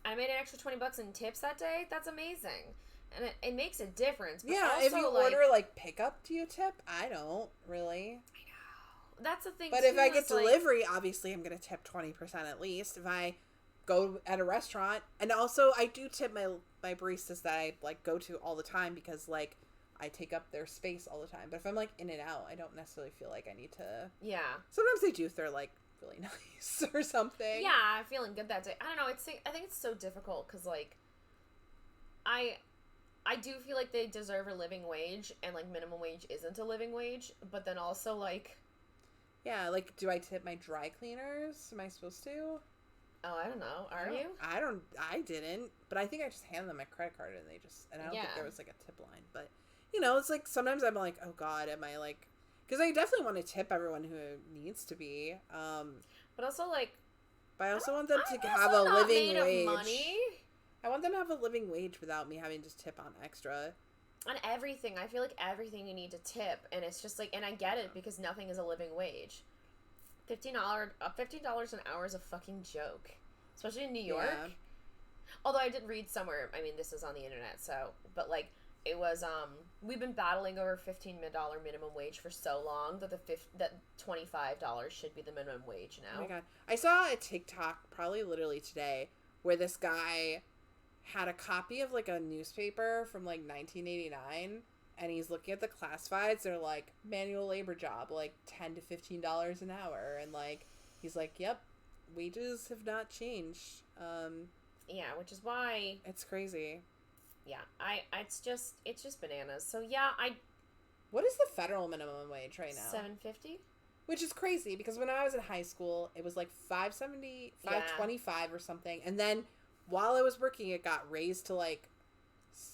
I made an extra $20 in tips that day. That's amazing, and it makes a difference. But yeah, also, if you order like pickup, do you tip? I don't really. I know that's the thing. But too, if I get delivery, like, obviously I'm gonna tip 20% at least. If I go at a restaurant, and also I do tip my baristas that I like go to all the time because like I take up their space all the time. But if I'm like in and out, I don't necessarily feel like I need to. Yeah. Sometimes they do if they're like really nice or something. Yeah, feeling good that day. I don't know. I think it's so difficult because like I do feel like they deserve a living wage, and like minimum wage isn't a living wage. But then also like, yeah, like do I tip my dry cleaners? Am I supposed to? Oh, I don't know. Are you? I didn't. But I think I just hand them my credit card and I don't think there was like a tip line. But you know, it's like sometimes I'm like, oh God, am I like. Because I definitely want to tip everyone who needs to be. But also, like... But I also want them to have a living wage. Money. I want them to have a living wage without me having to tip on extra. On everything. I feel like everything you need to tip. And it's just like... And I get it because nothing is a living wage. $15 an hour is a fucking joke. Especially in New York. Yeah. Although I did read somewhere... I mean, this is on the internet, so... But, like... It was, we've been battling over $15 minimum wage for so long that that $25 should be the minimum wage now. Oh my God. I saw a TikTok, probably literally today, where this guy had a copy of, like, a newspaper from, like, 1989, and he's looking at the classifieds. They're, like, manual labor job, like, $10 to $15 an hour, and, like, he's like, yep, wages have not changed. Yeah, which is why... It's crazy. Yeah, it's just bananas. So yeah, What is the federal minimum wage right now? $7.50, which is crazy because when I was in high school, it was like $5.70, $5.25 or something, and then while I was working, it got raised to like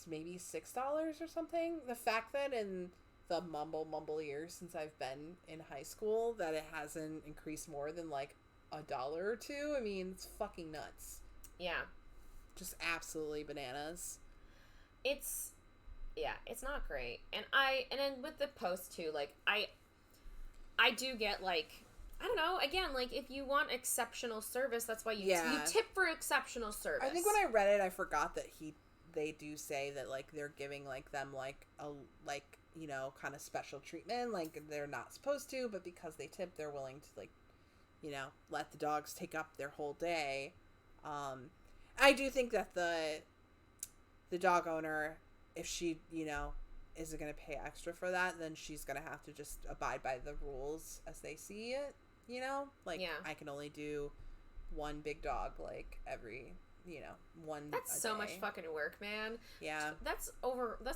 maybe $6 or something. The fact that in the mumble years since I've been in high school that it hasn't increased more than like $1 or $2, I mean, it's fucking nuts. Yeah, just absolutely bananas. It's not great. And then with the post too, like, I do get, like, I don't know, again, like, if you want exceptional service, that's why you tip for exceptional service. I think when I read it, I forgot that they do say that, like, they're giving, like, them, like, a, like, you know, kind of special treatment, like, they're not supposed to, but because they tip, they're willing to, like, you know, let the dogs take up their whole day. I do think that the dog owner, if she, you know, isn't going to pay extra for that, then she's going to have to just abide by the rules as they see it, you know? Like, I can only do one big dog, like, every, you know, one That's so much fucking work, man. Yeah. That's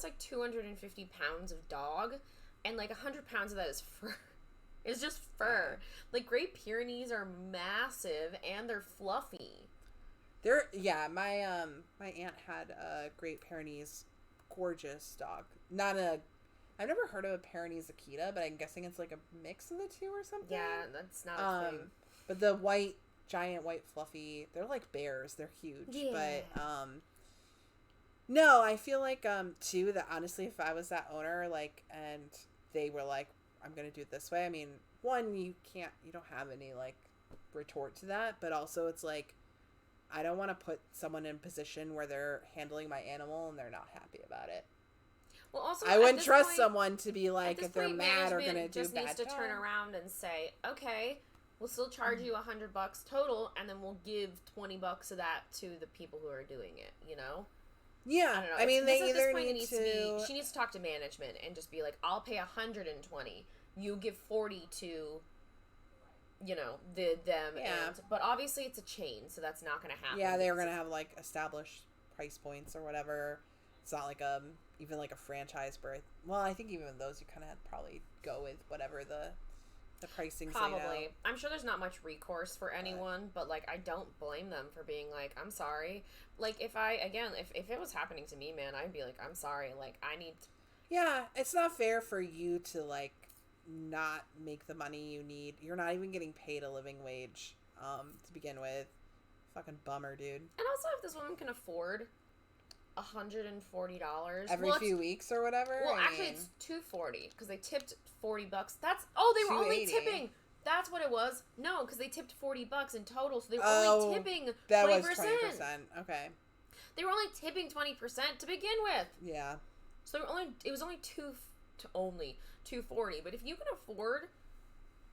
like 250 pounds of dog, and, like, 100 pounds of that is fur. It's just fur. Yeah. Like, Great Pyrenees are massive, and they're fluffy. My aunt had a Great Pyrenees, gorgeous dog. I've never heard of a Pyrenees Akita, but I'm guessing it's like a mix of the two or something. Yeah, that's not a thing. But the giant white fluffy, they're like bears. They're huge. Yeah. But no, I feel like too that honestly, if I was that owner, like, and they were like, I'm gonna do it this way. I mean, one, you don't have any like retort to that, but also it's like, I don't want to put someone in a position where they're handling my animal and they're not happy about it. Well, also, I wouldn't trust someone to be like, if they're mad or going to do bad. Just needs to turn around and say, okay, we'll still charge you $100 total, and then we'll give $20 of that to the people who are doing it. You know? Yeah. I don't know. I mean, they either need to. She needs to talk to management and just be like, I'll pay $120. You give $40 to you know, them. Yeah. But obviously it's a chain, so that's not going to happen. Yeah, they were going to have, like, established price points or whatever. It's not like, even like a franchise birth. Well, I think even those you kind of probably go with whatever the pricing. Probably. I'm sure there's not much recourse for anyone, but like I don't blame them for being like, I'm sorry. Like if it was happening to me, man, I'd be like, I'm sorry. Like I need. Yeah, it's not fair for you to like not make the money you need. You're not even getting paid a living wage to begin with. Fucking bummer, dude. And also, if this woman can afford $140 every few weeks or whatever. Well, actually, it's $240 because they tipped $40. They were only tipping. That's what it was. No, because they tipped $40 in total, so they were only tipping 20%. That was 20%. Okay. They were only tipping 20% to begin with. Yeah. So it was only $240. But if you can afford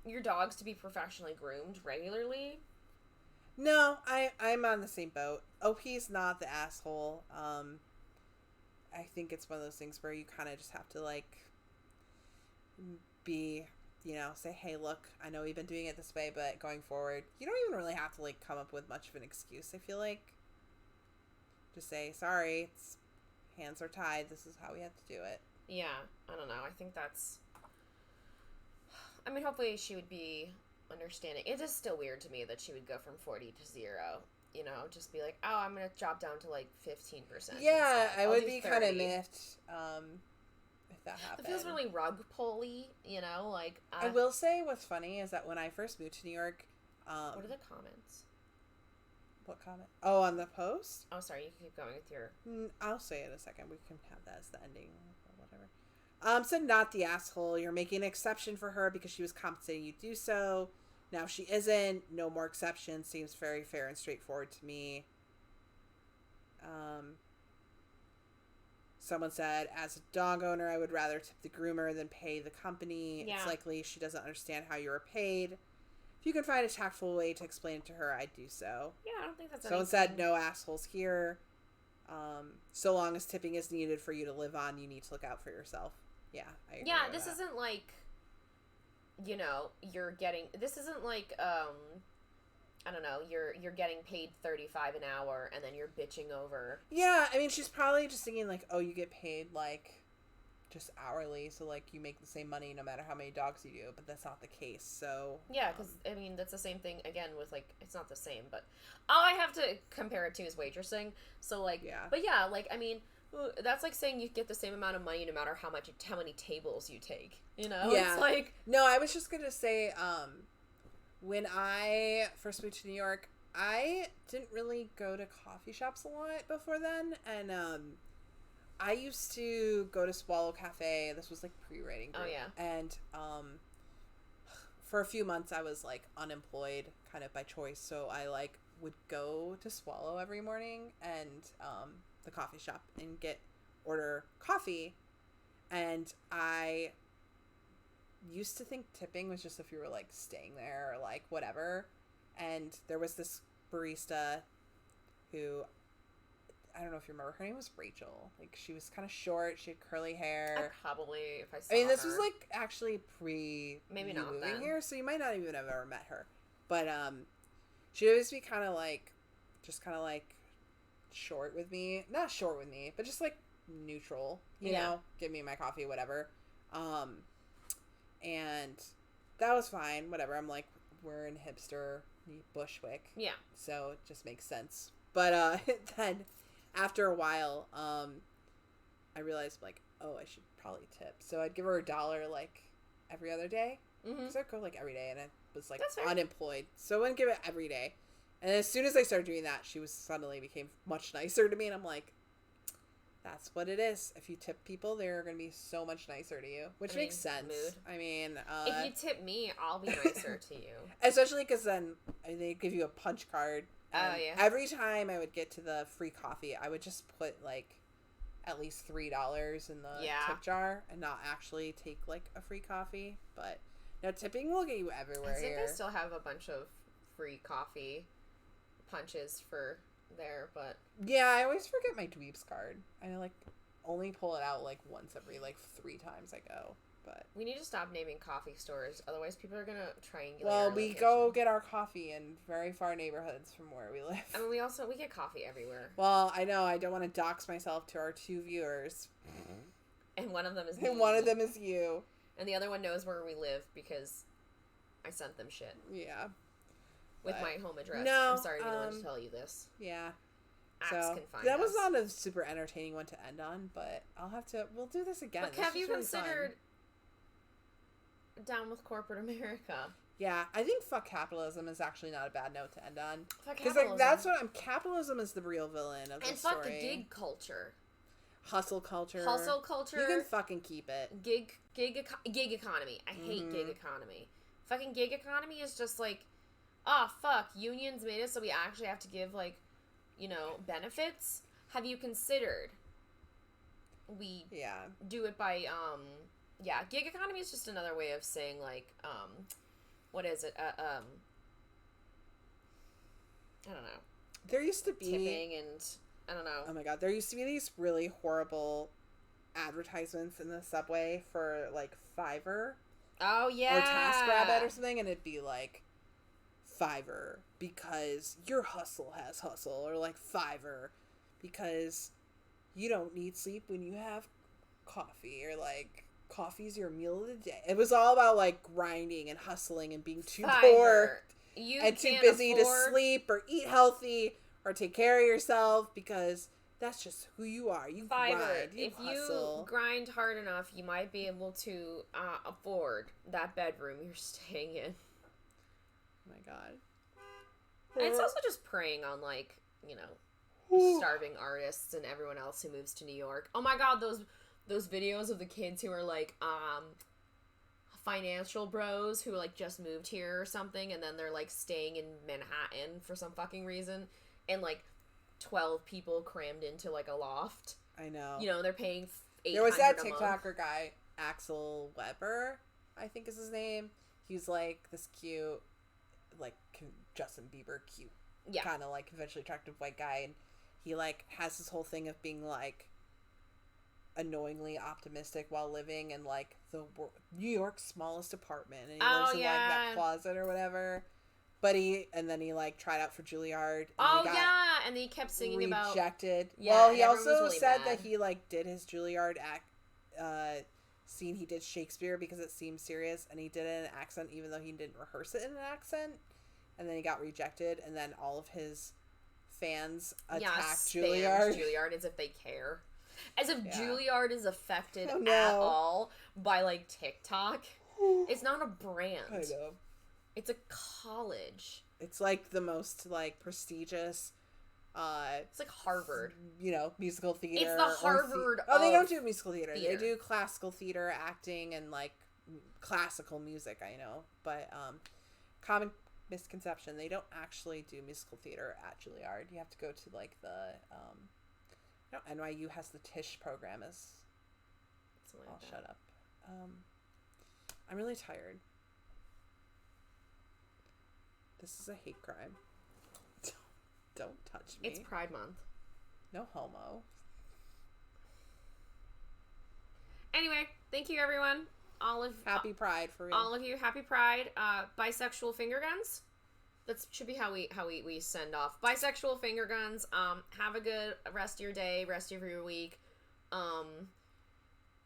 your dogs to be professionally groomed regularly. No, I'm on the same boat. OP's not the asshole. I think it's one of those things where you kind of just have to, like, be, you know, say, hey, look, I know we've been doing it this way, but going forward, you don't even really have to, like, come up with much of an excuse, I feel like. Just say, sorry, hands are tied, this is how we have to do it. Yeah, I don't know. I think that's... I mean, hopefully she would be understanding. It is still weird to me that she would go from 40 to 0. You know, just be like, oh, I'm gonna drop down to like 15%. Yeah, I would be kind of miffed if that happened. It feels really rug pull-y, you know, like. I will say what's funny is that when I first moved to New York, what are the comments? What comment? Oh, on the post? Oh, sorry, you can keep going with your. I'll say it in a second. We can have that as the ending or whatever. Said not the asshole. You're making an exception for her because she was compensating you to do so. Now, if she isn't, no more exceptions. Seems very fair and straightforward to me. Someone said, as a dog owner, I would rather tip the groomer than pay the company. Yeah. It's likely she doesn't understand how you are paid. If you can find a tactful way to explain it to her, I'd do so. Yeah, I don't think that's Someone said, no assholes here. So long as tipping is needed for you to live on, you need to look out for yourself. Yeah, I agree with this that. Isn't like, you know, this isn't like, I don't know, you're getting paid $35 an hour and then you're bitching over. Yeah, I mean, she's probably just thinking like, oh, you get paid like just hourly, so like you make the same money no matter how many dogs you do, but that's not the case. So yeah, because I mean that's the same thing again with like, it's not the same, but all I have to compare it to is waitressing. So like, yeah, but yeah, like I mean, that's like saying you get the same amount of money no matter how many tables you take. You know, yeah. It's like, no, I was just gonna say, when I first moved to New York, I didn't really go to coffee shops a lot before then, and I used to go to Swallow Cafe. This was like pre-writing group. Oh yeah. And for a few months I was like unemployed kind of by choice, so I like would go to Swallow every morning and the coffee shop and order coffee, and I used to think tipping was just if you were like staying there or like whatever. And there was this barista who, I don't know if you remember, her name was Rachel. Like, she was kind of short, she had curly hair. Probably, if I saw I mean, this her. was like actually maybe not moving then. here, so you might not even have ever met her. But she'd always be kind of like, just kind of like short with me. Not short with me, but just like neutral, you know, give me my coffee, whatever. And that was fine, whatever. I'm like, we're in hipster Bushwick. Yeah. So it just makes sense. But then after a while, I realized like, oh, I should probably tip. So I'd give her $1 like every other day. Because I'd go like every day, and I was like unemployed. So I wouldn't give it every day. And as soon as I started doing that, she suddenly became much nicer to me. And I'm like, that's what it is. If you tip people, they're going to be so much nicer to you, which makes sense. Mood. I mean, if you tip me, I'll be nicer to you. Especially because then they give you a punch card. Oh, yeah. Every time I would get to the free coffee, I would just put like at least $3 in the tip jar and not actually take like a free coffee. But no, tipping will get you everywhere. I think I still have a bunch of free coffee punches for there, but yeah, I always forget my Dweebs card. I like only pull it out like once every like 3 times I go. But we need to stop naming coffee stores, otherwise people are gonna triangulate. Well, we go get our coffee in very far neighborhoods from where we live. I mean, we get coffee everywhere. Well, I know I don't want to dox myself to our 2 viewers. And one of them is me. And one of them is you. And the other one knows where we live because I sent them shit. Yeah. With my home address. No, I'm sorry to be the one to tell you this. Yeah. Axe can find that us. was not a super entertaining one to end on, but we'll do this again. But have you considered down with corporate America? Yeah, I think fuck capitalism is actually not a bad note to end on. Fuck capitalism. Because that's what capitalism is the real villain of the story. And fuck gig culture. Hustle culture. Hustle culture. You can fucking keep it. Gig economy. I hate gig economy. Fucking gig economy is just like, fuck, unions made it so we actually have to give, like, benefits. Have you considered we do it by, gig economy is just another way of saying, like, what is it? I don't know. There used to be tipping and I don't know. Oh my god, there used to be these really horrible advertisements in the subway for like Fiverr. Oh yeah. Or TaskRabbit or something, and it'd be like Fiverr because your hustle has hustle, or like Fiverr because you don't need sleep when you have coffee, or like coffee's your meal of the day. It was all about like grinding and hustling and being too poor and too busy to sleep or eat healthy or take care of yourself because that's just who you are. You Fiverr. grind, you if hustle. You grind hard enough, you might be able to afford that bedroom you're staying in. Oh my god. And it's also just preying on, like, starving artists and everyone else who moves to New York. Oh my god, those videos of the kids who are like financial bros who like just moved here or something, and then they're like staying in Manhattan for some fucking reason, and like 12 people crammed into like a loft. I know. They're paying $800 There was that TikToker guy, Axel Weber, I think is his name. He's like this cute, like Justin Bieber cute, kind of like conventionally attractive white guy, and he like has this whole thing of being like annoyingly optimistic while living in like the New York's smallest apartment, and he lives in like that closet or whatever. But then he like tried out for Juilliard. And and he kept singing about rejected. Yeah, well, he also really said mad. that he like did his Juilliard scene. He did Shakespeare because it seemed serious, and he did it in an accent, even though he didn't rehearse it in an accent. And then he got rejected, and then all of his fans attacked Juilliard. Juilliard as if they care. As if Juilliard is affected at all by, like, TikTok. It's not a brand. I know. It's a college. It's, like, the most, like, prestigious... it's like Harvard. Musical theater. It's the Harvard they don't do musical theater. Theater. They do classical theater, acting, and, like, classical music, I know. But, common misconception, they don't actually do musical theater at Juilliard. You have to go to, like, the, NYU has the Tisch program shut up. I'm really tired. This is a hate crime. Don't touch me. It's Pride Month. No homo. Anyway, thank you everyone. Happy Pride for real. All of you, happy Pride. Bisexual finger guns. That should be how we send off. Bisexual finger guns. Have a good rest of your day, rest of your week.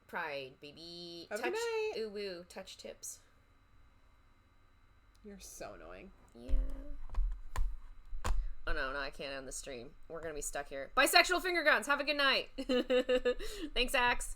Pride, baby. Have a good night. Ooh woo. Touch tips. You're so annoying. Yeah. Oh no, I can't end the stream. We're gonna be stuck here. Bisexual finger guns. Have a good night. Thanks, Axe.